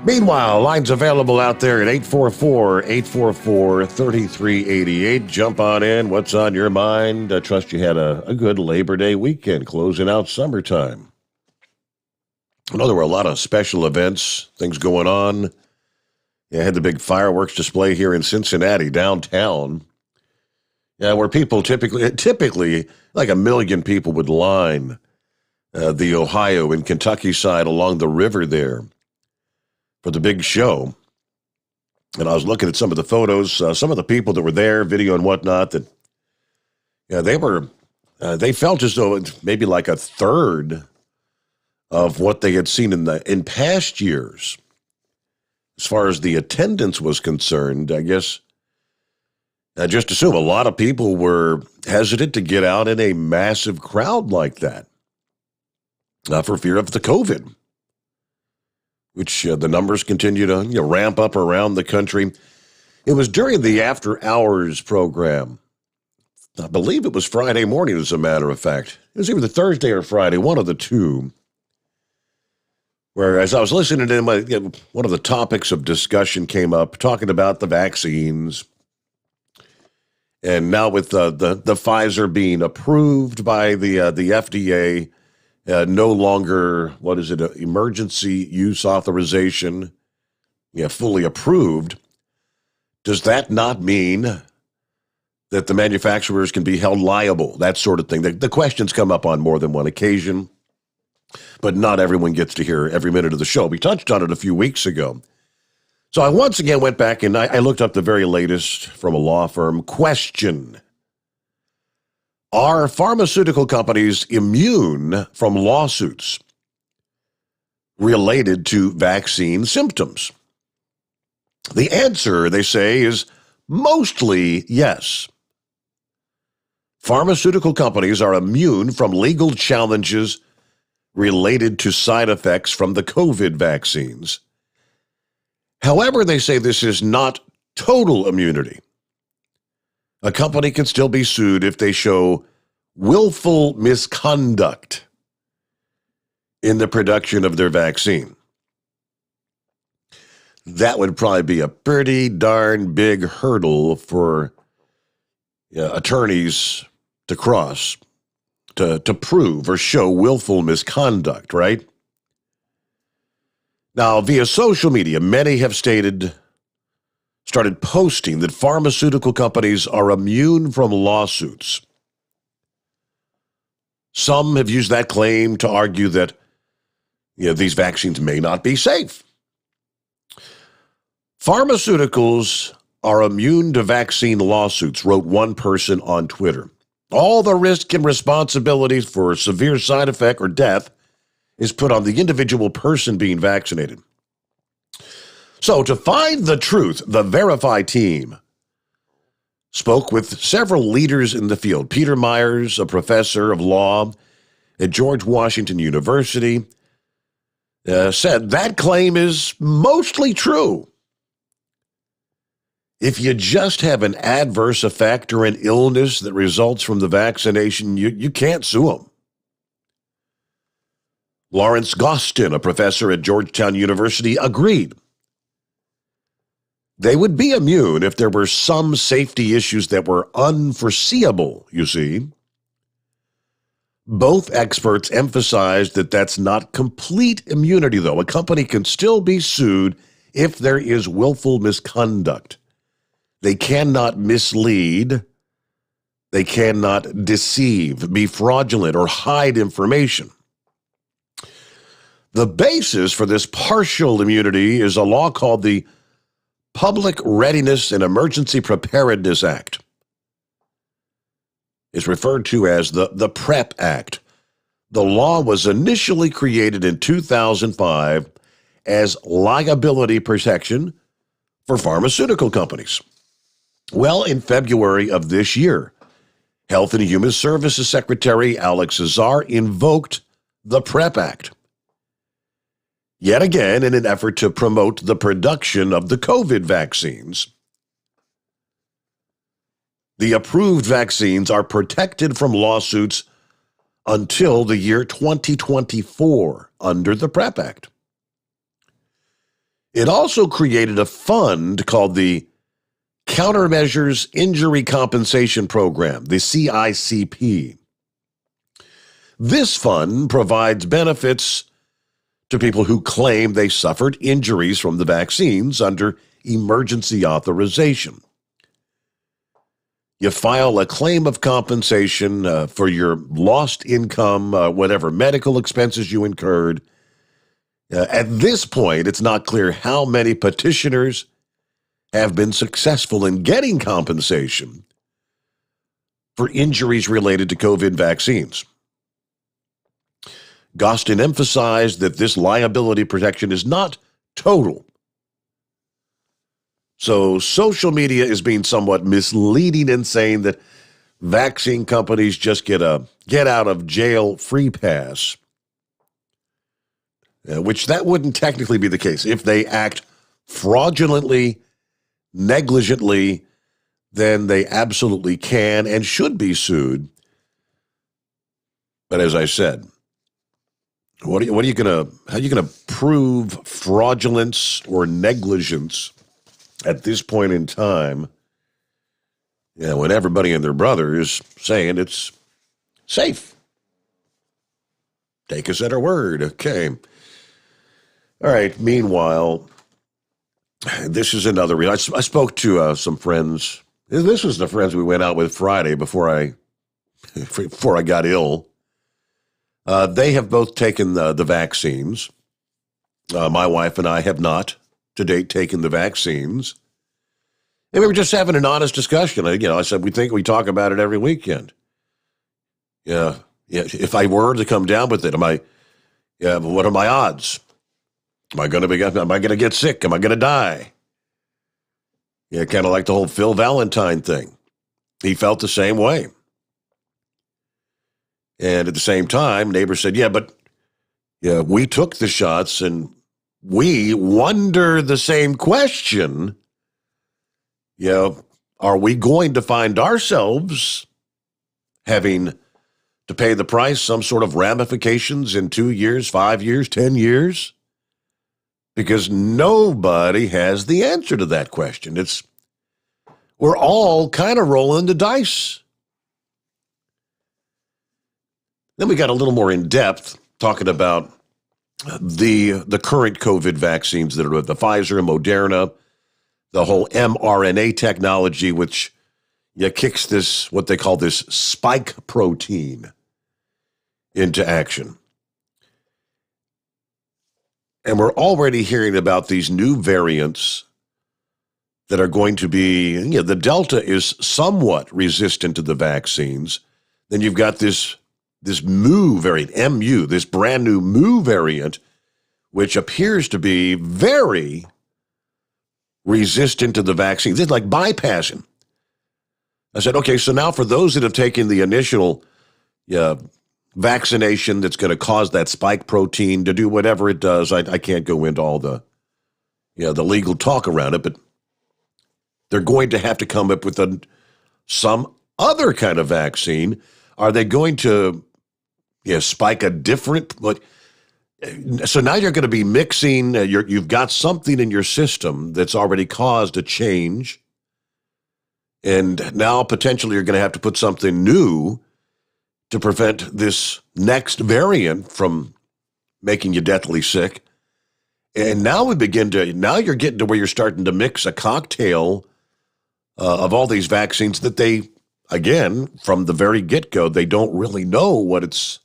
Meanwhile, lines available out there at 844-844-3388. Jump on in. What's on your mind? I trust you had a good Labor Day weekend, closing out summertime. I know there were a lot of special events, things going on. I had the big fireworks display here in Cincinnati, downtown. Where people typically like 1 million people would line the Ohio and Kentucky side along the river there for the big show. And I was looking at some of the photos, some of the people that were there, video and whatnot, that they felt as though it's maybe like a third of what they had seen in past years. As far as the attendance was concerned, I guess I just assume a lot of people were hesitant to get out in a massive crowd like that for fear of the COVID, which the numbers continue to ramp up around the country. It was during the After Hours program. I believe it was Friday morning, as a matter of fact. It was either Thursday or Friday, one of the two, where as I was listening to one of the topics of discussion came up, talking about the vaccines. And now with the Pfizer being approved by the FDA, no longer, emergency use authorization, fully approved, does that not mean that the manufacturers can be held liable, that sort of thing? The questions come up on more than one occasion, but not everyone gets to hear every minute of the show. We touched on it a few weeks ago. So I once again went back and I looked up the very latest from a law firm. Question: are pharmaceutical companies immune from lawsuits related to vaccine symptoms? The answer, they say, is mostly yes. Pharmaceutical companies are immune from legal challenges related to side effects from the COVID vaccines. However, they say this is not total immunity. A company can still be sued if they show willful misconduct in the production of their vaccine. That would probably be a pretty darn big hurdle for attorneys to cross, to prove or show willful misconduct, right? Now, via social media, many have started posting that pharmaceutical companies are immune from lawsuits. Some have used that claim to argue that these vaccines may not be safe. Pharmaceuticals are immune to vaccine lawsuits, wrote one person on Twitter. All the risk and responsibilities for severe side effect or death is put on the individual person being vaccinated. So to find the truth, the Verify team spoke with several leaders in the field. Peter Myers, a professor of law at George Washington University, said that claim is mostly true. If you just have an adverse effect or an illness that results from the vaccination, you can't sue them. Lawrence Gostin, a professor at Georgetown University, agreed. They would be immune if there were some safety issues that were unforeseeable, you see. Both experts emphasized that that's not complete immunity, though. A company can still be sued if there is willful misconduct. They cannot mislead, they cannot deceive, be fraudulent, or hide information. The basis for this partial immunity is a law called the Public Readiness and Emergency Preparedness Act. It's referred to as the PrEP Act. The law was initially created in 2005 as liability protection for pharmaceutical companies. Well, in February of this year, Health and Human Services Secretary Alex Azar invoked the PrEP Act, yet again in an effort to promote the production of the COVID vaccines. The approved vaccines are protected from lawsuits until the year 2024 under the PrEP Act. It also created a fund called the Countermeasures Injury Compensation Program, the CICP. This fund provides benefits to people who claim they suffered injuries from the vaccines under emergency authorization. You file a claim of compensation for your lost income, whatever medical expenses you incurred. At this point, it's not clear how many petitioners have been successful in getting compensation for injuries related to COVID vaccines. Gostin emphasized that this liability protection is not total. So social media is being somewhat misleading in saying that vaccine companies just get a get-out-of-jail free pass, which that wouldn't technically be the case. If they act fraudulently, negligently, then they absolutely can and should be sued. But as I said, how are you gonna prove fraudulence or negligence at this point in time? When everybody and their brother is saying it's safe. Take us at our word. Okay. All right. Meanwhile, this is another reason. I spoke to some friends. This was the friends we went out with Friday before I got ill. They have both taken the vaccines. My wife and I have not, to date, taken the vaccines. And we were just having an honest discussion. I said, we talk about it every weekend. Yeah. If I were to come down with it, what are my odds? Am I going to get sick? Am I going to die? Yeah, kind of like the whole Phil Valentine thing. He felt the same way. And at the same time, neighbors said, we took the shots and we wonder the same question. Are we going to find ourselves having to pay the price, some sort of ramifications in 2 years, 5 years, 10 years? Because nobody has the answer to that question. We're all kind of rolling the dice. Then we got a little more in depth talking about the current COVID vaccines that are the Pfizer and Moderna, the whole mRNA technology, which kicks this, what they call this spike protein into action. And we're already hearing about these new variants that are going to be, the Delta is somewhat resistant to the vaccines. Then you've got this Mu variant, MU, this brand new Mu variant, which appears to be very resistant to the vaccines. It's like bypassing. I said, okay, so now for those that have taken the initial vaccination that's going to cause that spike protein to do whatever it does, I can't go into all the legal talk around it, but they're going to have to come up with some other kind of vaccine. Are they going to spike a different? So now you're going to be mixing. You've got something in your system that's already caused a change, and now potentially you're going to have to put something new to prevent this next variant from making you deathly sick. And now you're getting to where you're starting to mix a cocktail of all these vaccines that they, again, from the very get-go, they don't really know what its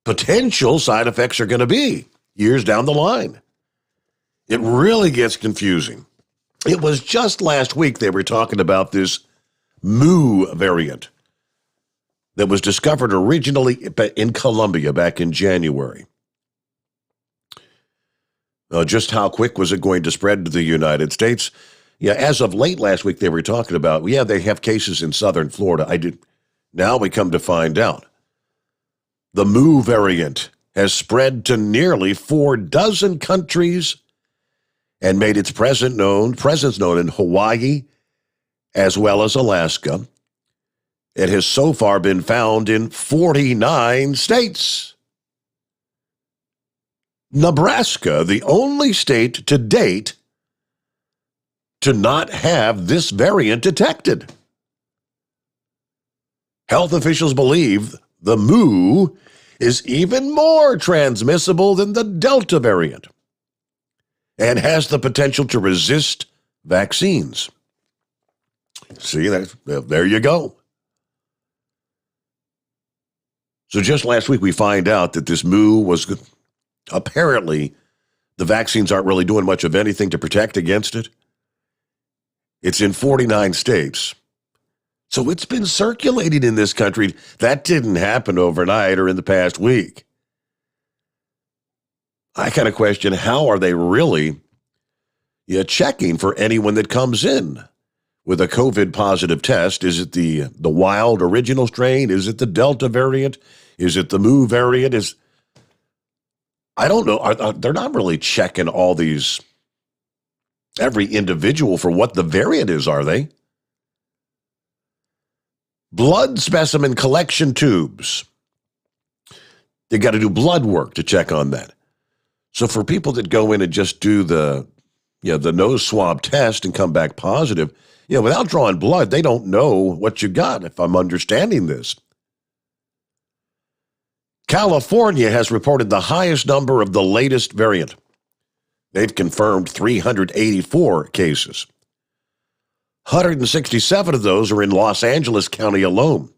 potential side effects are going to be years down the line. It really gets confusing. It was just last week they were talking about this Mule variant that was discovered originally in Colombia back in January. Just how quick was it going to spread to the United States? Yeah, as of late last week, they were talking about, they have cases in southern Florida. Now we come to find out. The Mule variant has spread to nearly 4 countries and made its presence known in Hawaii as well as Alaska. It has so far been found in 49 states. Nebraska, the only state to date to not have this variant detected. Health officials believe the Mule is even more transmissible than the Delta variant and has the potential to resist vaccines. See, there you go. So just last week, we find out that this Mule was apparently the vaccines aren't really doing much of anything to protect against it. It's in 49 states. So it's been circulating in this country. That didn't happen overnight or in the past week. I kind of question, how are they really checking for anyone that comes in with a COVID positive test? Is it the wild original strain? Is it the Delta variant? Is it the Mule variant? I don't know. They're not really checking all these, every individual for what the variant is, are they? Blood specimen collection tubes. They got to do blood work to check on that. So for people that go in and just do the nose swab test and come back positive, without drawing blood, they don't know what you got, if I'm understanding this. California has reported the highest number of the latest variant. They've confirmed 384 cases. 167 of those are in Los Angeles County alone.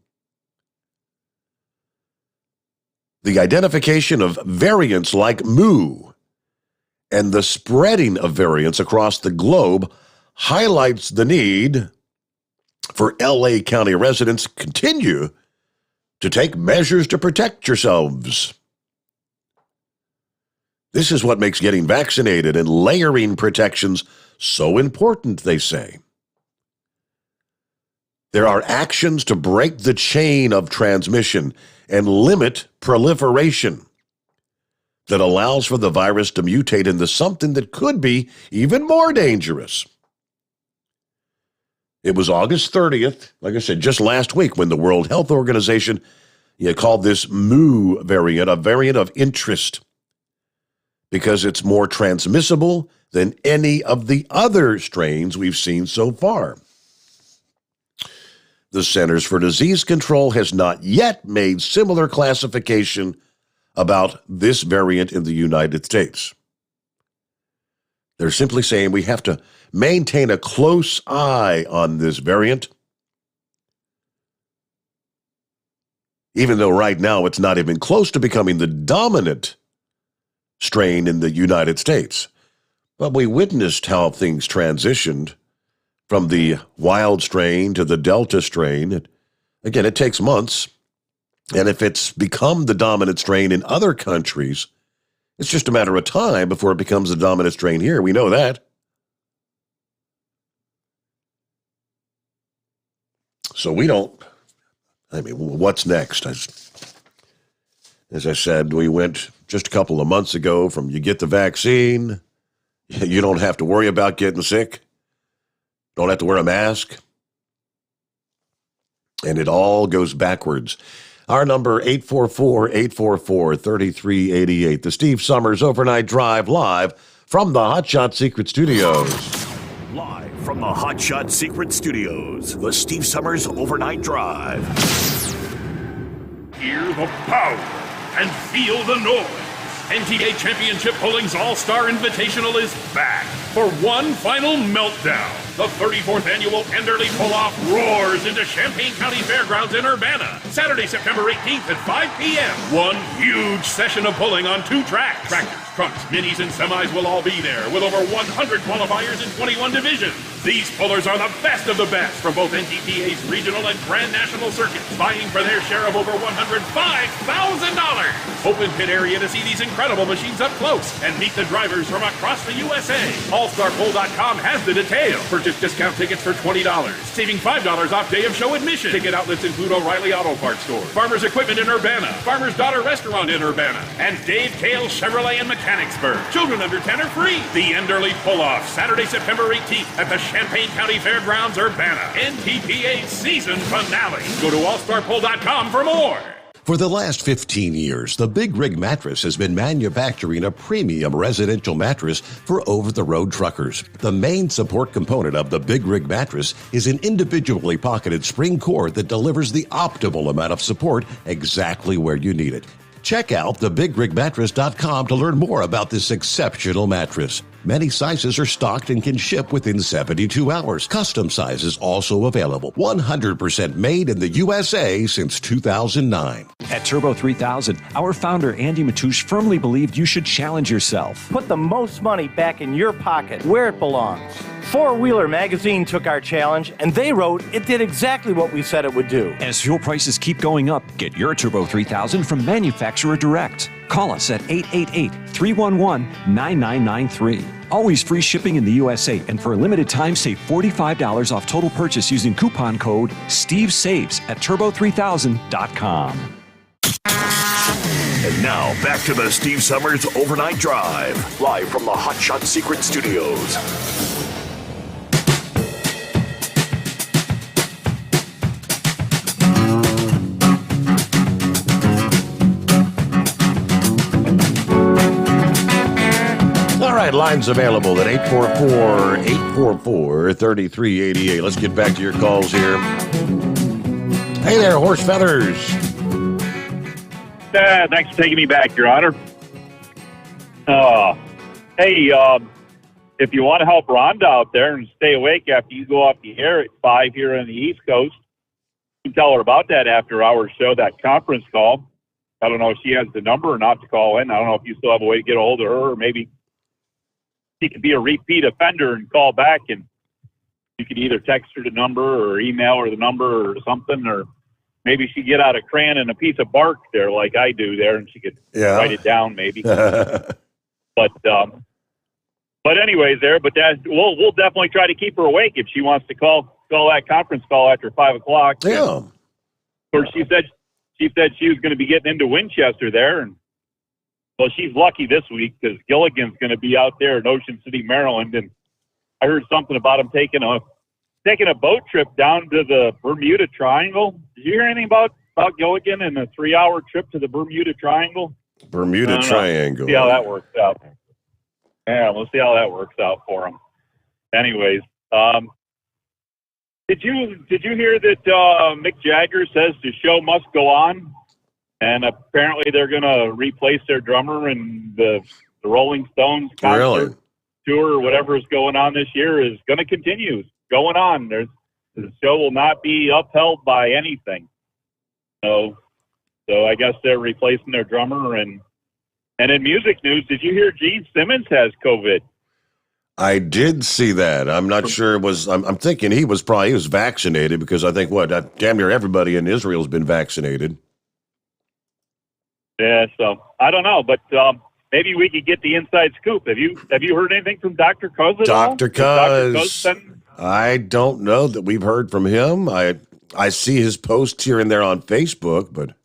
The identification of variants like Mule and the spreading of variants across the globe highlights the need for LA County residents to continue to take measures to protect yourselves. This is what makes getting vaccinated and layering protections so important, they say. There are actions to break the chain of transmission and limit proliferation that allows for the virus to mutate into something that could be even more dangerous. It was August 30th, like I said, just last week, when the World Health Organization called this Mule variant a variant of interest because it's more transmissible than any of the other strains we've seen so far. The Centers for Disease Control has not yet made similar classification about this variant in the United States. They're simply saying we have to maintain a close eye on this variant, even though right now it's not even close to becoming the dominant strain in the United States. But we witnessed how things transitioned from the wild strain to the Delta strain. Again, it takes months. And if it's become the dominant strain in other countries, it's just a matter of time before it becomes the dominant strain here. We know that. So we don't, I mean, what's next? As I said, we went just a couple of months ago from you get the vaccine, you don't have to worry about getting sick, don't have to wear a mask, and it all goes backwards. Our number, 844-844-3388. The Steve Sommers Overnight Drive, live from the Hot Shot Secret Studios. Live from the Hot Shot Secret Studios, the Steve Sommers Overnight Drive. Hear the power and feel the noise. NTA Championship Bowling's All-Star Invitational is back for one final meltdown. The 34th annual Enderley Pull-Off roars into Champaign County Fairgrounds in Urbana, Saturday, September 18th at 5 p.m. One huge session of bowling on 2 tracks. Tractors, trucks, minis, and semis will all be there, with over 100 qualifiers in 21 divisions. These pullers are the best of the best from both NTPA's regional and Grand National circuits, vying for their share of over $105,000. Open pit area to see these incredible machines up close and meet the drivers from across the USA. AllStarPoll.com has the details. Purchase discount tickets for $20, saving $5 off day of show admission. Ticket outlets include O'Reilly Auto Parts Store, Farmers Equipment in Urbana, Farmer's Daughter Restaurant in Urbana, and Dave Kale Chevrolet in Mechanicsburg. Children under 10 are free. The Enderley Pull-Off, Saturday, September 18th at the Champaign County Fairgrounds, Urbana. NTPA season finale. Go to allstarpoll.com for more. For the last 15 years, the Big Rig Mattress has been manufacturing a premium residential mattress for over-the-road truckers. The main support component of the Big Rig Mattress is an individually pocketed spring cord that delivers the optimal amount of support exactly where you need it. Check out thebigrigmattress.com to learn more about this exceptional mattress. Many sizes are stocked and can ship within 72 hours. Custom sizes also available. 100% made in the USA since 2009. At Turbo 3000, our founder Andy Matouche firmly believed you should challenge yourself. Put the most money back in your pocket, where it belongs. Four Wheeler magazine took our challenge, and they wrote it did exactly what we said it would do. As fuel prices keep going up, get your Turbo 3000 from manufacturer direct. Call us at 888-311-9993. Always free shipping in the USA, and for a limited time, save $45 off total purchase using coupon code STEVESAVES at turbo3000.com. And now, back to the Steve Sommers Overnight Drive, live from the Hot Shot Secret Studios. Lines available at 844-844-3388. Let's get back to your calls here. Hey there, Horse Feathers. Thanks for taking me back, Your Honor. Hey, if you want to help Rhonda out there and stay awake after you go off the air at 5 here on the East Coast, you can tell her about that after our show, that conference call. I don't know if she has the number or not to call in. I don't know if you still have a way to get a hold of her, or maybe she could be a repeat offender and call back, and you could either text her the number or email her the number or something, or maybe she get out a crayon and a piece of bark there like I do there, and she could write it down maybe. But anyways, we'll definitely try to keep her awake if she wants to call that conference call after 5 o'clock. Yeah. Of course, she said she was going to be getting into Winchester there, and well, she's lucky this week because Gilligan's going to be out there in Ocean City, Maryland, and I heard something about him taking a boat trip down to the Bermuda Triangle. Did you hear anything about Gilligan and a 3-hour trip to the Bermuda Triangle? Bermuda Triangle. See how that works out. Yeah, we'll see how that works out for him. Anyways, did you hear that Mick Jagger says the show must go on? And apparently they're going to replace their drummer, and the Rolling Stones concert tour or whatever is going on this year is going to continue. It's going on. The show will not be upheld by anything. So I guess they're replacing their drummer. And in music news, did you hear Gene Simmons has COVID? I did see that. I'm not sure it was. I'm thinking he was vaccinated, because I think damn near everybody in Israel has been vaccinated. Yeah, so I don't know, but maybe we could get the inside scoop. Have you heard anything from Dr. Cuz at all? Dr. Cuz, I don't know that we've heard from him. I see his posts here and there on Facebook, but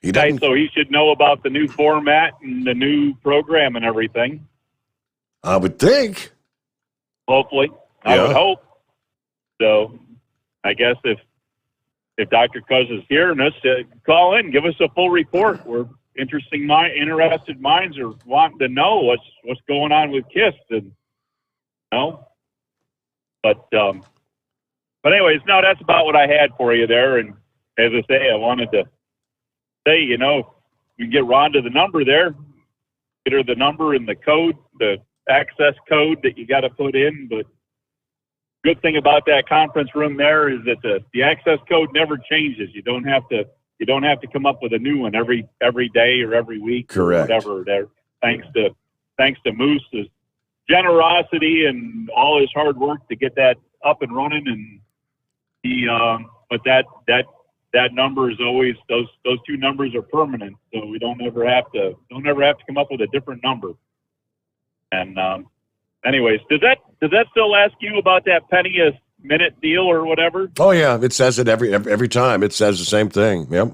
he doesn't. So he should know about the new format and the new program and everything. I would think. Hopefully. I would hope. So I guess if Dr. Cuz is hearing us, call in, give us a full report. We're interested minds are wanting to know what's going on with KISS, and but anyways, no, that's about what I had for you there. And as I say, I wanted to say, we can get Rhonda the number there, get her the number and the code, the access code that you got to put in. But good thing about that conference room there is that the access code never changes. You don't have to come up with a new one every day or every week. Correct. Or whatever. There, thanks to Moose's generosity and all his hard work to get that up and running. And but that number is always those two numbers are permanent, so we don't ever have to come up with a different number. And anyways, does that still ask you about that penny a minute deal or whatever? Oh yeah, it says it every time. It says the same thing. Yep.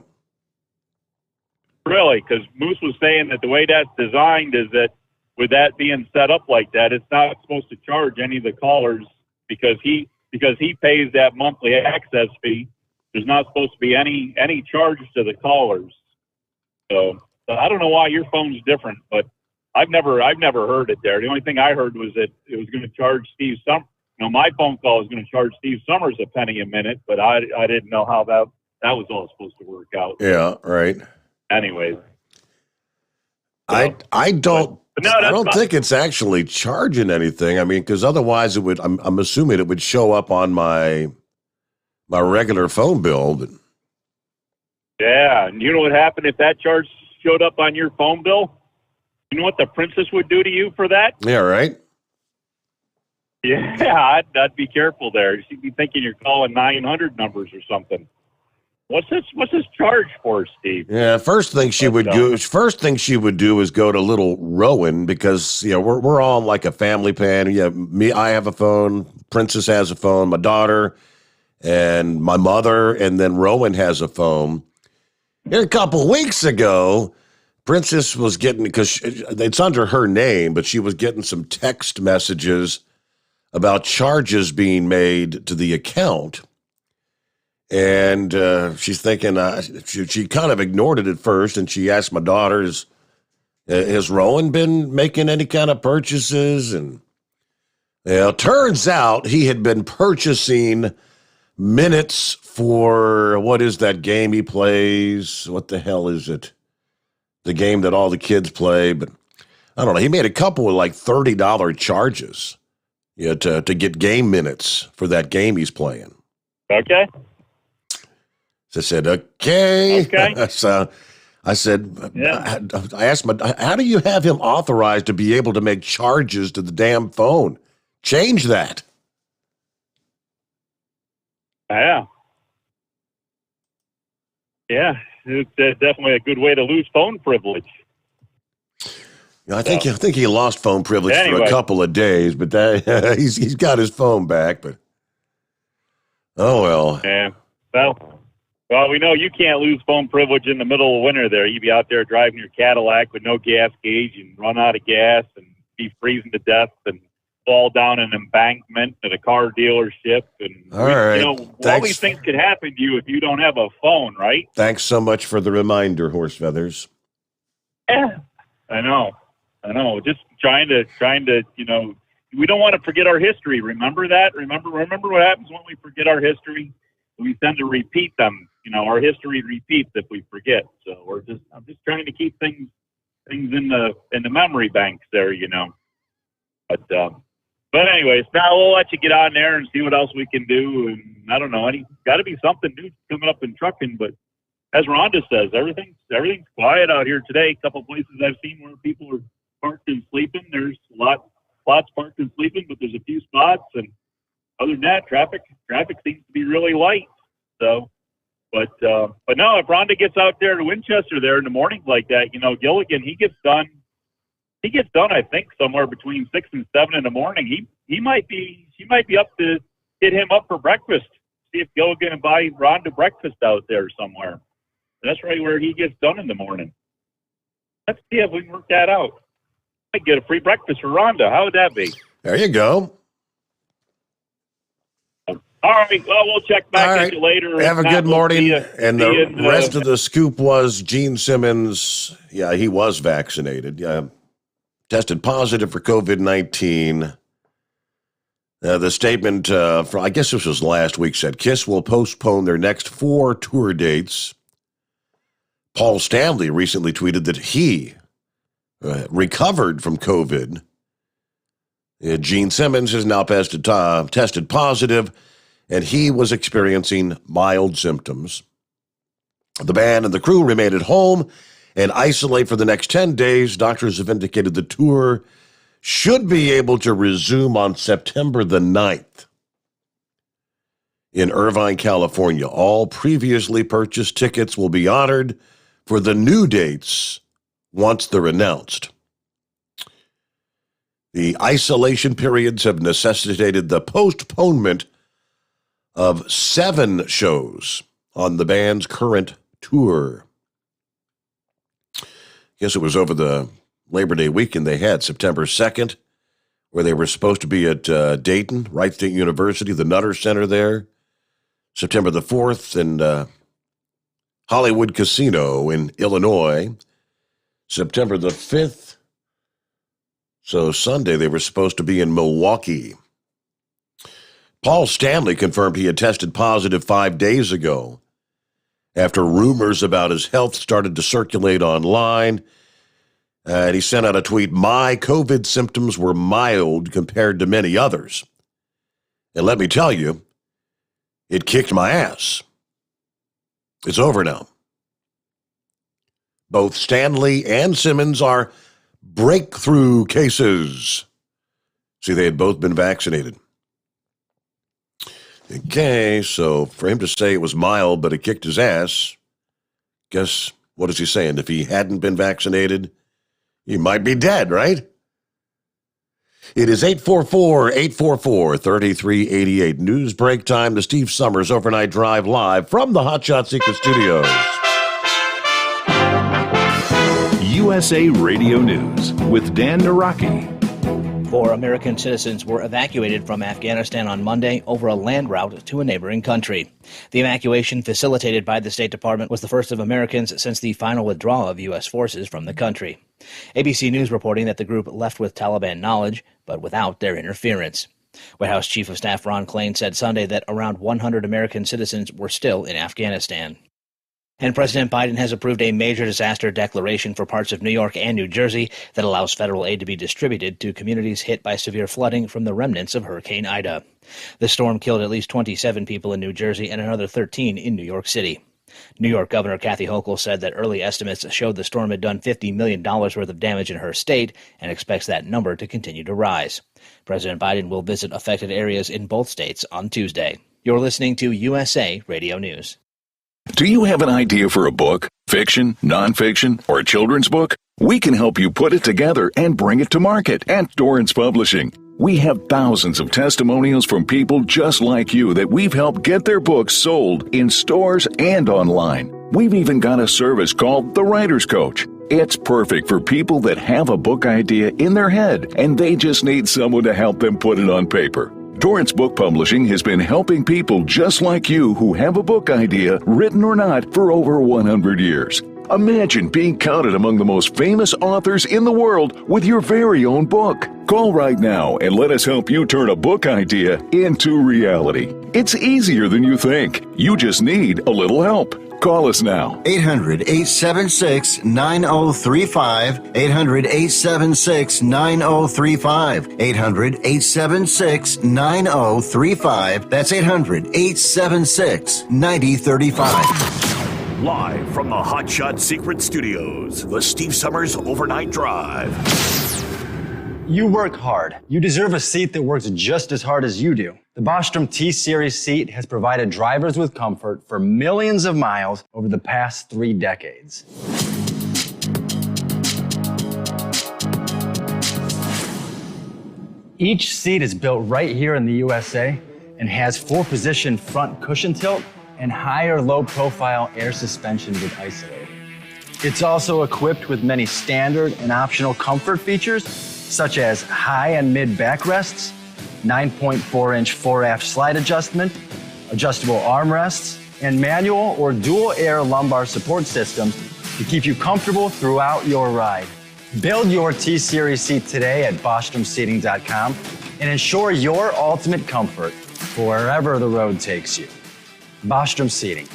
Really? Because Moose was saying that the way that's designed is that with that being set up like that, it's not supposed to charge any of the callers because he pays that monthly access fee. There's not supposed to be any charges to the callers. So I don't know why your phone's different, but I've never heard it there. The only thing I heard was that it was going to charge Steve Summers. My phone call is going to charge Steve Summers a penny a minute, but I didn't know how that was all supposed to work out. Yeah, right. Anyways, I don't think it's actually charging anything. I mean, because otherwise it would. I'm assuming it would show up on my regular phone bill. But yeah, and you know what happened if that charge showed up on your phone bill? You know what the princess would do to you for that? Yeah, right. Yeah, I'd be careful there. She'd be thinking you're calling 900 numbers or something. What's this charge for, Steve? Yeah, first thing she would do is go to little Rowan because we're all like a family plan. Yeah, I have a phone, Princess has a phone, my daughter, and my mother, and then Rowan has a phone. And a couple weeks ago, Princess was getting, because it's under her name, but she was getting some text messages about charges being made to the account. And she's thinking, she kind of ignored it at first, and she asked my daughter, has Rowan been making any kind of purchases? And it turns out he had been purchasing minutes for, what is that game he plays? What the hell is it? The game that all the kids play, but I don't know. He made a couple of like $30 charges to get game minutes for that game he's playing. Okay. So I said, okay. So I said, I asked how do you have him authorized to be able to make charges to the damn phone? Change that. Yeah. Yeah. It's definitely a good way to lose phone privilege. I think he lost phone privilege for a couple of days, but he's got his phone back. But oh well. Yeah. Well, we know you can't lose phone privilege in the middle of winter. There, you'd be out there driving your Cadillac with no gas gauge and run out of gas and be freezing to death and fall down an embankment at a car dealership. And all these things could happen to you if you don't have a phone, right? Thanks so much for the reminder, Horse Feathers. Yeah, I know. Just trying to, we don't want to forget our history. Remember that? Remember what happens when we forget our history? We tend to repeat them. Our history repeats if we forget. So I'm just trying to keep things in the memory banks there, But anyways, now we'll let you get on there and see what else we can do. And I don't know, got to be something new coming up in trucking. But as Rhonda says, everything's quiet out here today. A couple places I've seen where people are parked and sleeping. There's lots parked and sleeping, but there's a few spots. And other than that, traffic seems to be really light. So, but no, if Rhonda gets out there to Winchester there in the morning like that, Gilligan, he gets done, I think, somewhere between 6 and 7 in the morning. She might be up to hit him up for breakfast, See if Gil can buy Rhonda breakfast out there somewhere. That's right where he gets done in the morning. Let's see if we can work that out. I get a free breakfast for Rhonda. How would that be? There you go. All right. Well, we'll check back at you later. Have a good morning. And the rest of the scoop was Gene Simmons. Yeah, he was vaccinated. Yeah, tested positive for COVID-19. The statement from, I guess this was last week, said KISS will postpone their next 4 tour dates. Paul Stanley recently tweeted that he recovered from COVID. Gene Simmons has now tested positive, and he was experiencing mild symptoms. The band and the crew remain at home and isolate for the next 10 days. Doctors have indicated the tour should be able to resume on September the 9th in Irvine, California. All previously purchased tickets will be honored for the new dates once they're announced. The isolation periods have necessitated the postponement of 7 shows on the band's current tour. I guess it was over the Labor Day weekend they had, September 2nd, where they were supposed to be at Dayton, Wright State University, the Nutter Center there. September the 4th in Hollywood Casino in Illinois. September the 5th. So Sunday they were supposed to be in Milwaukee. Paul Stanley confirmed he had tested positive 5 days ago after rumors about his health started to circulate online. And he sent out a tweet, "My COVID symptoms were mild compared to many others. And let me tell you, it kicked my ass. It's over now." Both Stanley and Simmons are breakthrough cases. See, they had both been vaccinated. Okay, so for him to say it was mild, but it kicked his ass, guess, what is he saying? If he hadn't been vaccinated, he might be dead, right? It is 844-844-3388. News break time. The Steve Summers Overnight Drive live from the Hot Shot Secret Studios. USA Radio News with Dan Naraki. 4 American citizens were evacuated from Afghanistan on Monday over a land route to a neighboring country. The evacuation, facilitated by the State Department, was the first of Americans since the final withdrawal of U.S. forces from the country. ABC News reporting that the group left with Taliban knowledge, but without their interference. White House Chief of Staff Ron Klain said Sunday that around 100 American citizens were still in Afghanistan. And President Biden has approved a major disaster declaration for parts of New York and New Jersey that allows federal aid to be distributed to communities hit by severe flooding from the remnants of Hurricane Ida. The storm killed at least 27 people in New Jersey and another 13 in New York City. New York Governor Kathy Hochul said that early estimates showed the storm had done $50 million worth of damage in her state and expects that number to continue to rise. President Biden will visit affected areas in both states on Tuesday. You're listening to USA Radio News. Do you have an idea for a book, fiction, nonfiction, or a children's book? We can help you put it together and bring it to market at Dorrance Publishing. We have thousands of testimonials from people just like you that we've helped get their books sold in stores and online. We've even got a service called The Writer's Coach. It's perfect for people that have a book idea in their head and they just need someone to help them put it on paper. Dorrance Book Publishing has been helping people just like you who have a book idea, written or not, for over 100 years. Imagine being counted among the most famous authors in the world with your very own book. Call right now and let us help you turn a book idea into reality. It's easier than you think. You just need a little help. Call us now. 800-876-9035. 800-876-9035. 800-876-9035. That's 800-876-9035. Live from the Hot Shot Secret Studios, the Steve Summers Overnight Drive. You work hard. You deserve a seat that works just as hard as you do. The Bostrom T-Series seat has provided drivers with comfort for millions of miles over the past 3 decades. Each seat is built right here in the USA and has 4-position front cushion tilt and higher low-profile air suspension with Isolate. It's also equipped with many standard and optional comfort features, such as high and mid backrests, 9.4-inch fore-aft slide adjustment, adjustable armrests, and manual or dual air lumbar support systems to keep you comfortable throughout your ride. Build your T-Series seat today at BostromSeating.com and ensure your ultimate comfort for wherever the road takes you. Bostrom Seating,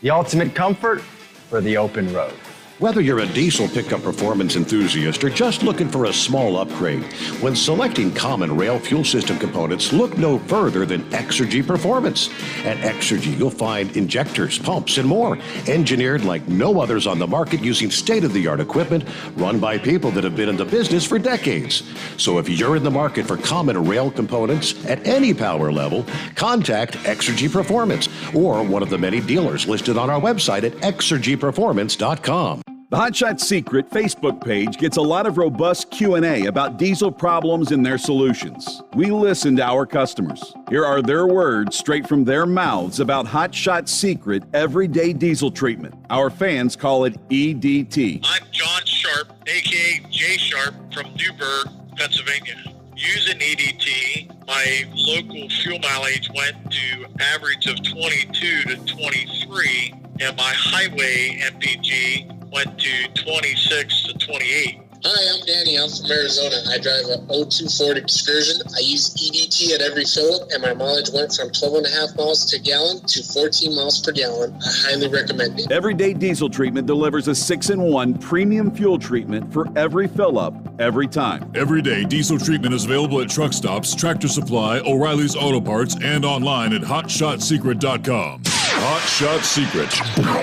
the ultimate comfort for the open road. Whether you're a diesel pickup performance enthusiast or just looking for a small upgrade, when selecting common rail fuel system components, look no further than Exergy Performance. At Exergy, you'll find injectors, pumps, and more, engineered like no others on the market using state-of-the-art equipment run by people that have been in the business for decades. So if you're in the market for common rail components at any power level, contact Exergy Performance or one of the many dealers listed on our website at exergyperformance.com. The Hot Shot Secret Facebook page gets a lot of robust Q&A about diesel problems and their solutions. We listen to our customers. Here are their words straight from their mouths about Hot Shot Secret everyday diesel treatment. Our fans call it EDT. I'm John Sharp, a.k.a. Jay Sharp from Newburgh, Pennsylvania. Using EDT, my local fuel mileage went to average of 22 to 23, and my highway MPG went to 26 to 28. Hi, I'm Danny. I'm from Arizona. I drive a 02 Ford Excursion. I use EDT at every fill-up, and my mileage went from 12.5 miles to gallon to 14 miles per gallon. I highly recommend it. Everyday diesel treatment delivers a 6-in-1 premium fuel treatment for every fill-up, every time. Everyday diesel treatment is available at truck stops, Tractor Supply, O'Reilly's Auto Parts, and online at HotShotSecret.com. Hot Shot Secret,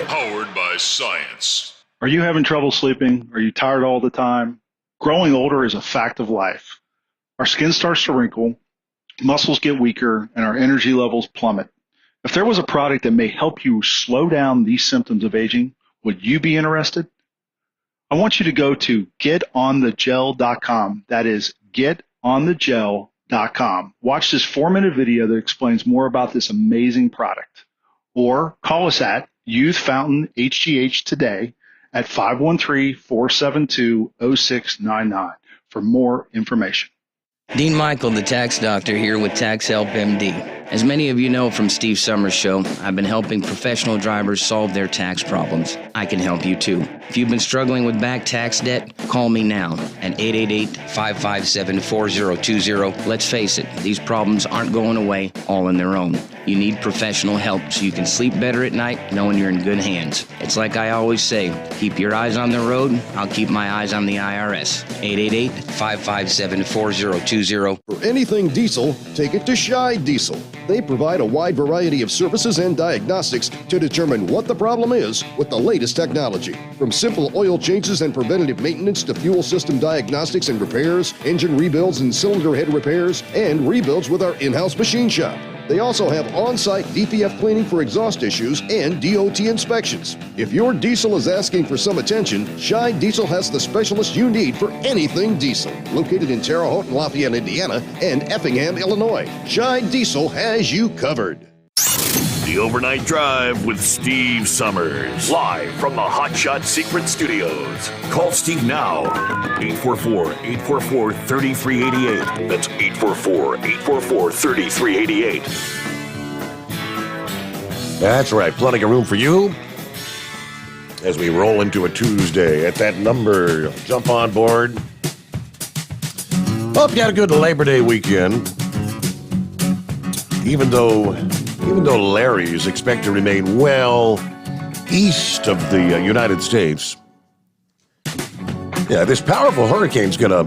powered by science. Are you having trouble sleeping? Are you tired all the time? Growing older is a fact of life. Our skin starts to wrinkle, muscles get weaker, and our energy levels plummet. If there was a product that may help you slow down these symptoms of aging, would you be interested? I want you to go to getonthegel.com. That is getonthegel.com. Watch this 4-minute video that explains more about this amazing product. Or call us at Youth Fountain HGH today at 513-472-0699 for more information. Dean Michael, the tax doctor, here with Tax Help MD. As many of you know from Steve Summers' show, I've been helping professional drivers solve their tax problems. I can help you too. If you've been struggling with back tax debt, call me now at 888-557-4020. Let's face it, these problems aren't going away all on their own. You need professional help so you can sleep better at night knowing you're in good hands. It's like I always say, keep your eyes on the road, I'll keep my eyes on the IRS. 888-557-4020. For anything diesel, take it to Shy Diesel. They provide a wide variety of services and diagnostics to determine what the problem is with the latest technology. From simple oil changes and preventative maintenance to fuel system diagnostics and repairs, engine rebuilds and cylinder head repairs, and rebuilds with our in-house machine shop. They also have on-site DPF cleaning for exhaust issues and DOT inspections. If your diesel is asking for some attention, Shy Diesel has the specialist you need for anything diesel. Located in Terre Haute and Lafayette, Indiana, and Effingham, Illinois, Shy Diesel has you covered. The Overnight Drive with Steve Summers. Live from the Hot Shot Secret Studios. Call Steve now. 844-844-3388. That's 844-844-3388. That's right. Plenty of room for you as we roll into a Tuesday. At that number, jump on board. Hope you had a good Labor Day weekend. Even though Larry's expect to remain well east of the United States. Yeah, this powerful hurricane's going to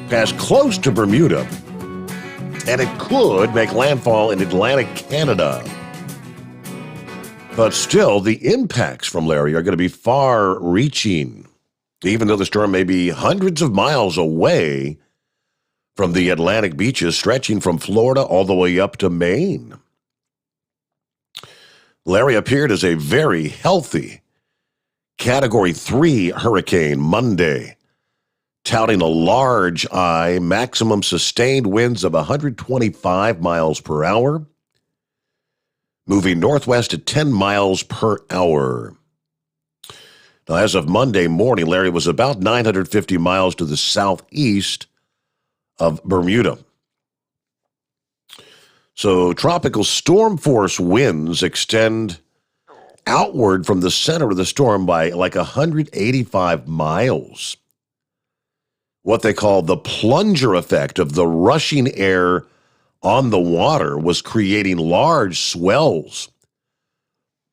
pass close to Bermuda, and it could make landfall in Atlantic Canada. But still, the impacts from Larry are going to be far-reaching, even though the storm may be hundreds of miles away from the Atlantic beaches, stretching from Florida all the way up to Maine. Larry appeared as a very healthy Category 3 hurricane Monday, touting a large eye, maximum sustained winds of 125 miles per hour, moving northwest at 10 miles per hour. Now, as of Monday morning, Larry was about 950 miles to the southeast of Bermuda. So tropical storm force winds extend outward from the center of the storm by like 185 miles. What they call the plunger effect of the rushing air on the water was creating large swells,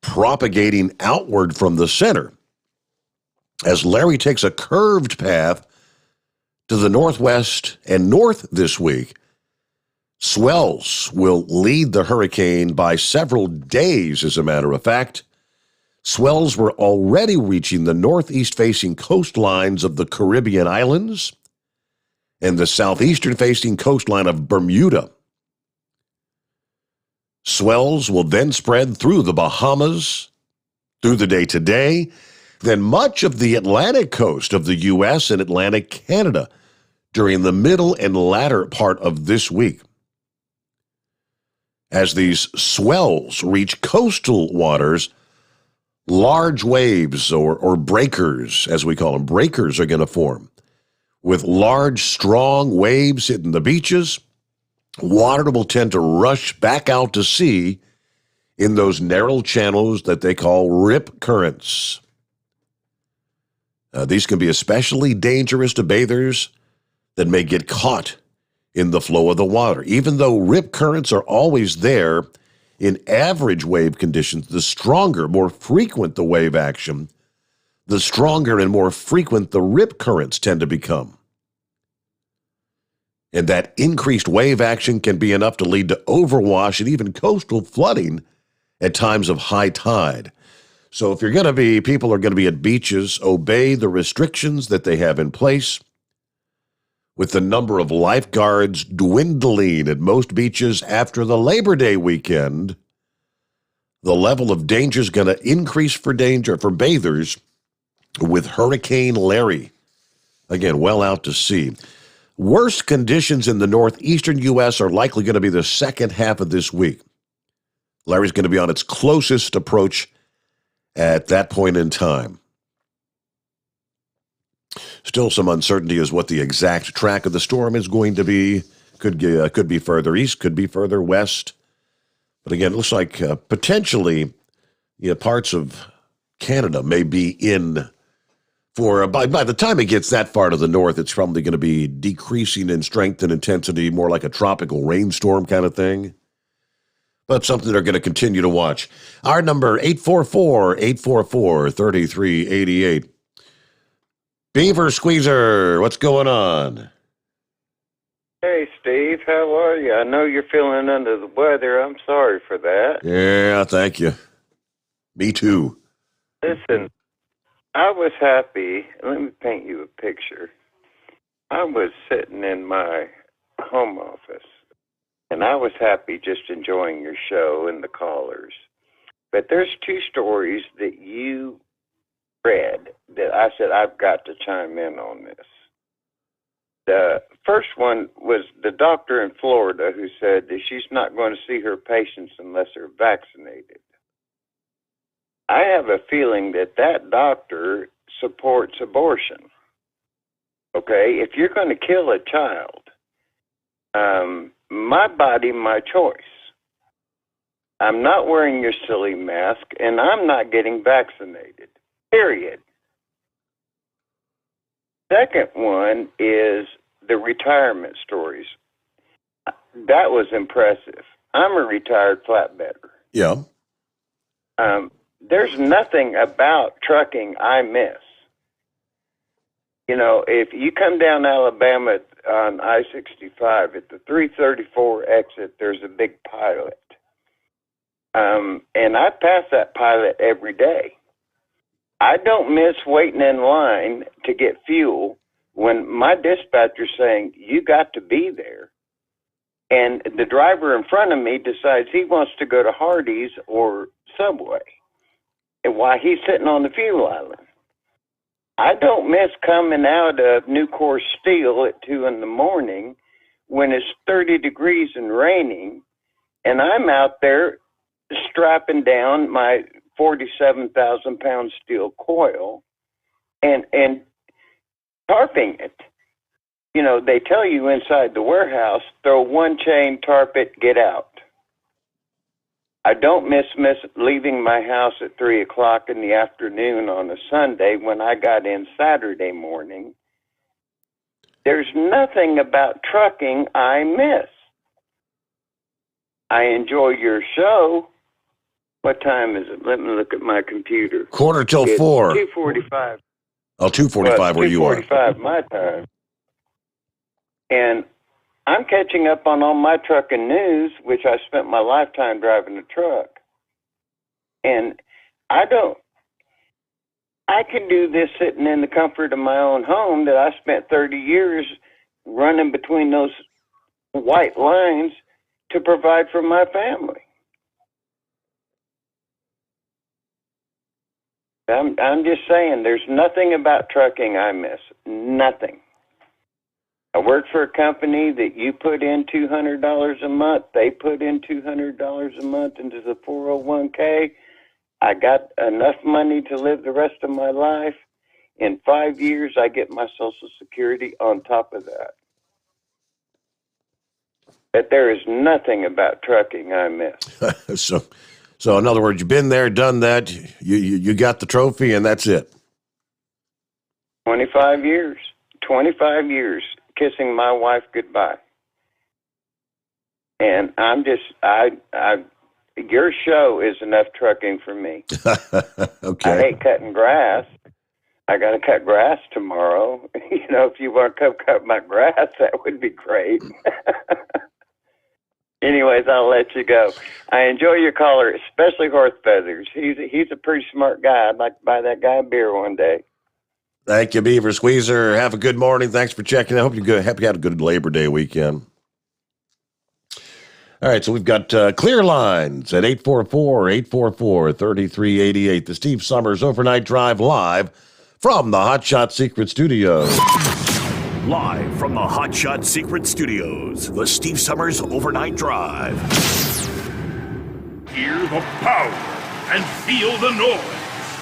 propagating outward from the center. As Larry takes a curved path to the northwest and north this week, swells will lead the hurricane by several days, as a matter of fact. Swells were already reaching the northeast-facing coastlines of the Caribbean islands and the southeastern-facing coastline of Bermuda. Swells will then spread through the Bahamas through the day today, then much of the Atlantic coast of the U.S. and Atlantic Canada during the middle and latter part of this week. As these swells reach coastal waters, large waves or breakers, as we call them, breakers are going to form. With large, strong waves hitting the beaches, water will tend to rush back out to sea in those narrow channels that they call rip currents. These can be especially dangerous to bathers that may get caught in the flow of the water. Even though rip currents are always there in average wave conditions, the stronger, more frequent the wave action, the stronger and more frequent the rip currents tend to become. And that increased wave action can be enough to lead to overwash and even coastal flooding at times of high tide. So if people are going to be at beaches, obey the restrictions that they have in place. With the number of lifeguards dwindling at most beaches after the Labor Day weekend, the level of danger is going to increase for bathers with Hurricane Larry. Again, well out to sea. Worst conditions in the northeastern U.S. are likely going to be the second half of this week. Larry's going to be on its closest approach at that point in time. Still some uncertainty as what the exact track of the storm is going to be. Could be further east, could be further west. But again, it looks like potentially parts of Canada may be in for, by the time it gets that far to the north, it's probably going to be decreasing in strength and intensity, more like a tropical rainstorm kind of thing. But something they're going to continue to watch. Our number, 844-844-3388. Beaver Squeezer, what's going on? Hey, Steve, how are you? I know you're feeling under the weather. I'm sorry for that. Yeah, thank you. Me too. Listen, I was happy. Let me paint you a picture. I was sitting in my home office, and I was happy just enjoying your show and the callers. But there's two stories that you read that I said I've got to chime in on this. The first one was the doctor in Florida who said that she's not going to see her patients unless they're vaccinated. I have a feeling that doctor supports abortion. Okay, if you're going to kill a child, my body, my choice. I'm not wearing your silly mask, and I'm not getting vaccinated. Period. Second one is the retirement stories. That was impressive. I'm a retired flatbedder. Yeah. There's nothing about trucking I miss. If you come down Alabama on I-65 at the 334 exit, there's a big pilot. And I pass that pilot every day. I don't miss waiting in line to get fuel when my dispatcher's saying, you got to be there. And the driver in front of me decides he wants to go to Hardee's or Subway. And while he's sitting on the fuel island. I don't miss coming out of Nucor Steel at 2 a.m. when it's 30 degrees and raining, and I'm out there strapping down my 47,000-pound steel coil and tarping it. You know, they tell you inside the warehouse, throw one chain, tarp it, get out. I don't miss leaving my house at 3 o'clock in the afternoon on a Sunday when I got in Saturday morning. There's nothing about trucking I miss. I enjoy your show. What time is it? Let me look at my computer. 4:45. 2:45. Oh, 2:45 where you are. 2:45 my time. And I'm catching up on all my trucking news, which I spent my lifetime driving a truck. And I can do this sitting in the comfort of my own home that I spent 30 years running between those white lines to provide for my family. I'm just saying, there's nothing about trucking I miss. Nothing. I work for a company that you put in $200 a month. They put in $200 a month into the 401k. I got enough money to live the rest of my life. In 5 years, I get my Social Security on top of that. But there is nothing about trucking I miss. So in other words, you've been there, done that. You got the trophy, and that's it. 25 years. 25 years kissing my wife goodbye. And I'm just, your show is enough trucking for me. Okay. I hate cutting grass. I got to cut grass tomorrow. You know, if you want to come cut my grass, that would be great. Anyways, I'll let you go. I enjoy your caller, especially Horse Feathers. He's a pretty smart guy. I'd like to buy that guy a beer one day. Thank you, Beaver Squeezer. Have a good morning. Thanks for checking. I hope you had a good Labor Day weekend. All right, so we've got clear lines at 844-844-3388. The Steve Sommers Overnight Drive live from the Hot Shot Secret Studios. Live from the Hot Shot Secret Studios, the Steve Sommers Overnight Drive. Hear the power and feel the noise.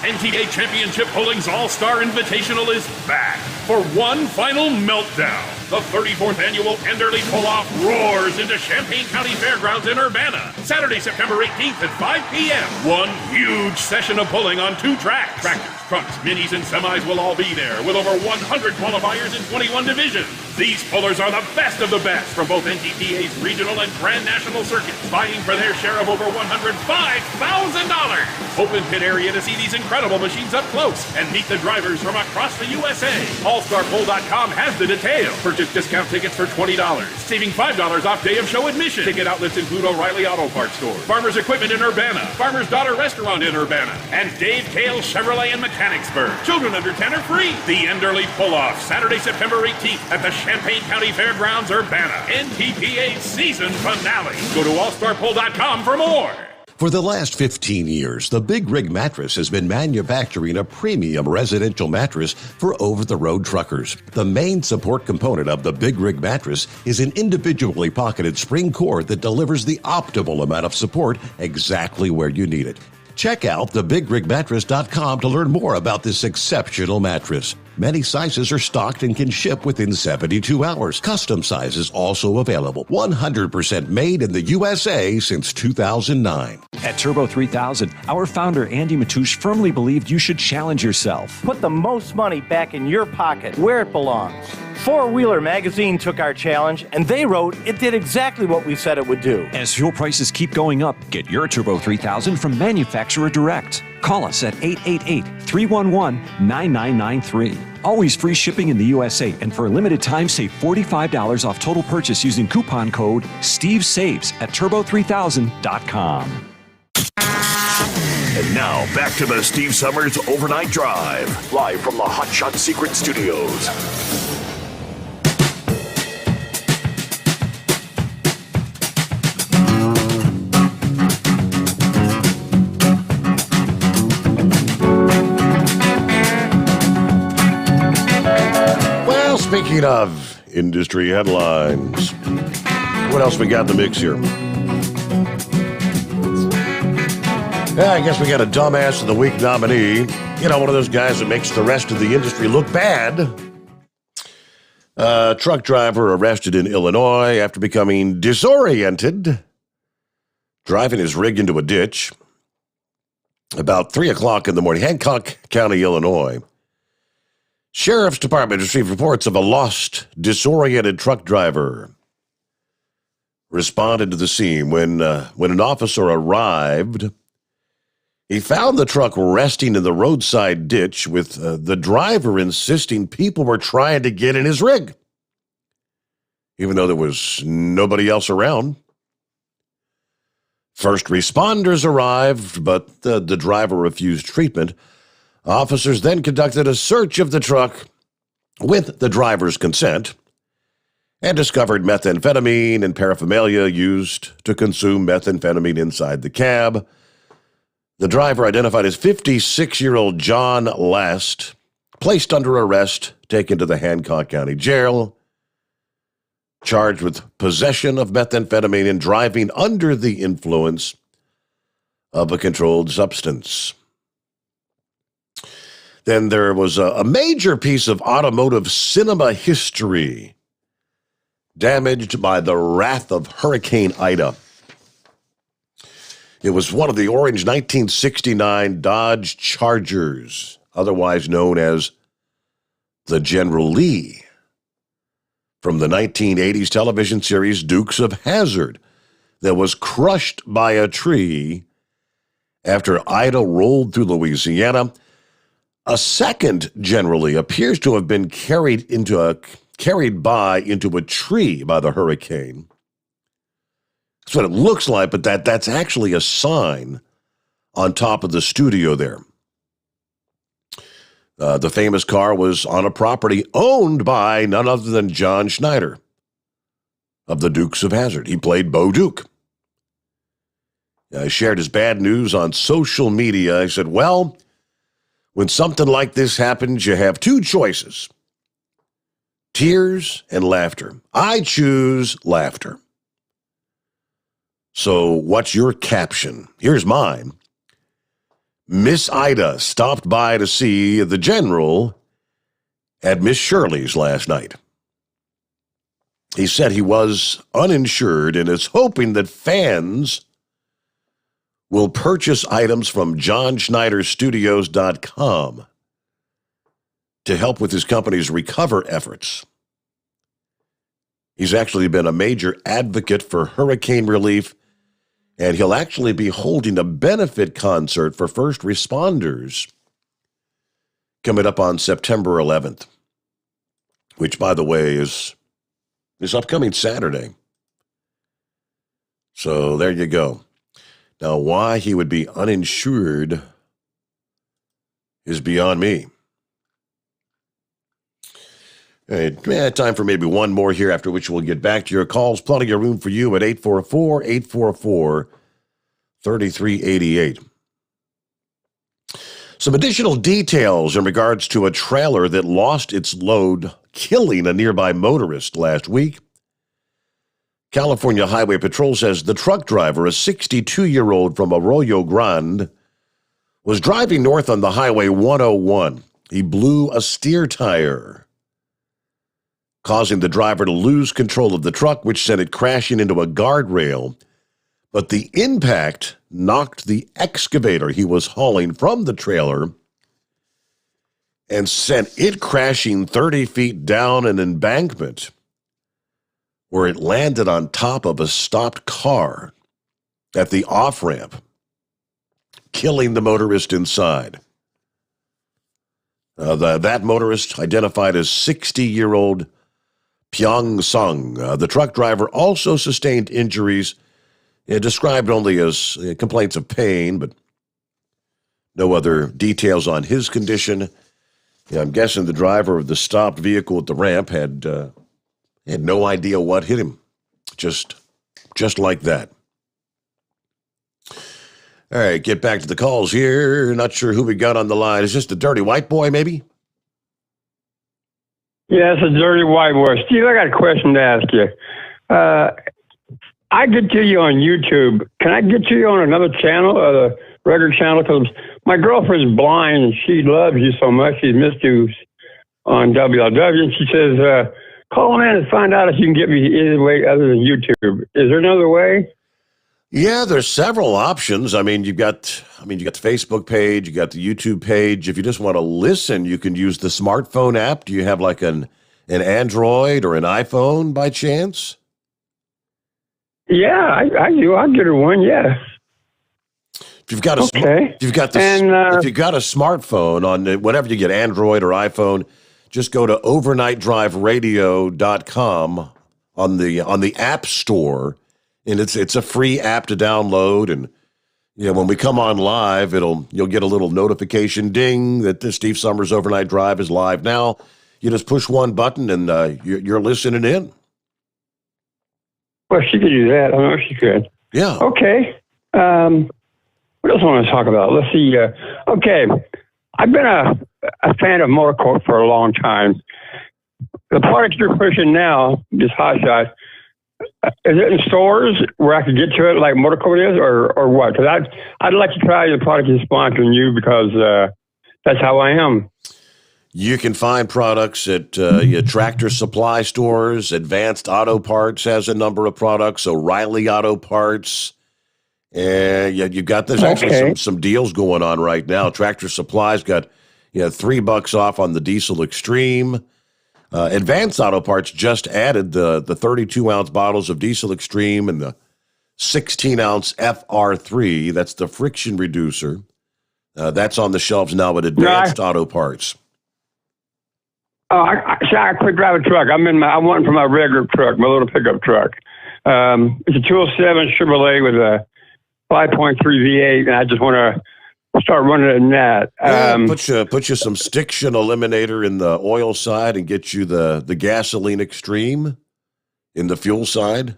NTA Championship Bowling's All-Star Invitational is back for one final meltdown. The 34th annual Enderley Pull-Off roars into Champaign County Fairgrounds in Urbana. Saturday, September 18th at 5 p.m. One huge session of bowling on 2 tracks. Tractors, trucks, minis, and semis will all be there with over 100 qualifiers in 21 divisions. These pullers are the best of the best from both NTPA's regional and Grand National circuits, vying for their share of over $105,000. Open pit area to see these incredible machines up close and meet the drivers from across the USA. AllStarPoll.com has the details. Purchase discount tickets for $20, saving $5 off day of show admission. Ticket outlets include O'Reilly Auto Parts Store, Farmer's Equipment in Urbana, Farmer's Daughter Restaurant in Urbana, and Dave Kale Chevrolet in Mechanicsburg. Children under 10 are free. The Enderley Pull-Off, Saturday, September 18th at the Champaign County Fairgrounds, Urbana. NTPA season finale. Go to allstarpoll.com for more. For the last 15 years, the Big Rig Mattress has been manufacturing a premium residential mattress for over-the-road truckers. The main support component of the Big Rig Mattress is an individually pocketed spring cord that delivers the optimal amount of support exactly where you need it. Check out thebigrigmattress.com to learn more about this exceptional mattress. Many sizes are stocked and can ship within 72 hours. Custom sizes also available. 100% made in the USA since 2009. At Turbo 3000, our founder Andy Matouche firmly believed you should challenge yourself. Put the most money back in your pocket, where it belongs. Four Wheeler magazine took our challenge, and they wrote it did exactly what we said it would do. As fuel prices keep going up, get your Turbo 3000 from manufacturer direct. Call us at 888-311-9993. Always free shipping in the USA, and for a limited time, save $45 off total purchase using coupon code STEVESAVES at turbo3000.com. And now, back to the Steve Sommers Overnight Drive, live from the Hot Shot Secret Studios. Well, speaking of industry headlines, what else we got in the mix here? Yeah, I guess we got a Dumbass of the Week nominee. You know, one of those guys that makes the rest of the industry look bad. Truck driver arrested in Illinois after becoming disoriented, driving his rig into a ditch. About 3 o'clock in the morning, Hancock County, Illinois. Sheriff's Department received reports of a lost, disoriented truck driver. Responded to the scene when an officer arrived. He found the truck resting in the roadside ditch with the driver insisting people were trying to get in his rig, even though there was nobody else around. First responders arrived, but the driver refused treatment. Officers then conducted a search of the truck with the driver's consent and discovered methamphetamine and paraphernalia used to consume methamphetamine inside the cab. The driver, identified as 56-year-old John Last, placed under arrest, taken to the Hancock County Jail, charged with possession of methamphetamine and driving under the influence of a controlled substance. Then there was a major piece of automotive cinema history damaged by the wrath of Hurricane Ida. It was one of the orange 1969 Dodge Chargers, otherwise known as the General Lee, from the 1980s television series Dukes of Hazzard, that was crushed by a tree after Ida rolled through Louisiana. A second General Lee appears to have been carried into a tree by the hurricane. That's what it looks like, but that's actually a sign on top of the studio there. The famous car was on a property owned by none other than John Schneider of the Dukes of Hazzard. He played Bo Duke. He shared his bad news on social media. He said, well, when something like this happens, you have two choices: tears and laughter. I choose laughter. So what's your caption? Here's mine. Miss Ida stopped by to see the General at Miss Shirley's last night. He said he was uninsured and is hoping that fans will purchase items from JohnSchneiderStudios.com to help with his company's recover efforts. He's actually been a major advocate for hurricane relief, and he'll actually be holding a benefit concert for first responders coming up on September 11th, which, by the way, is this upcoming Saturday. So there you go. Now, why he would be uninsured is beyond me. All right, time for maybe one more here, after which we'll get back to your calls. Plenty of room for you at 844-844-3388. Some additional details in regards to a trailer that lost its load, killing a nearby motorist last week. California Highway Patrol says the truck driver, a 62-year-old from Arroyo Grande, was driving north on the Highway 101. He blew a steer tire, causing the driver to lose control of the truck, which sent it crashing into a guardrail. But the impact knocked the excavator he was hauling from the trailer and sent it crashing 30 feet down an embankment, where it landed on top of a stopped car at the off-ramp, killing the motorist inside. That motorist, identified as 60-year-old Pyong Sung. The truck driver also sustained injuries, described only as complaints of pain, but no other details on his condition. I'm guessing the driver of the stopped vehicle at the ramp had no idea what hit him, just like that. All right, get back to the calls here. Not sure who we got on the line. Is this the dirty white boy, maybe? Yeah, it's a dirty white boy. Steve, I got a question to ask you. I get to you on YouTube. Can I get to you on another channel, regular channel because my girlfriend's blind and she loves you so much. She's missed you on WLW, and she says, call in and find out if you can get me any way other than YouTube. Is there another way? Yeah, there's several options. I mean, you got the Facebook page, you got the YouTube page. If you just want to listen, you can use the smartphone app. Do you have like an Android or an iPhone by chance? Yeah, I do. I'll get her one. Yeah. If you've got a if you've got a smartphone on whenever you get Android or iPhone, just go to overnightdriveradio.com on the App Store, and it's a free app to download. And when we come on live, you'll get a little notification ding that the Steve Summers Overnight Drive is live now. You just push one button and you're listening in. Well, she could do that. I know she could. Yeah. Okay. What else I want to talk about? Let's see. Okay. I've been a fan of Motorcoat for a long time. The product you're pushing now, this Hot Shot, is it in stores where I could get to it like Motorcoat is, or what? Because I'd like to try the product you're sponsoring you because that's how I am. You can find products at Tractor Supply stores. Advanced Auto Parts has a number of products. O'Reilly Auto Parts. And you've got there's actually some deals going on right now. Tractor Supply's got $3 off on the Diesel Extreme. Advanced Auto Parts just added the 32-ounce bottles of Diesel Extreme and the 16-ounce FR3. That's the friction reducer. That's on the shelves now at Advanced Auto Parts. Oh, I quit driving a truck. I went for my regular truck, my little pickup truck. It's a 207 Chevrolet with a 5.3 V8, and I just want to start running it in that. Put you some Stiction Eliminator in the oil side and get you the Gasoline Extreme in the fuel side.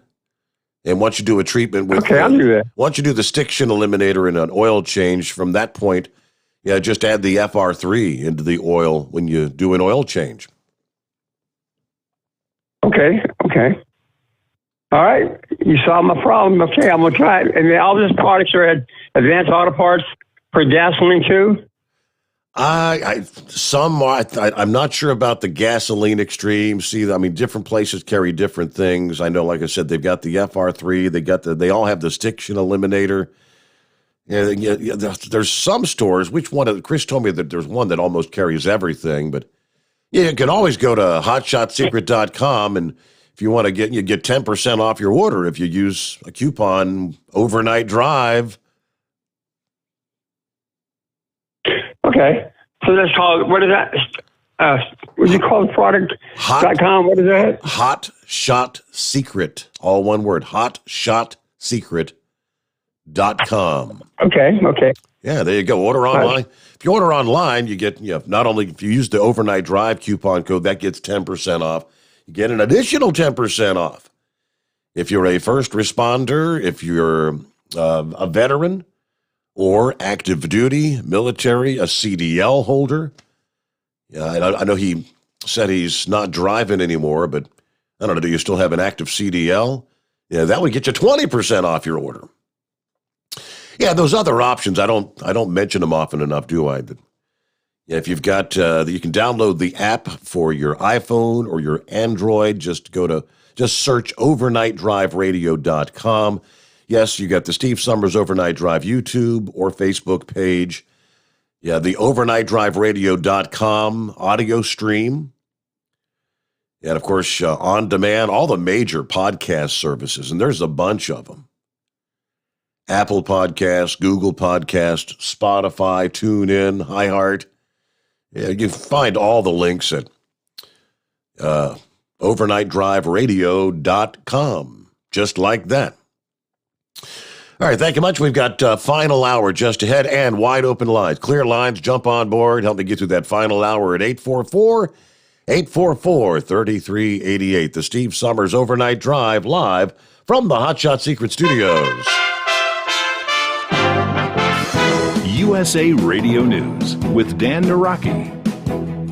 And once you do a treatment with I'll do that. Once you do the Stiction Eliminator and an oil change, from that point, just add the FR3 into the oil when you do an oil change. Okay. All right. You solved my problem. Okay, I'm going to try it. And all these products are at Advanced Auto Parts for gasoline, too? I'm not sure about the Gasoline Extreme. See, different places carry different things. I know, like I said, they've got the FR3. They all have the Stiction Eliminator. Yeah, there's some stores. Which one? Chris told me that there's one that almost carries everything. But you can always go to hotshotsecret.com, and if you want to get 10% off your order if you use a coupon Overnight Drive. Okay, so that's called, what is that? What do you call the product? .com. What is that? Hot Shot Secret, all one word. hotshotsecret.com. Okay. Yeah, there you go. Order online. If you order online, you get not only if you use the Overnight Drive coupon code, that gets 10% off. You get an additional 10% off. If you're a first responder, if you're a veteran or active duty, military, a CDL holder. Yeah, I know he said he's not driving anymore, but I don't know, do you still have an active CDL? Yeah, that would get you 20% off your order. Yeah, those other options, I don't mention them often enough, do I? But yeah, if you've got, you can download the app for your iPhone or your Android. Just search overnightdriveradio.com. Yes, you got the Steve Summers Overnight Drive YouTube or Facebook page. Yeah, the overnightdriveradio.com audio stream. And, of course, on demand, all the major podcast services, and there's a bunch of them. Apple Podcasts, Google Podcasts, Spotify, TuneIn, iHeart. Yeah, you find all the links at overnightdriveradio.com, just like that. All right, thank you much. We've got final hour just ahead and wide open lines. Clear lines, jump on board. Help me get through that final hour at 844-3388. The Steve Summers Overnight Drive live from the Hot Shot Secret Studios. USA Radio News with Dan Naraki.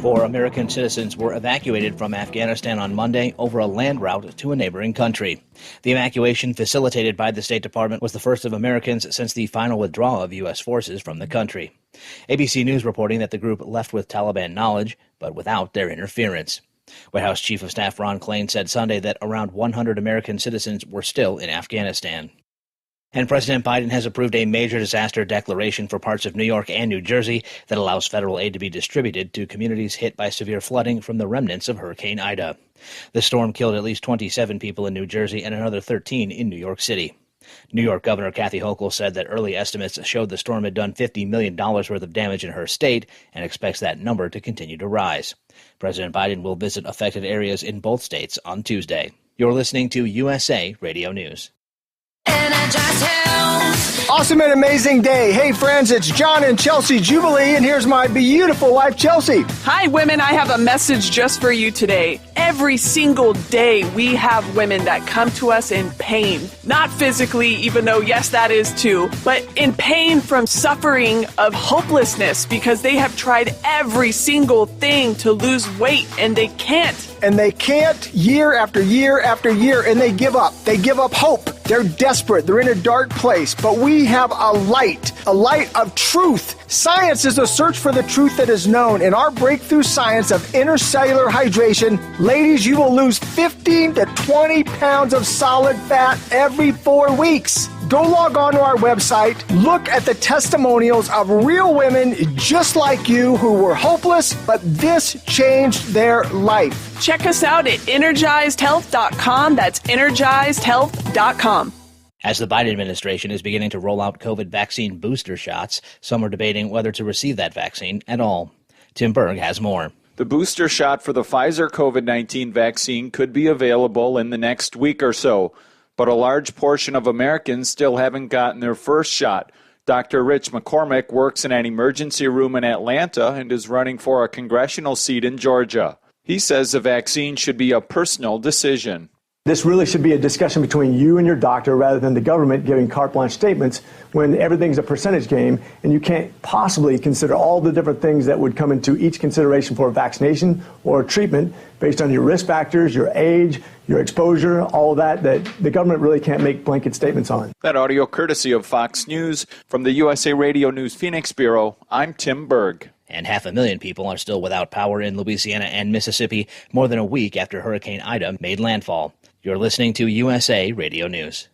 4 American citizens were evacuated from Afghanistan on Monday over a land route to a neighboring country. The evacuation, facilitated by the State Department, was the first of Americans since the final withdrawal of U.S. forces from the country. ABC News reporting that the group left with Taliban knowledge, but without their interference. White House Chief of Staff Ron Klain said Sunday that around 100 American citizens were still in Afghanistan. And President Biden has approved a major disaster declaration for parts of New York and New Jersey that allows federal aid to be distributed to communities hit by severe flooding from the remnants of Hurricane Ida. The storm killed at least 27 people in New Jersey and another 13 in New York City. New York Governor Kathy Hochul said that early estimates showed the storm had done $50 million worth of damage in her state and expects that number to continue to rise. President Biden will visit affected areas in both states on Tuesday. You're listening to USA Radio News. Awesome and amazing day. Hey friends, it's John and Chelsea Jubilee, and here's my beautiful wife, Chelsea. Hi women, I have a message just for you today. Every single day we have women that come to us in pain. Not physically, even though yes, that is too, but in pain from suffering of hopelessness because they have tried every single thing to lose weight and they can't. And they can't year after year after year, and they give up. They give up hope. They're desperate. They're in a dark place. But we have a light of truth. Science is a search for the truth that is known. In our breakthrough science of intercellular hydration, ladies, you will lose 15 to 20 pounds of solid fat every 4 weeks. Go log on to our website, look at the testimonials of real women just like you who were hopeless, but this changed their life. Check us out at energizedhealth.com. That's energizedhealth.com. As the Biden administration is beginning to roll out COVID vaccine booster shots, some are debating whether to receive that vaccine at all. Tim Berg has more. The booster shot for the Pfizer COVID-19 vaccine could be available in the next week or so, but a large portion of Americans still haven't gotten their first shot. Dr. Rich McCormick works in an emergency room in Atlanta and is running for a congressional seat in Georgia. He says the vaccine should be a personal decision. This really should be a discussion between you and your doctor rather than the government giving carte blanche statements when everything's a percentage game and you can't possibly consider all the different things that would come into each consideration for a vaccination or a treatment based on your risk factors, your age, your exposure, all of that the government really can't make blanket statements on. That audio courtesy of Fox News. From the USA Radio News Phoenix Bureau, I'm Tim Berg. And 500,000 people are still without power in Louisiana and Mississippi more than a week after Hurricane Ida made landfall. You're listening to USA Radio News.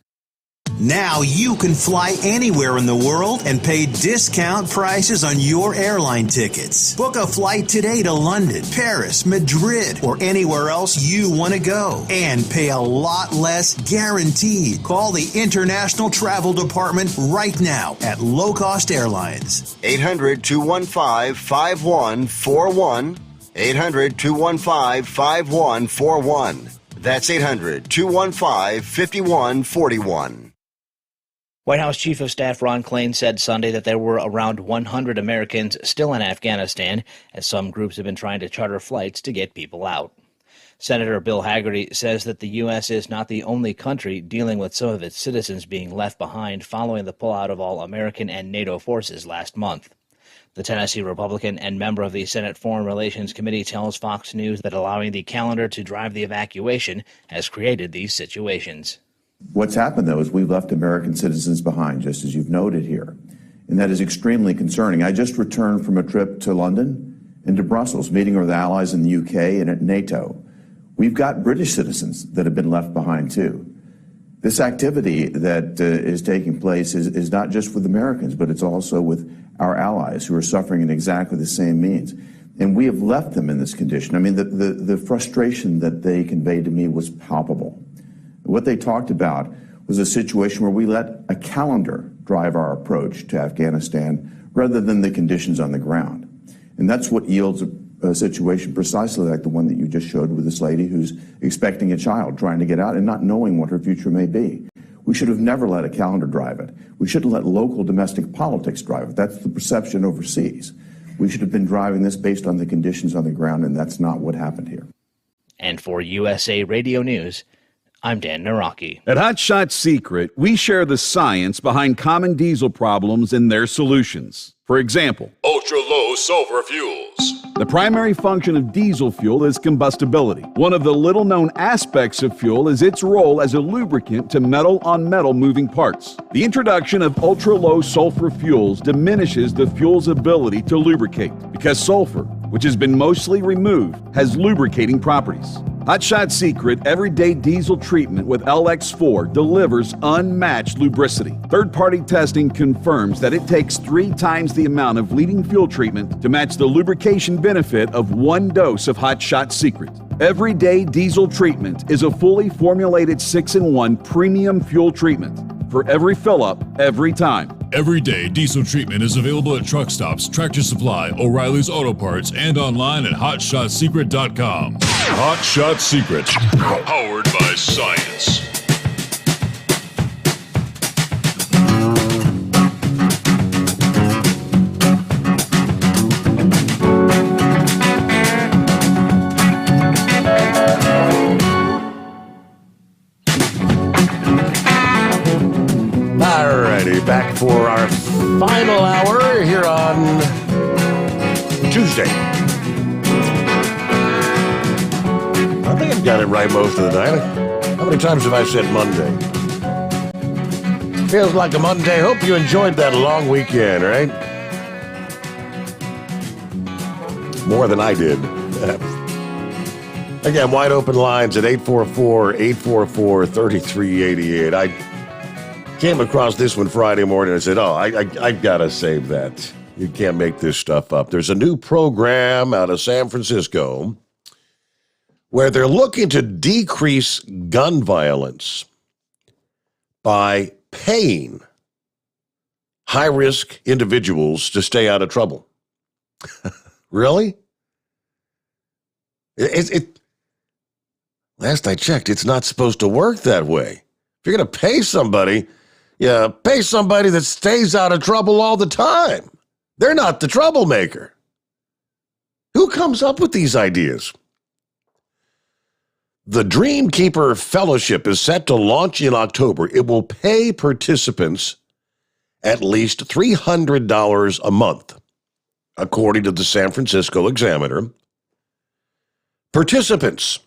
Now you can fly anywhere in the world and pay discount prices on your airline tickets. Book a flight today to London, Paris, Madrid, or anywhere else you want to go. And pay a lot less guaranteed. Call the International Travel Department right now at Low Cost Airlines. 800-215-5141. 800-215-5141. That's 800-215-5141. White House Chief of Staff Ron Klain said Sunday that there were around 100 Americans still in Afghanistan, as some groups have been trying to charter flights to get people out. Senator Bill Haggerty says that the U.S. is not the only country dealing with some of its citizens being left behind following the pullout of all American and NATO forces last month. The Tennessee Republican and member of the Senate Foreign Relations Committee tells Fox News that allowing the calendar to drive the evacuation has created these situations. What's happened, though, is we've left American citizens behind, just as you've noted here. And that is extremely concerning. I just returned from a trip to London and to Brussels, meeting with allies in the UK and at NATO. We've got British citizens that have been left behind, too. This activity that is taking place is not just with Americans, but it's also with our allies who are suffering in exactly the same means. And we have left them in this condition. I mean, the frustration that they conveyed to me was palpable. What they talked about was a situation where we let a calendar drive our approach to Afghanistan rather than the conditions on the ground. And that's what yields a situation precisely like the one that you just showed with this lady who's expecting a child, trying to get out and not knowing what her future may be. We should have never let a calendar drive it. We shouldn't let local domestic politics drive it. That's the perception overseas. We should have been driving this based on the conditions on the ground, and that's not what happened here. And for USA Radio News, I'm Dan Naraki. At Hot Shot Secret, we share the science behind common diesel problems and their solutions. For example, Ultra-low sulfur fuels. the primary function of diesel fuel is combustibility. One of the little-known aspects of fuel is its role as a lubricant to metal-on-metal moving parts. The introduction of ultra-low sulfur fuels diminishes the fuel's ability to lubricate because sulfur, which has been mostly removed, has lubricating properties. Hot Shot Secret Everyday Diesel Treatment with LX4 delivers unmatched lubricity. Third-party testing confirms that it takes 3 times the amount of leading fuel treatment to match the lubrication benefit of 1 dose of Hot Shot Secret. Everyday Diesel Treatment is a fully formulated 6-in-1 premium fuel treatment for every fill-up, every time. Everyday diesel treatment is available at truck stops, Tractor Supply, O'Reilly's Auto Parts, and online at HotShotSecret.com. Hot Shot Secret, powered by science. Alrighty, back for our final hour here on Tuesday. I think I've got it right most of the night. How many times have I said Monday? Feels like a Monday. Hope you enjoyed that long weekend, right? More than I did. Again, wide open lines at 844-844-3388. I came across this one Friday morning and I said, I got to save that. You can't make this stuff up. There's a new program out of San Francisco where they're looking to decrease gun violence by paying high-risk individuals to stay out of trouble. Really? Last I checked, it's not supposed to work that way. If you're going to pay somebody, pay somebody that stays out of trouble all the time. They're not the troublemaker. Who comes up with these ideas? The Dreamkeeper Fellowship is set to launch in October. It will pay participants at least $300 a month, according to the San Francisco Examiner. Participants,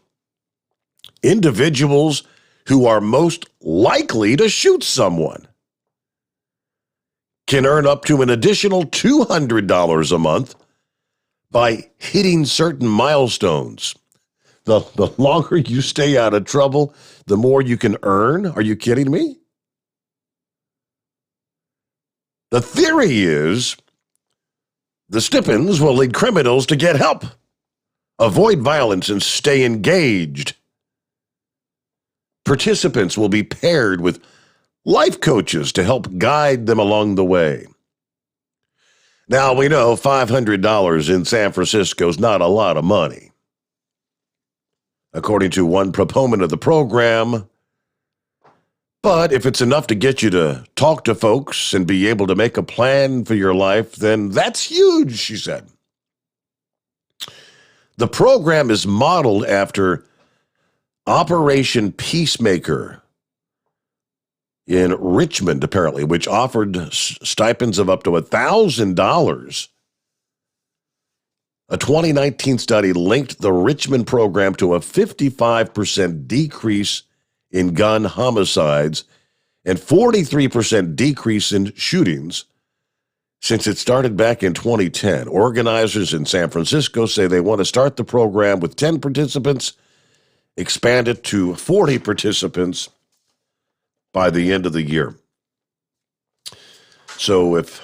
individuals who are most likely to shoot someone, can earn up to an additional $200 a month by hitting certain milestones. The longer you stay out of trouble, the more you can earn. Are you kidding me? The theory is the stipends will lead criminals to get help, avoid violence, and stay engaged. Participants will be paired with life coaches to help guide them along the way. Now, we know $500 in San Francisco is not a lot of money. According to one proponent of the program, but if it's enough to get you to talk to folks and be able to make a plan for your life, then that's huge, she said. The program is modeled after Operation Peacemaker in Richmond, apparently, which offered stipends of up to $1,000. A 2019 study linked the Richmond program to a 55% decrease in gun homicides and 43% decrease in shootings since it started back in 2010. Organizers in San Francisco say they want to start the program with 10 participants, expand it to 40 participants by the end of the year. So if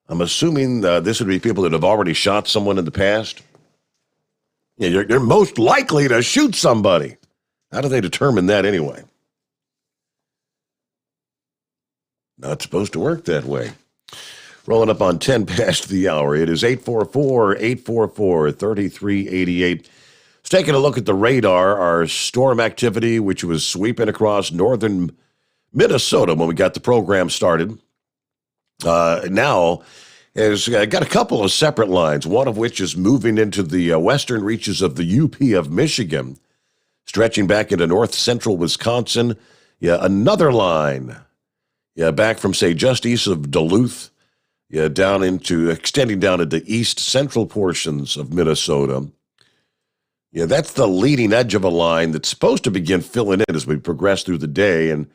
I'm assuming this would be people that have already shot someone in the past. You're most likely to shoot somebody. How do they determine that anyway? Not supposed to work that way. Rolling up on 10 past the hour. It is 844-844-3388. Let's take a look at the radar. Our storm activity, which was sweeping across northern Minnesota when we got the program started. Now has got a couple of separate lines, one of which is moving into the western reaches of the UP of Michigan. Stretching back into north central Wisconsin, another line. Back from, say, just east of Duluth, extending down into east central portions of Minnesota. That's the leading edge of a line that's supposed to begin filling in as we progress through the day. And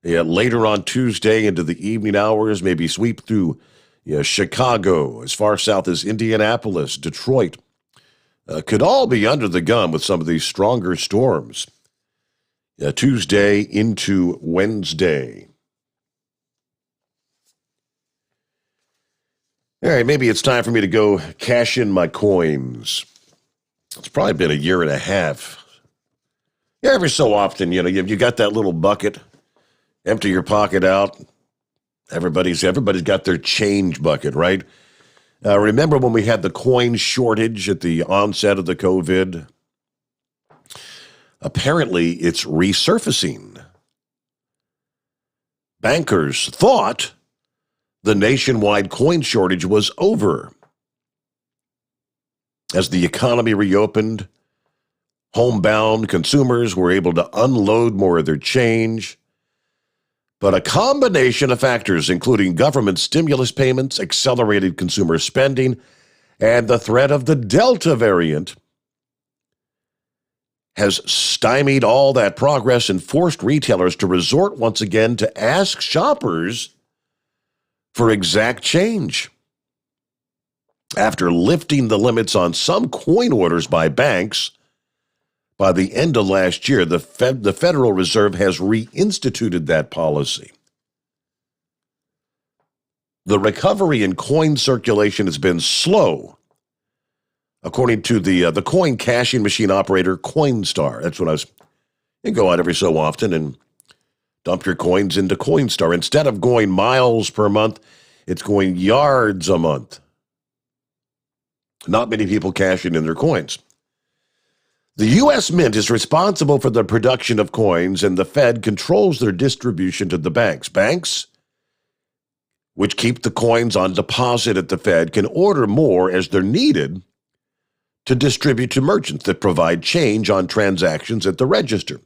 later on Tuesday into the evening hours, maybe sweep through Chicago, as far south as Indianapolis, Detroit. Could all be under the gun with some of these stronger storms. Tuesday into Wednesday. All right, maybe it's time for me to go cash in my coins. It's probably been a year and a half. Every so often, you got that little bucket, empty your pocket out. Everybody's got their change bucket, right? Remember when we had the coin shortage at the onset of the COVID? Apparently, it's resurfacing. Bankers thought the nationwide coin shortage was over. As the economy reopened, homebound consumers were able to unload more of their change. But a combination of factors, including government stimulus payments, accelerated consumer spending, and the threat of the Delta variant, has stymied all that progress and forced retailers to resort once again to ask shoppers for exact change. After lifting the limits on some coin orders by banks, by the end of last year, the Federal Reserve has reinstituted that policy. The recovery in coin circulation has been slow, according to the coin cashing machine operator Coinstar. That's what you go out every so often and dump your coins into Coinstar. Instead of going miles per month, it's going yards a month. Not many people cashing in their coins. The U.S. Mint is responsible for the production of coins, and the Fed controls their distribution to the banks. Banks, which keep the coins on deposit at the Fed, can order more as they're needed to distribute to merchants that provide change on transactions at the register.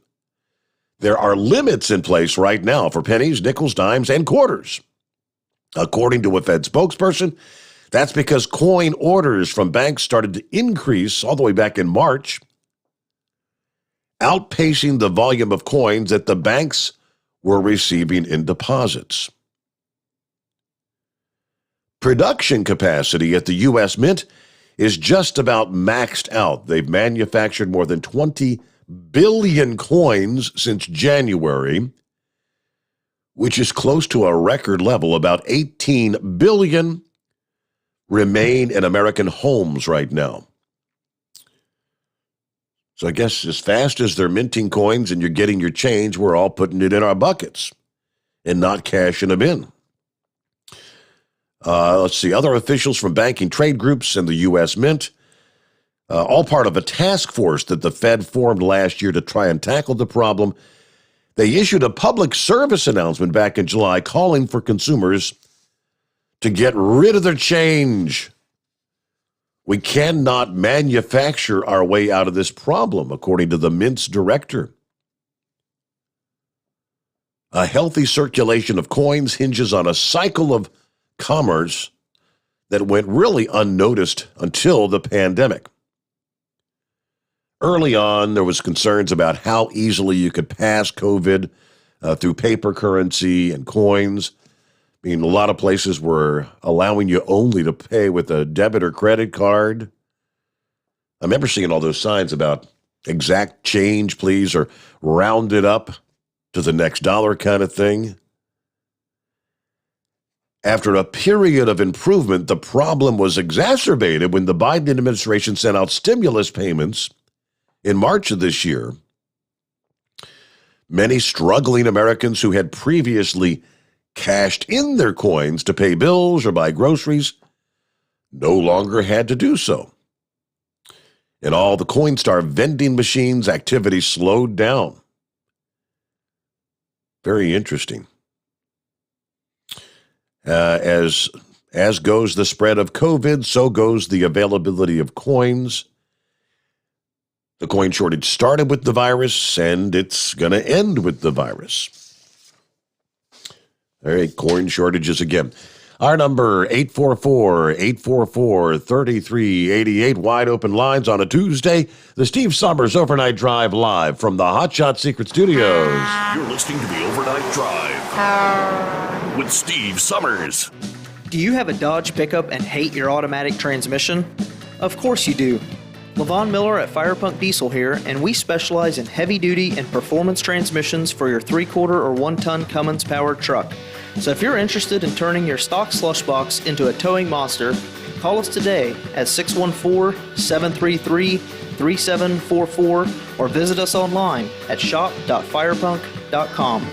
There are limits in place right now for pennies, nickels, dimes, and quarters. According to a Fed spokesperson, that's because coin orders from banks started to increase all the way back in March, outpacing the volume of coins that the banks were receiving in deposits. Production capacity at the U.S. Mint is just about maxed out. They've manufactured more than 20 billion coins since January, which is close to a record level. About 18 billion remain in American homes right now. So I guess as fast as they're minting coins and you're getting your change, we're all putting it in our buckets and not cashing them in. Let's see, other officials from banking trade groups and the U.S. Mint, all part of a task force that the Fed formed last year to try and tackle the problem. They issued a public service announcement back in July calling for consumers to get rid of their change. We cannot manufacture our way out of this problem, according to the Mint's director. A healthy circulation of coins hinges on a cycle of commerce that went really unnoticed until the pandemic. Early on, there was concerns about how easily you could pass COVID through paper currency and coins. I mean, a lot of places were allowing you only to pay with a debit or credit card. I remember seeing all those signs about exact change, please, or round it up to the next dollar kind of thing. After a period of improvement, the problem was exacerbated when the Biden administration sent out stimulus payments in March of this year. Many struggling Americans who had previously cashed in their coins to pay bills or buy groceries no longer had to do so. And all the Coinstar vending machines activity slowed down. Very interesting. As goes the spread of COVID, so goes the availability of coins. The coin shortage started with the virus, and it's going to end with the virus. All right, coin shortages again. Our number, 844-844-3388. Wide open lines on a Tuesday. The Steve Sommers Overnight Drive live from the Hot Shot Secret Studios. You're listening to the Overnight Drive with Steve Sommers. Do you have a Dodge pickup and hate your automatic transmission? Of course you do. Levon Miller at Firepunk Diesel here, and we specialize in heavy-duty and performance transmissions for your 3-quarter or 1-ton Cummins-powered truck. So if you're interested in turning your stock slush box into a towing monster, call us today at 614-733-3744 or visit us online at shop.firepunk.com.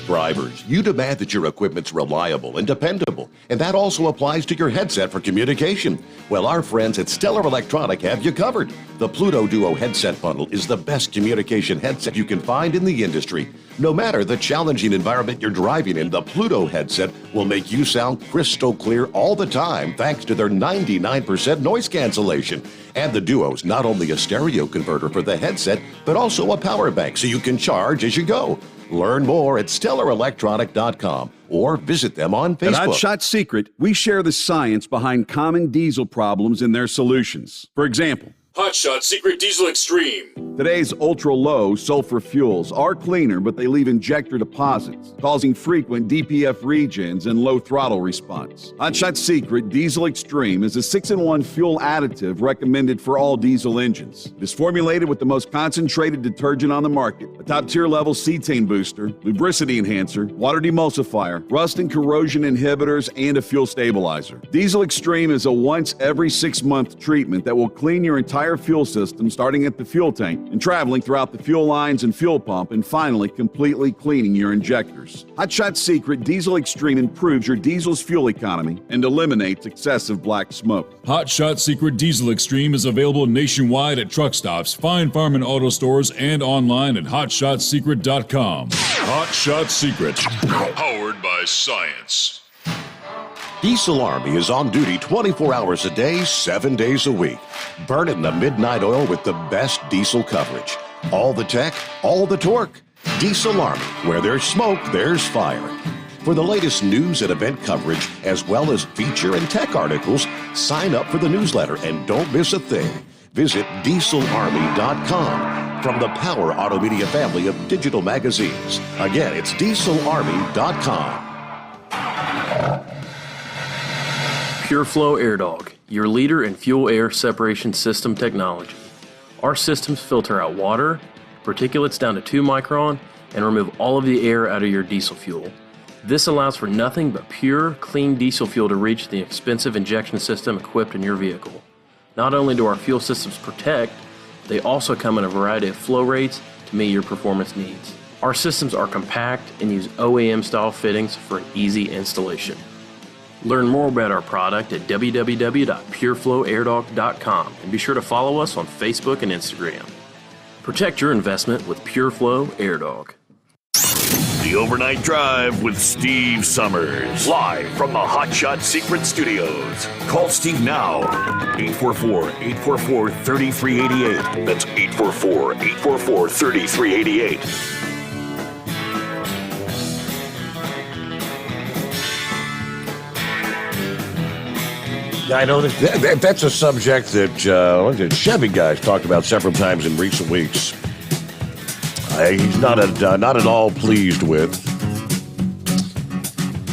Drivers, you demand that your equipment's reliable and dependable, and that also applies to your headset for communication. Well, our friends at Stellar Electronic have you covered. The Pluto Duo headset bundle is the best communication headset you can find in the industry. No matter the challenging environment you're driving in, the Pluto headset will make you sound crystal clear all the time thanks to their 99% noise cancellation. And the Duo's not only a stereo converter for the headset, but also a power bank so you can charge as you go. Learn more at StellarElectronic.com or visit them on Facebook. At Hot Shot Secret, we share the science behind common diesel problems and their solutions. For example, Hot Shot Secret Diesel Extreme. Today's ultra-low sulfur fuels are cleaner, but they leave injector deposits, causing frequent DPF regens and low throttle response. Hot Shot Secret Diesel Extreme is a 6-in-1 fuel additive recommended for all diesel engines. It is formulated with the most concentrated detergent on the market, a top-tier level cetane booster, lubricity enhancer, water demulsifier, rust and corrosion inhibitors, and a fuel stabilizer. Diesel Extreme is a once every 6-month treatment that will clean your entire fuel system, starting at the fuel tank and traveling throughout the fuel lines and fuel pump, and finally completely cleaning your injectors. Hot Shot Secret Diesel Extreme improves your diesel's fuel economy and eliminates excessive black smoke. Hot Shot Secret Diesel Extreme is available nationwide at truck stops, fine farm and auto stores, and online at hotshotsecret.com. Hot Shot Secret, powered by science. Diesel Army is on duty 24 hours a day, 7 days a week. Burning the midnight oil with the best diesel coverage. All the tech, all the torque. Diesel Army, where there's smoke, there's fire. For the latest news and event coverage, as well as feature and tech articles, sign up for the newsletter and don't miss a thing. Visit dieselarmy.com from the Power Auto Media family of digital magazines. Again, it's dieselarmy.com. PureFlow AirDog, your leader in fuel air separation system technology. Our systems filter out water, particulates down to 2 micron, and remove all of the air out of your diesel fuel. This allows for nothing but pure, clean diesel fuel to reach the expensive injection system equipped in your vehicle. Not only do our fuel systems protect, they also come in a variety of flow rates to meet your performance needs. Our systems are compact and use OEM-style fittings for an easy installation. Learn more about our product at www.pureflowairdog.com and be sure to follow us on Facebook and Instagram. Protect your investment with PureFlow AirDog. The Overnight Drive with Steve Sommers. Live from the Hot Shot Secret Studios. Call Steve now. 844-844-3388. That's 844-844-3388. I know that's a subject that Chevy guys talked about several times in recent weeks. He's not at all pleased with.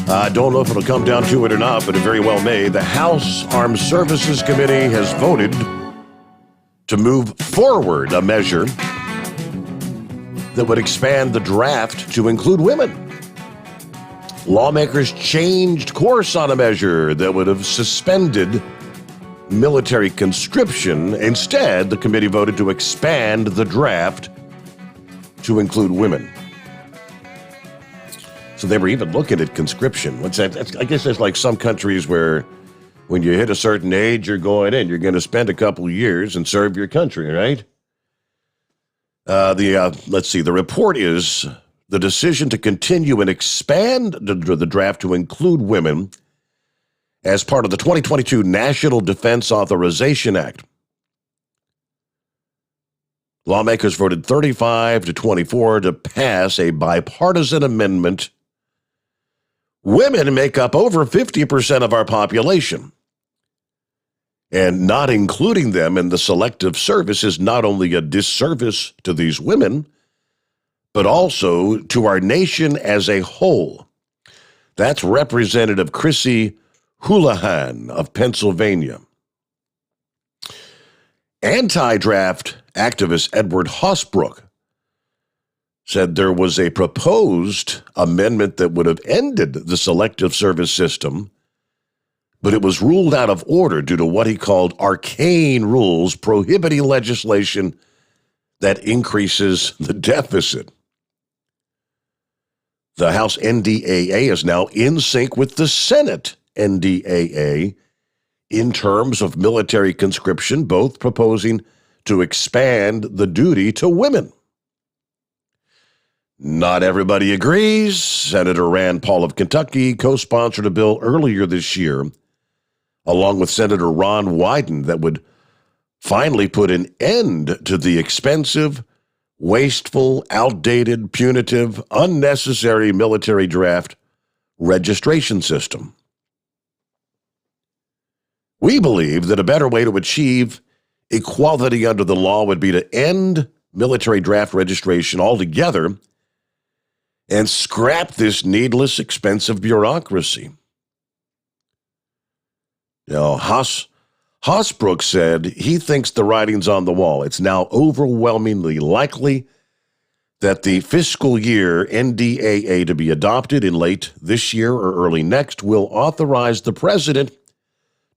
I don't know if it'll come down to it or not, but it very well may. The House Armed Services Committee has voted to move forward a measure that would expand the draft to include women. Lawmakers changed course on a measure that would have suspended military conscription. Instead, the committee voted to expand the draft to include women. So they were even looking at conscription. What's that? I guess there's like some countries where when you hit a certain age, you're going in. You're going to spend a couple of years and serve your country, right? Let's see. The report is the decision to continue and expand the draft to include women as part of the 2022 National Defense Authorization Act. Lawmakers voted 35 to 24 to pass a bipartisan amendment. Women make up over 50% of our population. And not including them in the selective service is not only a disservice to these women, but also to our nation as a whole. That's Representative Chrissy Houlihan of Pennsylvania. Anti-draft activist Edward Hosbrook said there was a proposed amendment that would have ended the selective service system, but it was ruled out of order due to what he called arcane rules prohibiting legislation that increases the deficit. The House NDAA is now in sync with the Senate NDAA in terms of military conscription, both proposing to expand the duty to women. Not everybody agrees. Senator Rand Paul of Kentucky co-sponsored a bill earlier this year, along with Senator Ron Wyden, that would finally put an end to the expensive, wasteful, outdated, punitive, unnecessary military draft registration system. We believe that a better way to achieve equality under the law would be to end military draft registration altogether and scrap this needless, expensive bureaucracy. Now, Hosbrook said he thinks the writing's on the wall. It's now overwhelmingly likely that the fiscal year NDAA to be adopted in late this year or early next will authorize the president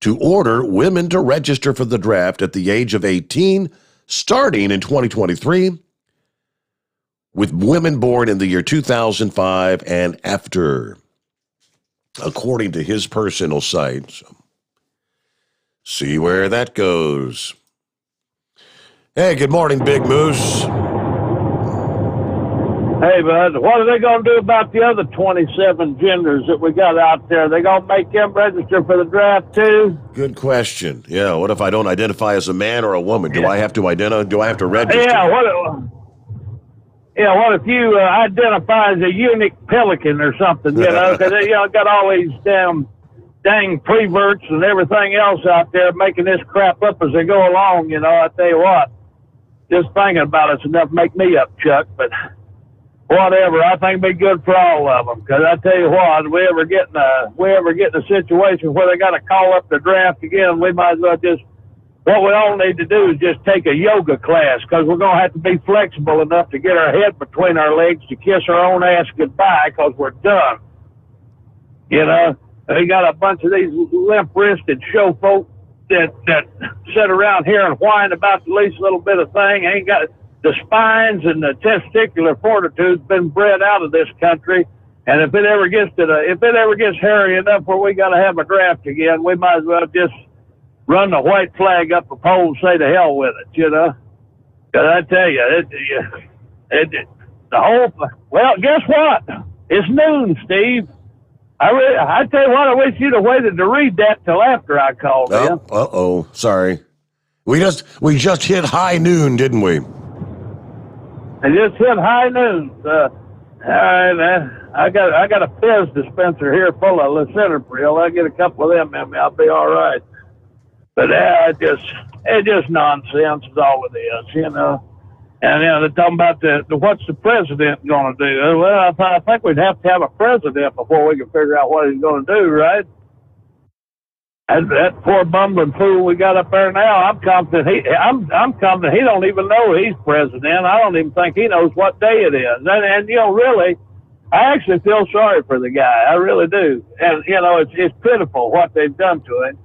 to order women to register for the draft at the age of 18, starting in 2023, with women born in the year 2005 and after, according to his personal site. So, see where that goes. Hey, good morning, Big Moose. Hey, bud, what are they going to do about the other 27 genders that we got out there? They going to make them register for the draft, too? Good question. Yeah, what if I don't identify as a man or a woman? Do I have to register? Yeah, what if you identify as a eunuch pelican or something, because they got all these dang preverts and everything else out there making this crap up as they go along, I tell you what. Just thinking about it's enough to make me up, Chuck, but whatever, I think it'd be good for all of them, because I tell you what, if we ever get in a situation where they got to call up the draft again, we might as well what we all need to do is just take a yoga class, because we're going to have to be flexible enough to get our head between our legs to kiss our own ass goodbye, because we're done. They got a bunch of these limp-wristed show folk that sit around here and whine about the least little bit of thing. Ain't got the spines and the testicular fortitude's been bred out of this country. And if it ever gets hairy enough where we got to have a draft again, we might as well just run the white flag up the pole and say to hell with it, Because I tell you, well, guess what? It's noon, Steve. I tell you what, I wish you'd have waited to read that till after I called in. Uh-oh, sorry. We just hit high noon, didn't we? I just hit high noon. All right, man. I got a Fizz dispenser here full of lisinopril. I get a couple of them in me, I'll be all right. But it's just nonsense is all it is, And they're talking about what's the president going to do? Well, I think we'd have to have a president before we can figure out what he's going to do, right? That poor bumbling fool we got up there now, I'm confident he don't even know he's president. I don't even think he knows what day it is. And really, I actually feel sorry for the guy. I really do. And, it's pitiful what they've done to him.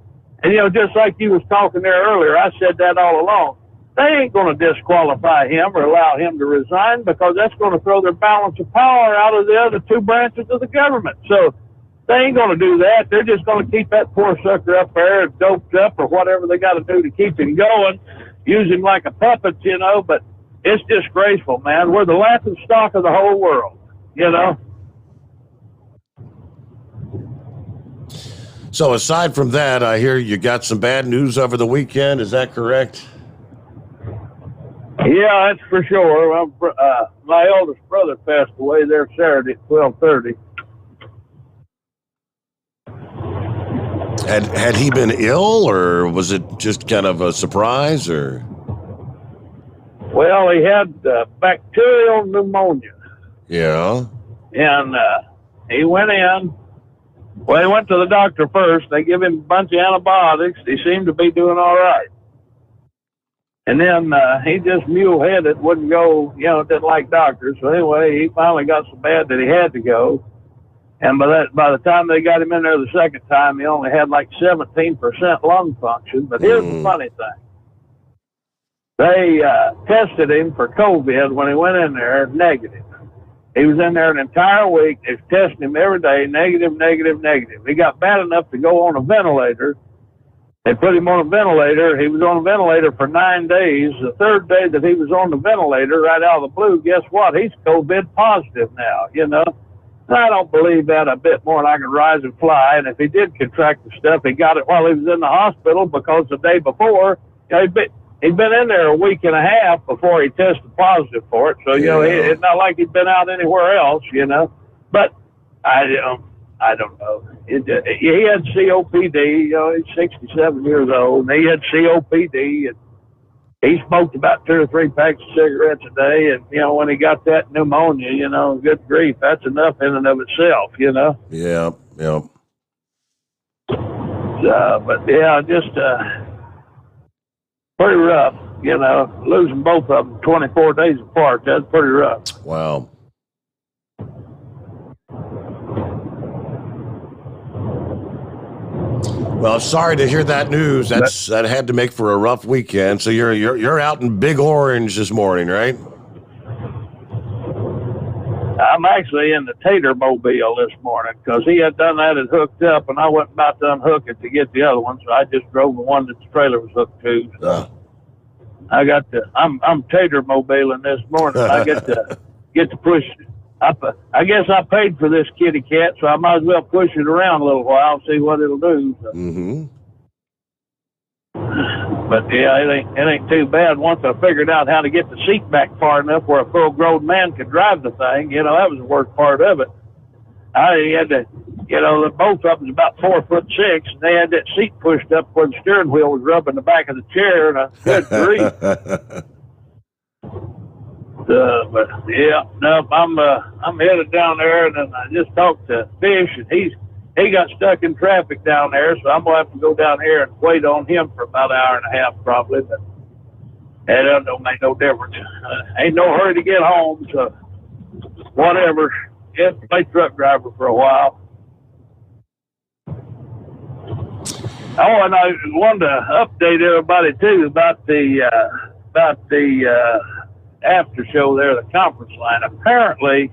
And, just like you was talking there earlier, I said that all along. They ain't going to disqualify him or allow him to resign, because that's going to throw their balance of power out of the other two branches of the government. So they ain't going to do that. They're just going to keep that poor sucker up there doped up or whatever they got to do to keep him going, use him like a puppet, but it's disgraceful, man. We're the laughing stock of the whole world, So aside from that, I hear you got some bad news over the weekend. Is that correct? Yeah, that's for sure. My oldest brother passed away there Saturday at 12:30. Had he been ill, or was it just kind of a surprise, or? Well, he had bacterial pneumonia. Yeah. And he went in. Well, he went to the doctor first. They give him a bunch of antibiotics. He seemed to be doing all right. And then he just mule-headed, wouldn't go, didn't like doctors. So anyway, he finally got so bad that he had to go. And by the time they got him in there the second time, he only had like 17% lung function. But here's the funny thing. They tested him for COVID when he went in there, negative. He was in there an entire week. They was testing him every day, negative, negative, negative. He got bad enough to go on a ventilator. They put him on a ventilator. He was on a ventilator for 9 days. The third day that he was on the ventilator, right out of the blue, guess what? He's COVID positive now, I don't believe that a bit more than I can rise and fly. And if he did contract the stuff, he got it while he was in the hospital because the day before, he'd been in there a week and a half before he tested positive for it. So, it's not like he'd been out anywhere else, But I don't know. He had COPD. He's 67 years old, and he had COPD, and he smoked about 2 or 3 packs of cigarettes a day. And, when he got that pneumonia, good grief, that's enough in and of itself, Yeah. But, yeah, just pretty rough, losing both of them 24 days apart. That's pretty rough. Wow. Well, sorry to hear that news. That had to make for a rough weekend. So you're out in Big Orange this morning, right? I'm actually in the Tater Mobile this morning because he had done that and hooked up, and I wasn't about to unhook it to get the other one, so I just drove the one that the trailer was hooked to. So I'm Tater Mobiling this morning. I get to push. I guess I paid for this kitty cat, so I might as well push it around a little while and see what it'll do. So. Mm-hmm. But yeah, it ain't too bad. Once I figured out how to get the seat back far enough where a full-grown man could drive the thing, that was the worst part of it. I had to, both of them's about 4'6", and they had that seat pushed up where the steering wheel was rubbing the back of the chair, and good grief. But yeah, no, I'm headed down there, and then I just talked to Fish, and he got stuck in traffic down there, so I'm gonna have to go down here and wait on him for about an hour and a half probably. But that don't make no difference. Ain't no hurry to get home, so whatever. Just play truck driver for a while. Oh, and I wanted to update everybody too about the after show there, the conference line. Apparently,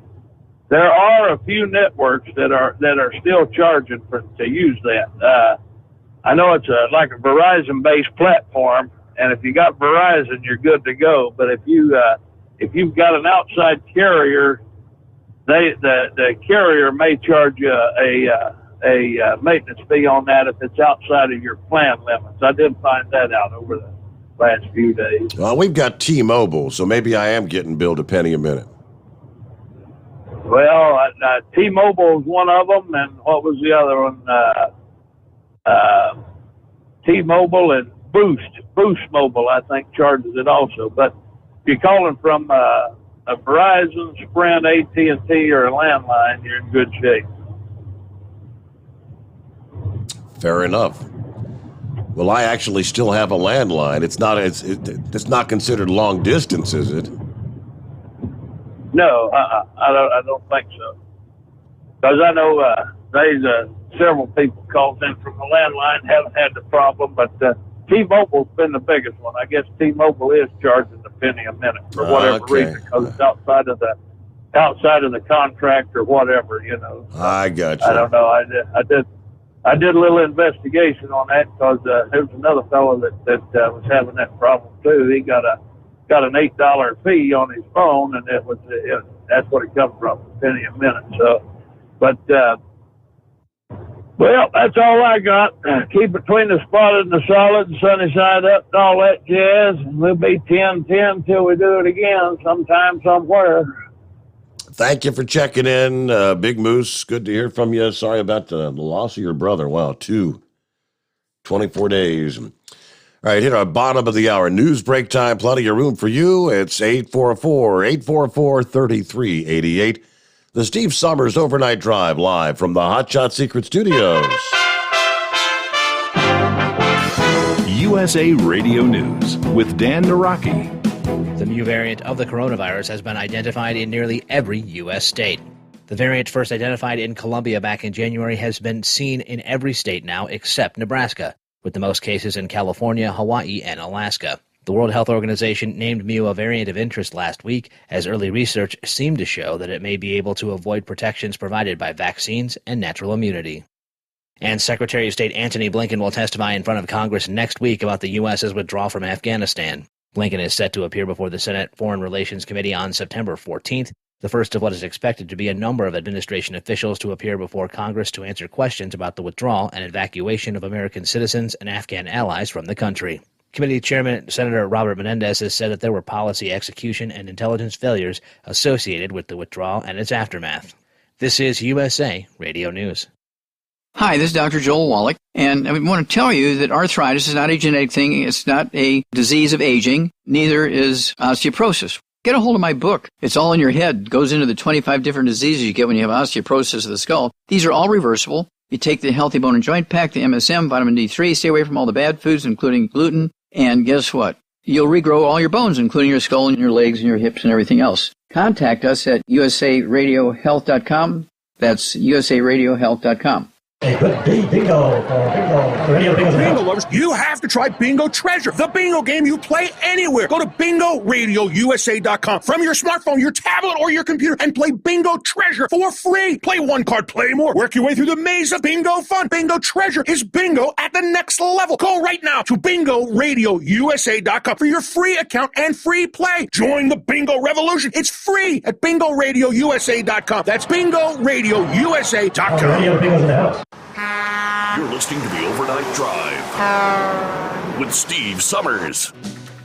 there are a few networks that are still charging to use that. I know it's like a Verizon-based platform, and if you got Verizon, you're good to go. But if you've got an outside carrier, the carrier may charge you a maintenance fee on that if it's outside of your plan limits. I did find that out over the last few days. Well, we've got T-Mobile, so maybe I am getting billed a penny a minute. Well, T-Mobile is one of them, and what was the other one? T-Mobile and Boost Mobile, I think, charges it also. But if you're calling from a Verizon, Sprint, AT&T, or a landline, you're in good shape. Fair enough. Well, I actually still have a landline. It's not considered long distance, is it? No, I don't think so. Because I know there's several people called in from the landline, haven't had the problem, but T-Mobile's been the biggest one. I guess T-Mobile is charging a penny a minute for whatever reason, because it's outside of the contract or whatever, I got you. I don't know. I did a little investigation on that because there was another fellow that was having that problem too. He got an $8 fee on his phone, and that's what it comes from, a penny a minute. So, but Well, that's all I got. Keep between the spotted and the solid and sunny side up and all that jazz. And we'll be 10-10 till we do it again sometime, somewhere. Thank you for checking in, Big Moose. Good to hear from you. Sorry about the loss of your brother. Wow, 24 days. All right, hit our bottom of the hour. News break time. Plenty of room for you. It's 844-844-3388. The Steve Sommers Overnight Drive live from the Hotshot Secret Studios. USA Radio News with Dan Naraki. The new variant of the coronavirus has been identified in nearly every U.S. state. The variant first identified in Colombia back in January has been seen in every state now except Nebraska, with the most cases in California, Hawaii, and Alaska. The World Health Organization named Mule a variant of interest last week, as early research seemed to show that it may be able to avoid protections provided by vaccines and natural immunity. And Secretary of State Antony Blinken will testify in front of Congress next week about the U.S.'s withdrawal from Afghanistan. Blinken is set to appear before the Senate Foreign Relations Committee on September 14th, the first of what is expected to be a number of administration officials to appear before Congress to answer questions about the withdrawal and evacuation of American citizens and Afghan allies from the country. Committee Chairman Senator Robert Menendez has said that there were policy execution and intelligence failures associated with the withdrawal and its aftermath. This is USA Radio News. Hi, this is Dr. Joel Wallach, and I want to tell you that arthritis is not a genetic thing. It's not a disease of aging. Neither is osteoporosis. Get a hold of my book. It's all in your head. It goes into the 25 different diseases you get when you have osteoporosis of the skull. These are all reversible. You take the Healthy Bone and Joint Pack, the MSM, vitamin D3, stay away from all the bad foods, including gluten, and guess what? You'll regrow all your bones, including your skull and your legs and your hips and everything else. Contact us at usaradiohealth.com. That's usaradiohealth.com. A good bingo for radio bingo. Bingo lovers, you have to try Bingo Treasure, the bingo game you play anywhere. Go to bingoRadioUSA.com from your smartphone, your tablet, or your computer and play Bingo Treasure for free. Play one card, play more. Work your way through the maze of bingo fun. Bingo Treasure is bingo at the next level. Go right now to bingoRadioUSA.com for your free account and free play. Join the bingo revolution. It's free at bingoRadioUSA.com. That's bingoRadioUSA.com. Radio bingo's in the house. You're listening to the Overnight Drive with Steve Sommers.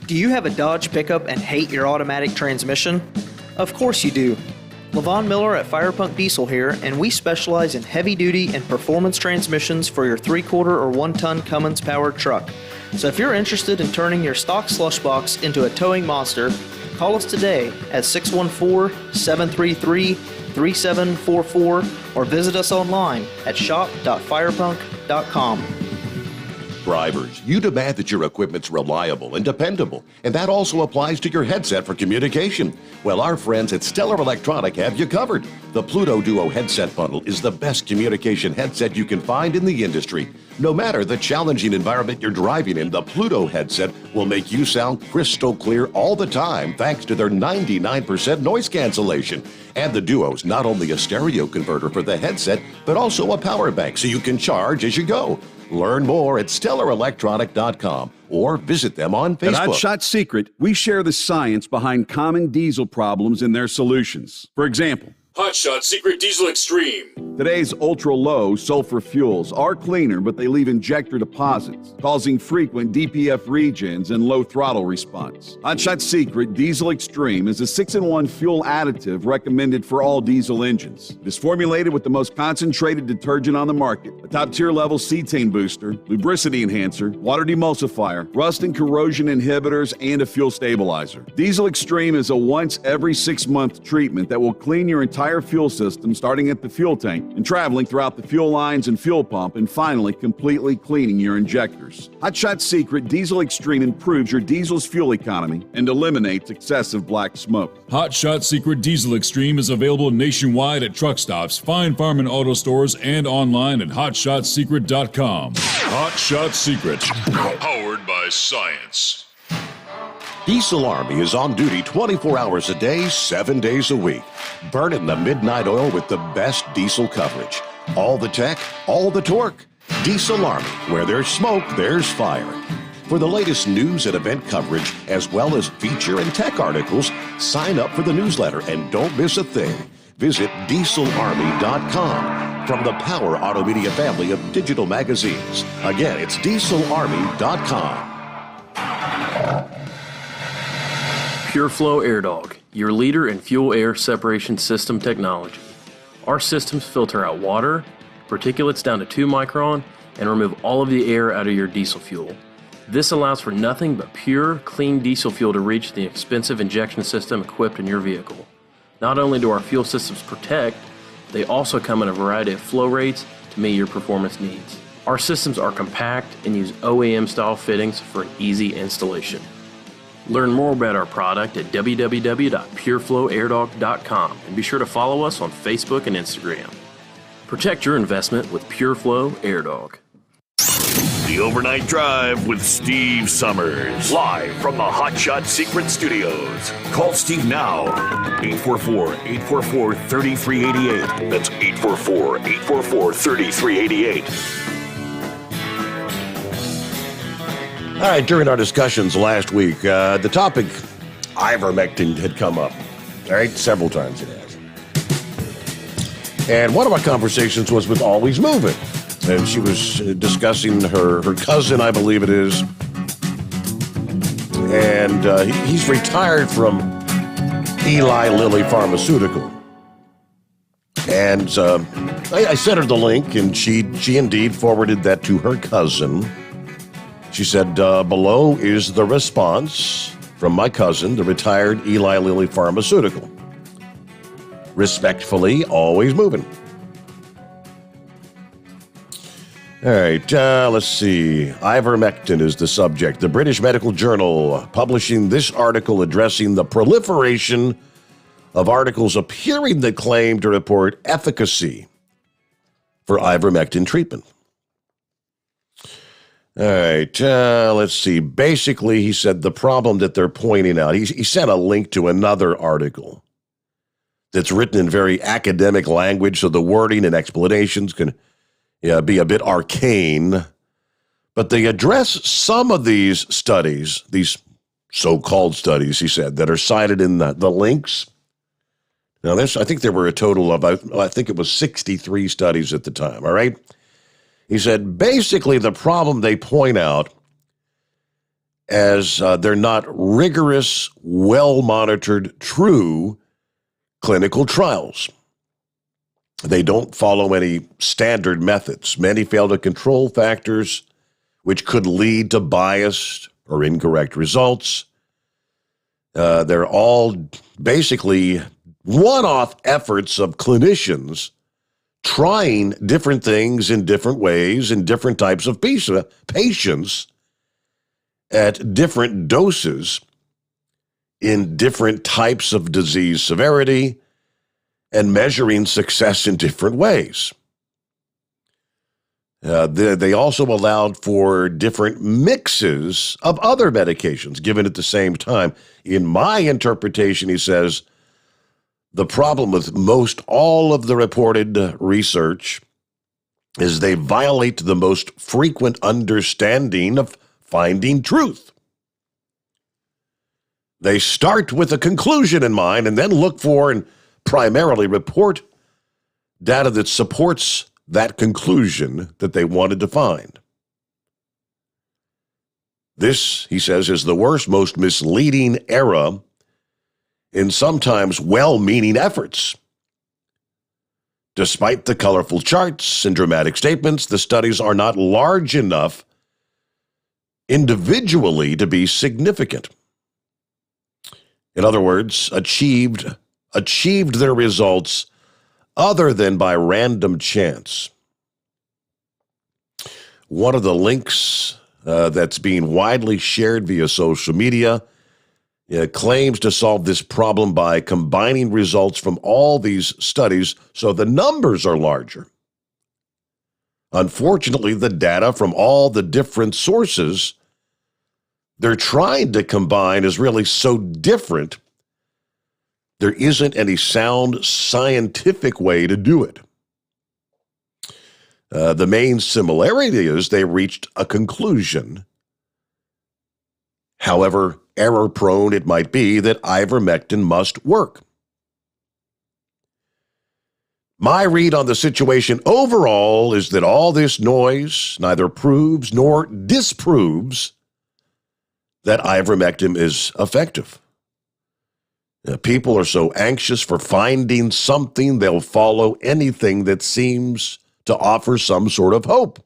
Do you have a Dodge pickup and hate your automatic transmission? Of course you do. Levon Miller at Firepunk Diesel here, and we specialize in heavy-duty and performance transmissions for your 3-quarter or 1-ton Cummins-powered truck. So if you're interested in turning your stock slush box into a towing monster, call us today at 614-733-3744 or visit us online at shop.firepunk.com. Drivers, you demand that your equipment's reliable and dependable, and that also applies to your headset for communication. Well, our friends at Stellar Electronic have you covered. The Pluto Duo headset bundle is the best communication headset you can find in the industry. No matter the challenging environment you're driving in, the Pluto headset will make you sound crystal clear all the time thanks to their 99% noise cancellation. And the Duo's not only a stereo converter for the headset, but also a power bank so you can charge as you go. Learn more at StellarElectronic.com or visit them on Facebook. At Hotshot Secret, we share the science behind common diesel problems and their solutions. For example, Hotshot Secret Diesel Extreme. Today's ultra-low sulfur fuels are cleaner, but they leave injector deposits, causing frequent DPF regens and low throttle response. Hotshot Secret Diesel Extreme is a 6-in-1 fuel additive recommended for all diesel engines. It is formulated with the most concentrated detergent on the market, a top-tier level cetane booster, lubricity enhancer, water demulsifier, rust and corrosion inhibitors, and a fuel stabilizer. Diesel Extreme is a once every 6-month treatment that will clean your entire fuel system, starting at the fuel tank and traveling throughout the fuel lines and fuel pump, and finally completely cleaning your injectors. Hotshot Secret Diesel Extreme improves your diesel's fuel economy and eliminates excessive black smoke. Hotshot Secret Diesel Extreme is available nationwide at truck stops, Fine Farm and auto stores, and online at hotshotsecret.com. Hotshot Secret, powered by science. Diesel Army is on duty 24 hours a day, 7 days a week. Burning the midnight oil with the best diesel coverage. All the tech, all the torque. Diesel Army, where there's smoke, there's fire. For the latest news and event coverage, as well as feature and tech articles, sign up for the newsletter and don't miss a thing. Visit dieselarmy.com. from the Power Auto Media family of digital magazines. Again, it's dieselarmy.com. PureFlow Air Dog, your leader in fuel air separation system technology. Our systems filter out water, particulates down to 2 micron, and remove all of the air out of your diesel fuel. This allows for nothing but pure, clean diesel fuel to reach the expensive injection system equipped in your vehicle. Not only do our fuel systems protect, they also come in a variety of flow rates to meet your performance needs. Our systems are compact and use OEM-style fittings for an easy installation. Learn more about our product at www.pureflowairdog.com and be sure to follow us on Facebook and Instagram. Protect your investment with PureFlow Air Dog. The Overnight Drive with Steve Summers. Live from the Hot Shot Secret Studios. Call Steve now. 844-844-3388. That's 844-844-3388. All right, during our discussions last week, the topic ivermectin had come up, all right, several times it has. And one of our conversations was with Always Moving. And she was discussing her cousin, I believe it is. And he's retired from Eli Lilly Pharmaceutical. And I sent her the link, and she indeed forwarded that to her cousin. She said, below is the response from my cousin, the retired Eli Lilly Pharmaceutical. Respectfully, Always Moving. All right, let's see. Ivermectin is the subject. The British Medical Journal publishing this article addressing the proliferation of articles appearing that claim to report efficacy for ivermectin treatment. All right, let's see. Basically, he said the problem that they're pointing out, he sent a link to another article that's written in very academic language, so the wording and explanations can be a bit arcane, but they address some of these studies, these so-called studies, he said, that are cited in the links. Now, I think there were a total of, I think it was 63 studies at the time, all right? He said, basically, the problem they point out as they're not rigorous, well-monitored, true clinical trials. They don't follow any standard methods. Many fail to control factors which could lead to biased or incorrect results. They're all basically one-off efforts of clinicians trying different things in different ways in different types of patients at different doses in different types of disease severity and measuring success in different ways. They also allowed for different mixes of other medications given at the same time. In my interpretation, he says, the problem with most all of the reported research is they violate the most frequent understanding of finding truth. They start with a conclusion in mind and then look for and primarily report data that supports that conclusion that they wanted to find. This, he says, is the worst, most misleading era in sometimes well-meaning efforts. Despite the colorful charts and dramatic statements, the studies are not large enough individually to be significant. In other words, achieved their results other than by random chance. One of the links that's being widely shared via social media claims to solve this problem by combining results from all these studies so the numbers are larger. Unfortunately, the data from all the different sources they're trying to combine is really so different. There isn't any sound scientific way to do it. The main similarity is they reached a conclusion. However error-prone it might be, that ivermectin must work. My read on the situation overall is that all this noise neither proves nor disproves that ivermectin is effective. People are so anxious for finding something, they'll follow anything that seems to offer some sort of hope.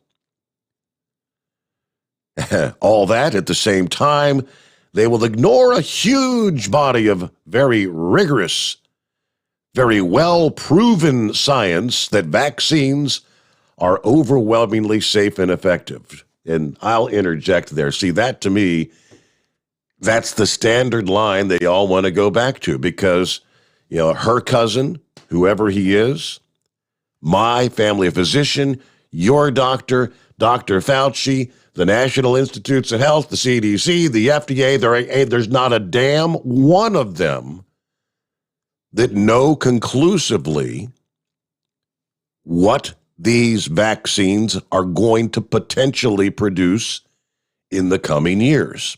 All that at the same time, they will ignore a huge body of very rigorous, very well-proven science that vaccines are overwhelmingly safe and effective. And I'll interject there. See, that to me, that's the standard line they all want to go back to because, her cousin, whoever he is, my family physician, your doctor, Dr. Fauci, the National Institutes of Health, the CDC, the FDA, there's not a damn one of them that know conclusively what these vaccines are going to potentially produce in the coming years.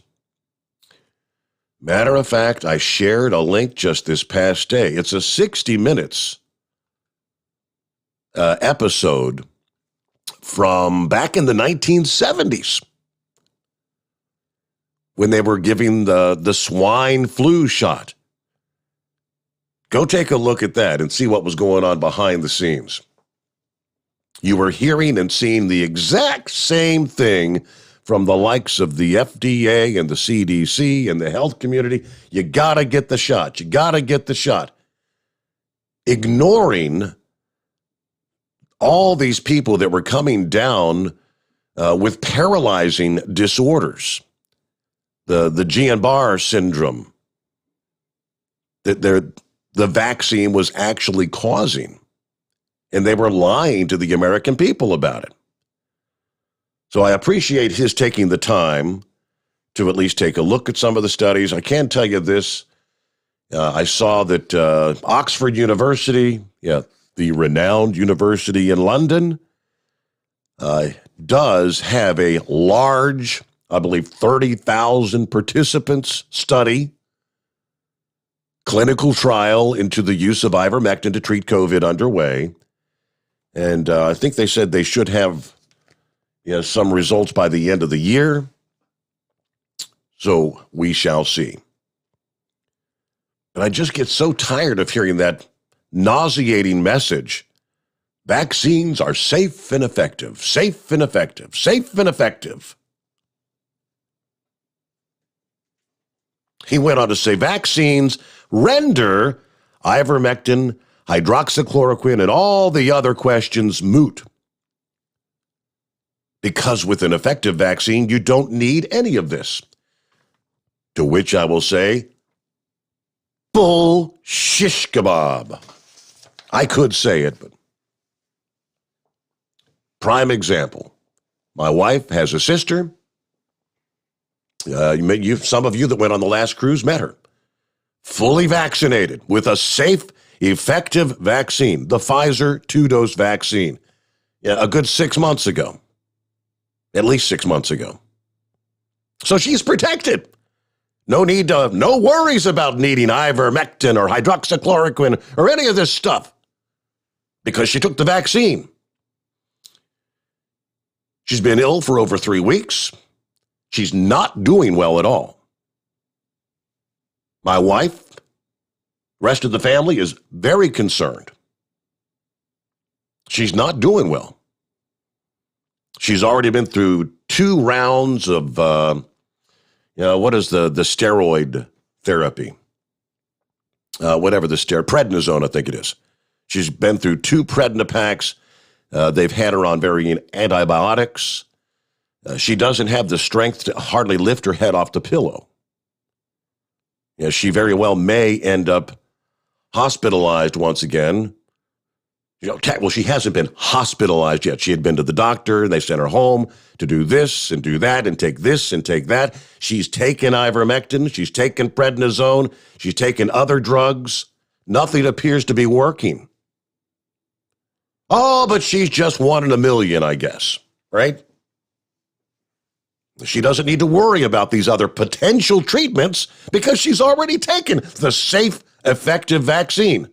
Matter of fact, I shared a link just this past day. It's a 60 Minutes episode from back in the 1970s when they were giving the swine flu shot. Go take a look at that and see what was going on behind the scenes. You were hearing and seeing the exact same thing from the likes of the FDA and the CDC and the health community. You got to get the shot. You got to get the shot. Ignoring all these people that were coming down with paralyzing disorders, the Guillain-Barré syndrome that the vaccine was actually causing. And they were lying to the American people about it. So I appreciate his taking the time to at least take a look at some of the studies. I can tell you this. I saw that Oxford University, the renowned university in London, does have a large, I believe 30,000 participants study, clinical trial into the use of ivermectin to treat COVID underway. And I think they said they should have some results by the end of the year. So we shall see. But I just get so tired of hearing that nauseating message. Vaccines are safe and effective, safe and effective, safe and effective. He went on to say vaccines render ivermectin, hydroxychloroquine, and all the other questions moot. Because with an effective vaccine, you don't need any of this. To which I will say, bull shish kebab. I could say it, but prime example. My wife has a sister. Some of you that went on the last cruise met her. Fully vaccinated with a safe, effective vaccine, the Pfizer 2-dose vaccine, a good 6 months ago. At least 6 months ago. So she's protected. No worries about needing ivermectin or hydroxychloroquine or any of this stuff because she took the vaccine. She's been ill for over 3 weeks. She's not doing well at all. My wife, rest of the family is very concerned. She's not doing well. She's already been through 2 rounds of, what is the steroid therapy? Prednisone, I think it is. She's been through 2 Prednipacks. They've had her on varying antibiotics. She doesn't have the strength to hardly lift her head off the pillow. She very well may end up hospitalized once again. Well, she hasn't been hospitalized yet. She had been to the doctor, and they sent her home to do this and do that and take this and take that. She's taken ivermectin. She's taken prednisone. She's taken other drugs. Nothing appears to be working. Oh, but she's just 1 in a million, I guess, right? She doesn't need to worry about these other potential treatments because she's already taken the safe, effective vaccine.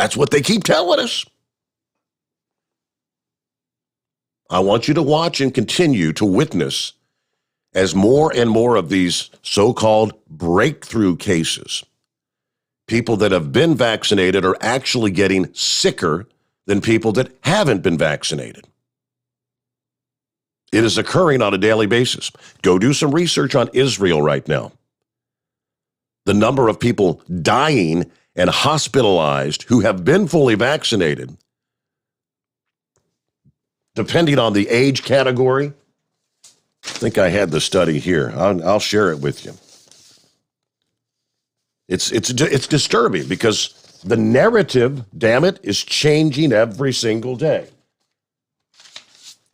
That's what they keep telling us. I want you to watch and continue to witness as more and more of these so-called breakthrough cases, people that have been vaccinated are actually getting sicker than people that haven't been vaccinated. It is occurring on a daily basis. Go do some research on Israel right now. The number of people dying and hospitalized who have been fully vaccinated, depending on the age category. I think I had the study here. I'll share it with you. It's disturbing because the narrative, damn it, is changing every single day.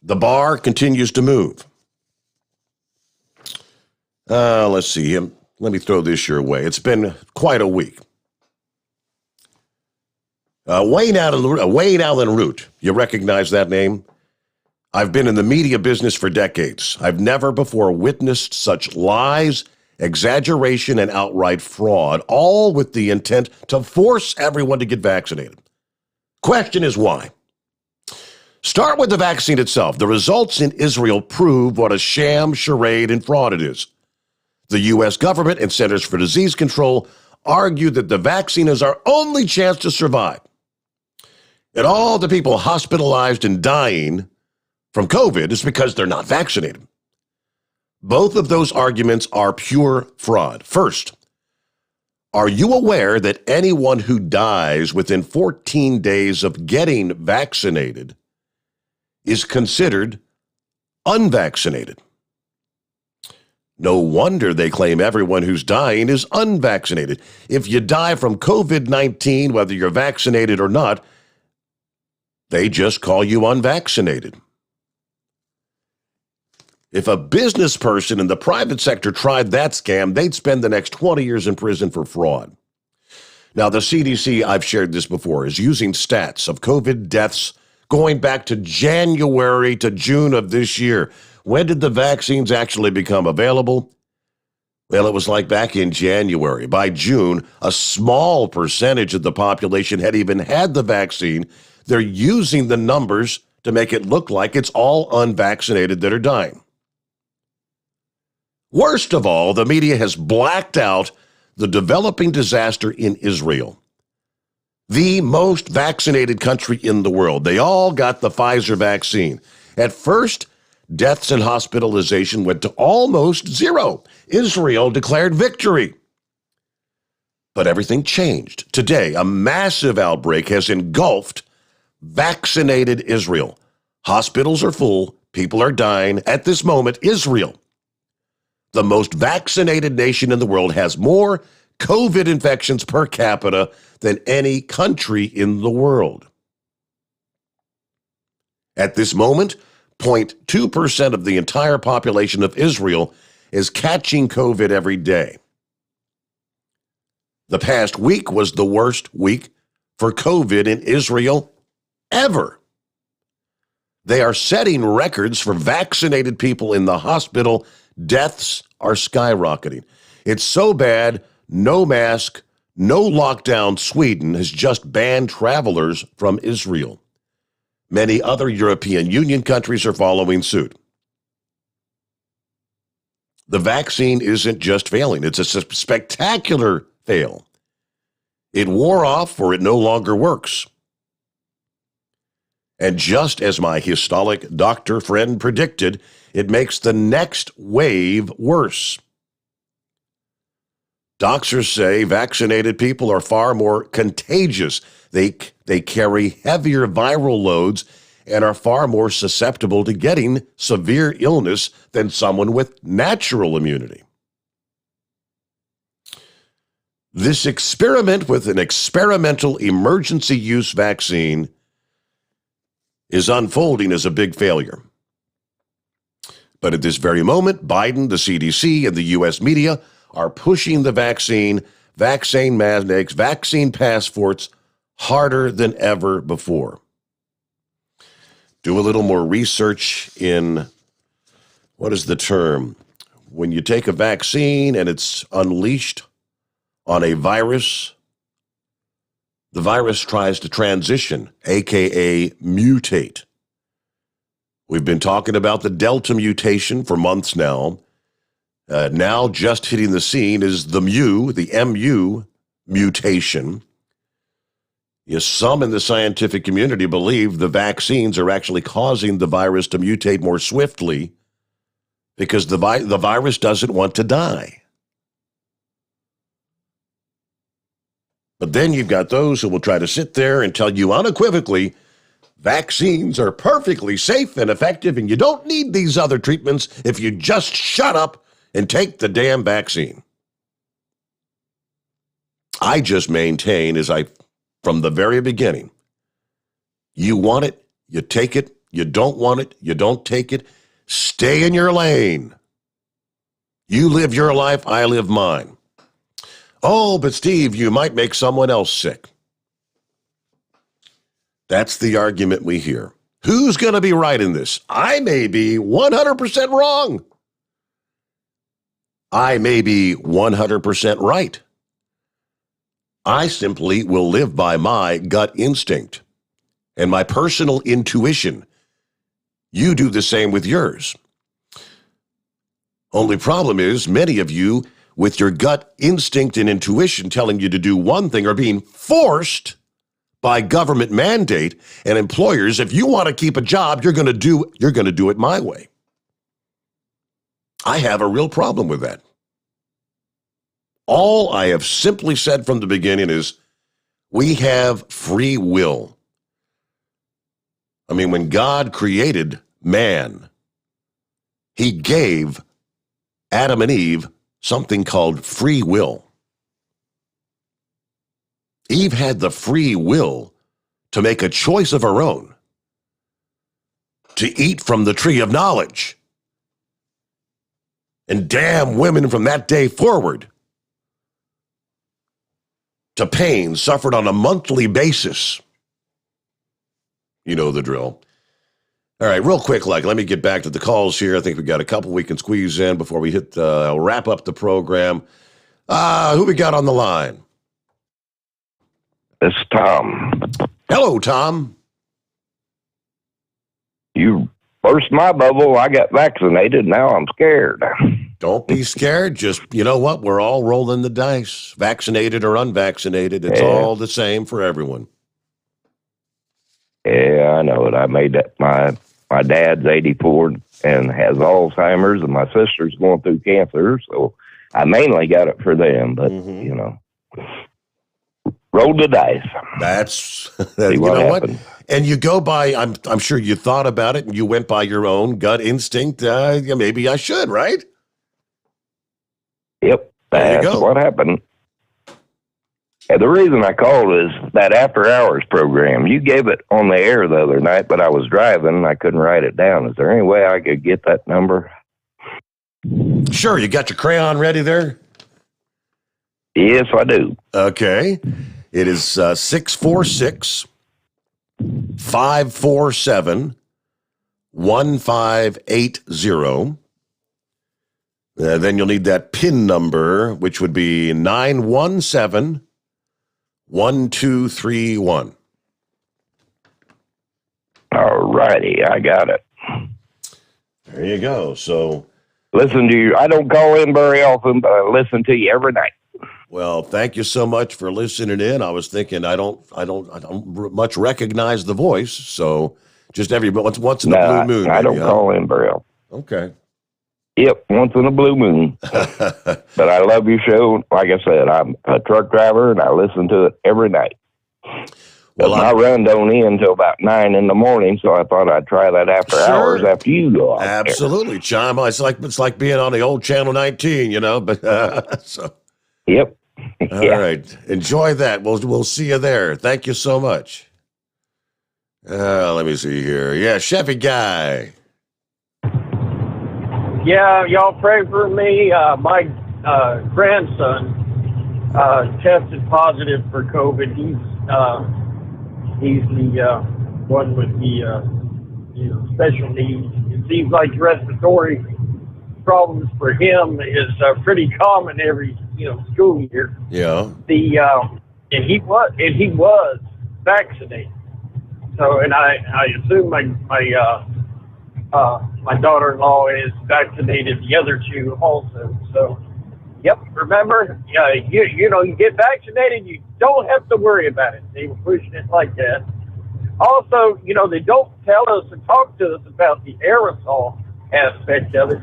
The bar continues to move. Let's see. Let me throw this your way. It's been quite a week. Wayne Allen Root. You recognize that name? I've been in the media business for decades. I've never before witnessed such lies, exaggeration, and outright fraud, all with the intent to force everyone to get vaccinated. Question is why? Start with the vaccine itself. The results in Israel prove what a sham, charade, and fraud it is. The U.S. government and Centers for Disease Control argue that the vaccine is our only chance to survive. And all the people hospitalized and dying from COVID is because they're not vaccinated. Both of those arguments are pure fraud. First, are you aware that anyone who dies within 14 days of getting vaccinated is considered unvaccinated? No wonder they claim everyone who's dying is unvaccinated. If you die from COVID-19, whether you're vaccinated or not, they just call you unvaccinated. If a business person in the private sector tried that scam, they'd spend the next 20 years in prison for fraud. Now, the CDC, I've shared this before, is using stats of COVID deaths going back to January to June of this year. When did the vaccines actually become available? Well, it was like back in January. By June, a small percentage of the population had even had the vaccine. They're using the numbers to make it look like it's all unvaccinated that are dying. Worst of all, the media has blacked out the developing disaster in Israel, the most vaccinated country in the world. They all got the Pfizer vaccine. At first, deaths and hospitalization went to almost zero. Israel declared victory. But everything changed. Today, a massive outbreak has engulfed vaccinated Israel. Hospitals are full. People are dying. At this moment, Israel, the most vaccinated nation in the world, has more COVID infections per capita than any country in the world. At this moment, 0.2% of the entire population of Israel is catching COVID every day. The past week was the worst week for COVID in Israel ever. They are setting records for vaccinated people in the hospital. Deaths are skyrocketing. It's so bad, no mask, no lockdown. Sweden has just banned travelers from Israel. Many other European Union countries are following suit. The vaccine isn't just failing, it's a spectacular fail. It wore off or it no longer works. And just as my histolic doctor friend predicted, it makes the next wave worse. Doctors say vaccinated people are far more contagious. They carry heavier viral loads and are far more susceptible to getting severe illness than someone with natural immunity. This experiment with an experimental emergency use vaccine is unfolding as a big failure. But at this very moment, Biden, the CDC, and the U.S. media are pushing the vaccine mandates, vaccine passports harder than ever before. Do a little more research in, what is the term? When you take a vaccine and it's unleashed on a virus, the virus tries to transition, aka mutate. We've been talking about the Delta mutation for months now. Now just hitting the scene is the MU mutation. Yes, some in the scientific community believe the vaccines are actually causing the virus to mutate more swiftly because the virus doesn't want to die. But then you've got those who will try to sit there and tell you unequivocally vaccines are perfectly safe and effective and you don't need these other treatments if you just shut up and take the damn vaccine. I just maintain, from the very beginning, you want it, you take it. You don't want it, you don't take it. Stay in your lane. You live your life, I live mine. Oh, but Steve, you might make someone else sick. That's the argument we hear. Who's going to be right in this? I may be 100% wrong. I may be 100% right. I simply will live by my gut instinct and my personal intuition. You do the same with yours. Only problem is many of you, with your gut instinct and intuition telling you to do one thing, are being forced by government mandate and employers. If you want to keep a job, you're going to do it my way. I have a real problem with that. All I have simply said from the beginning is we have free will. I mean, when God created man, he gave Adam and Eve something called free will. Eve had the free will to make a choice of her own, to eat from the tree of knowledge. And damn women from that day forward to pain suffered on a monthly basis. You know the drill. All right, real quick, let me get back to the calls here. I think we got a couple we can squeeze in before we wrap up the program. Who we got on the line? It's Tom. Hello, Tom. You burst my bubble. I got vaccinated. Now I'm scared. Don't be scared. Just, you know what? We're all rolling the dice. Vaccinated or unvaccinated. It's all the same for everyone. Yeah, I know it. I made that. My dad's 84 and has Alzheimer's, and my sister's going through cancer, so I mainly got it for them. But you know, roll the dice. That's you know what? And you go by. I'm sure you thought about it, and you went by your own gut instinct. Maybe I should, right? Yep, that's what happened. And the reason I called is that after hours program. You gave it on the air the other night, but I was driving and I couldn't write it down. Is there any way I could get that number? Sure. You got your crayon ready there? Yes, I do. Okay. It is 646 547 1580. Then you'll need that PIN number, which would be 917 1231. All righty, I got it. There you go. So listen to you. I don't call in very often, but I listen to you every night. Well, thank you so much for listening in. I was thinking I don't much recognize the voice, so just once in a blue moon. I don't call in very often. Okay. Yep, once in a blue moon. But I love your show. Like I said, I'm a truck driver, and I listen to it every night. Well, my run don't end until about 9 in the morning, so I thought I'd try that after hours after you go out. Absolutely, Chime. It's like being on the old Channel 19, you know. But so. Yep. All right. Enjoy that. We'll see you there. Thank you so much. Let me see here. Yeah, Chevy Guy. Yeah, y'all pray for me. My grandson tested positive for COVID. He's the one with the special needs. It seems like respiratory problems for him is pretty common every school year. Yeah. and he was vaccinated. So, and I assume my daughter-in-law is vaccinated, the other two also. So, yep, remember, you get vaccinated, you don't have to worry about it. They were pushing it like that. Also, they don't tell us and talk to us about the aerosol aspect of it.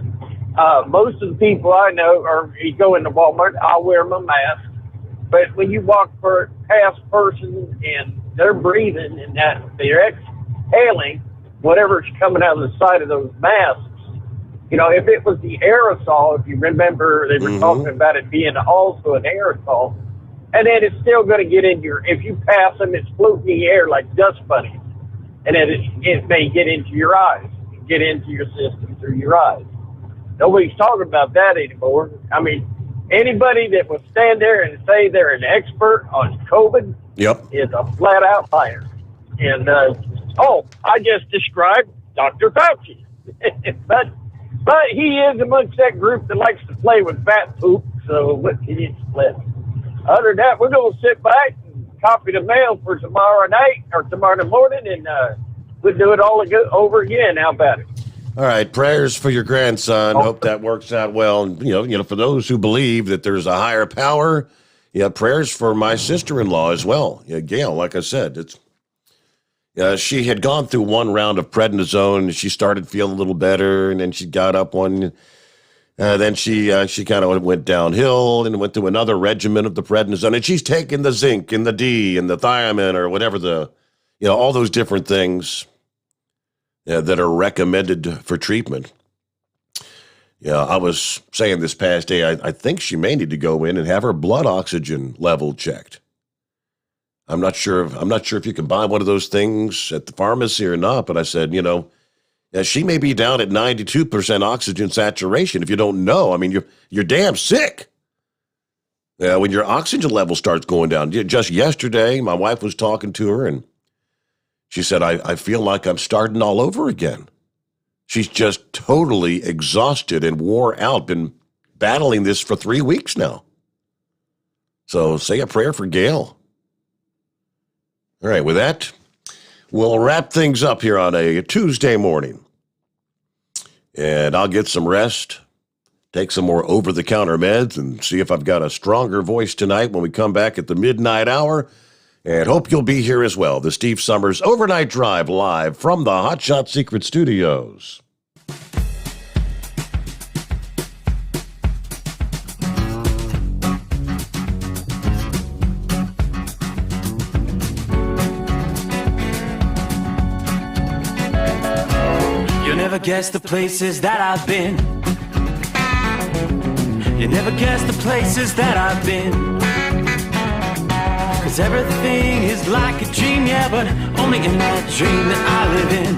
Most of the people I know, you go into Walmart, I'll wear my mask. But when you walk past persons and they're breathing and that they're exhaling whatever's coming out of the side of those masks, if it was the aerosol, if you remember, they were talking about it being also an aerosol, and then it's still going to get in if you pass them, it's floating in the air like dust bunnies, and then it may get into your eyes, get into your system through your eyes. Nobody's talking about that anymore. I mean, anybody that will stand there and say they're an expert on COVID is a flat-out liar. And, I just described Dr. Fauci. but he is amongst that group that likes to play with fat poop, so what can you split? Other than that, we're going to sit back and copy the mail for tomorrow night or tomorrow morning, and we'll do it all over again. How about it? All right, prayers for your grandson. Hope that works out well. And, for those who believe that there's a higher power, prayers for my sister-in-law as well. Gail, like I said, she had gone through one round of prednisone, and she started feeling a little better, and then she got up one. Then she kind of went downhill and went through another regimen of the prednisone, and she's taken the zinc and the D and the thiamine or whatever all those different things that are recommended for treatment. I was saying this past day, I think she may need to go in and have her blood oxygen level checked. I'm not sure if you can buy one of those things at the pharmacy or not, but I said, she may be down at 92% oxygen saturation. If you don't know, I mean, you're damn sick. When your oxygen level starts going down. Just yesterday, my wife was talking to her, and she said, I feel like I'm starting all over again. She's just totally exhausted and wore out, been battling this for 3 weeks now. So say a prayer for Gail. All right, with that, we'll wrap things up here on a Tuesday morning. And I'll get some rest, take some more over-the-counter meds, and see if I've got a stronger voice tonight when we come back at the midnight hour. And hope you'll be here as well. The Steve Sommers Overnight Drive live from the Hot Shot Secret Studios. You never guess the places that I've been. You never guess the places that I've been. 'Cause everything is like a dream, yeah, but only in that dream that I live in.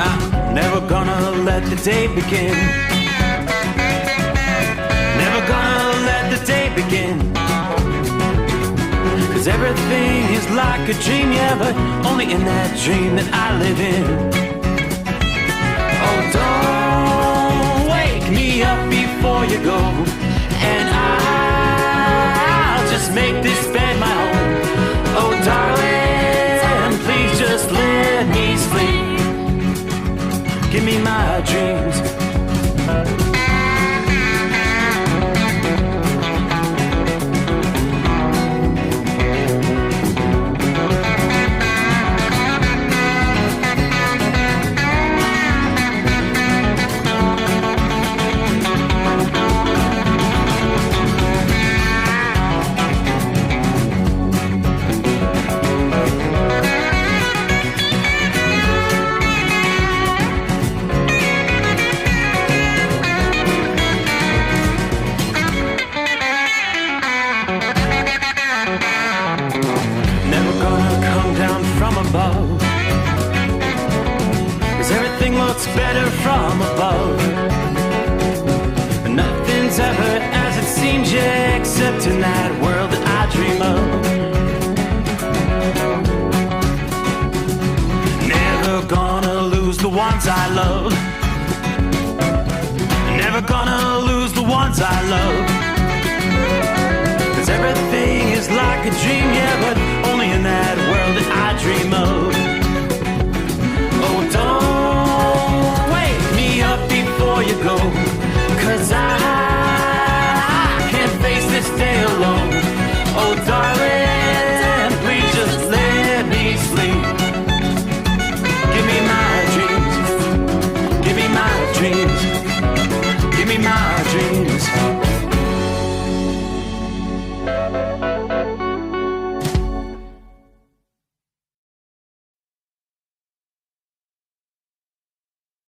I'm never gonna let the day begin. Never gonna let the day begin. 'Cause everything is like a dream, yeah, but only in that dream that I live in. Oh, don't wake me up before you go, and I'll just make this bed my home. Oh, darling, please just let me sleep. Give me my dreams. Better from above. Nothing's ever as it seems, yeah, except in that world that I dream of. Never gonna lose the ones I love. Never gonna lose the ones I love. like a dream, yeah, but only in that world that I dream of.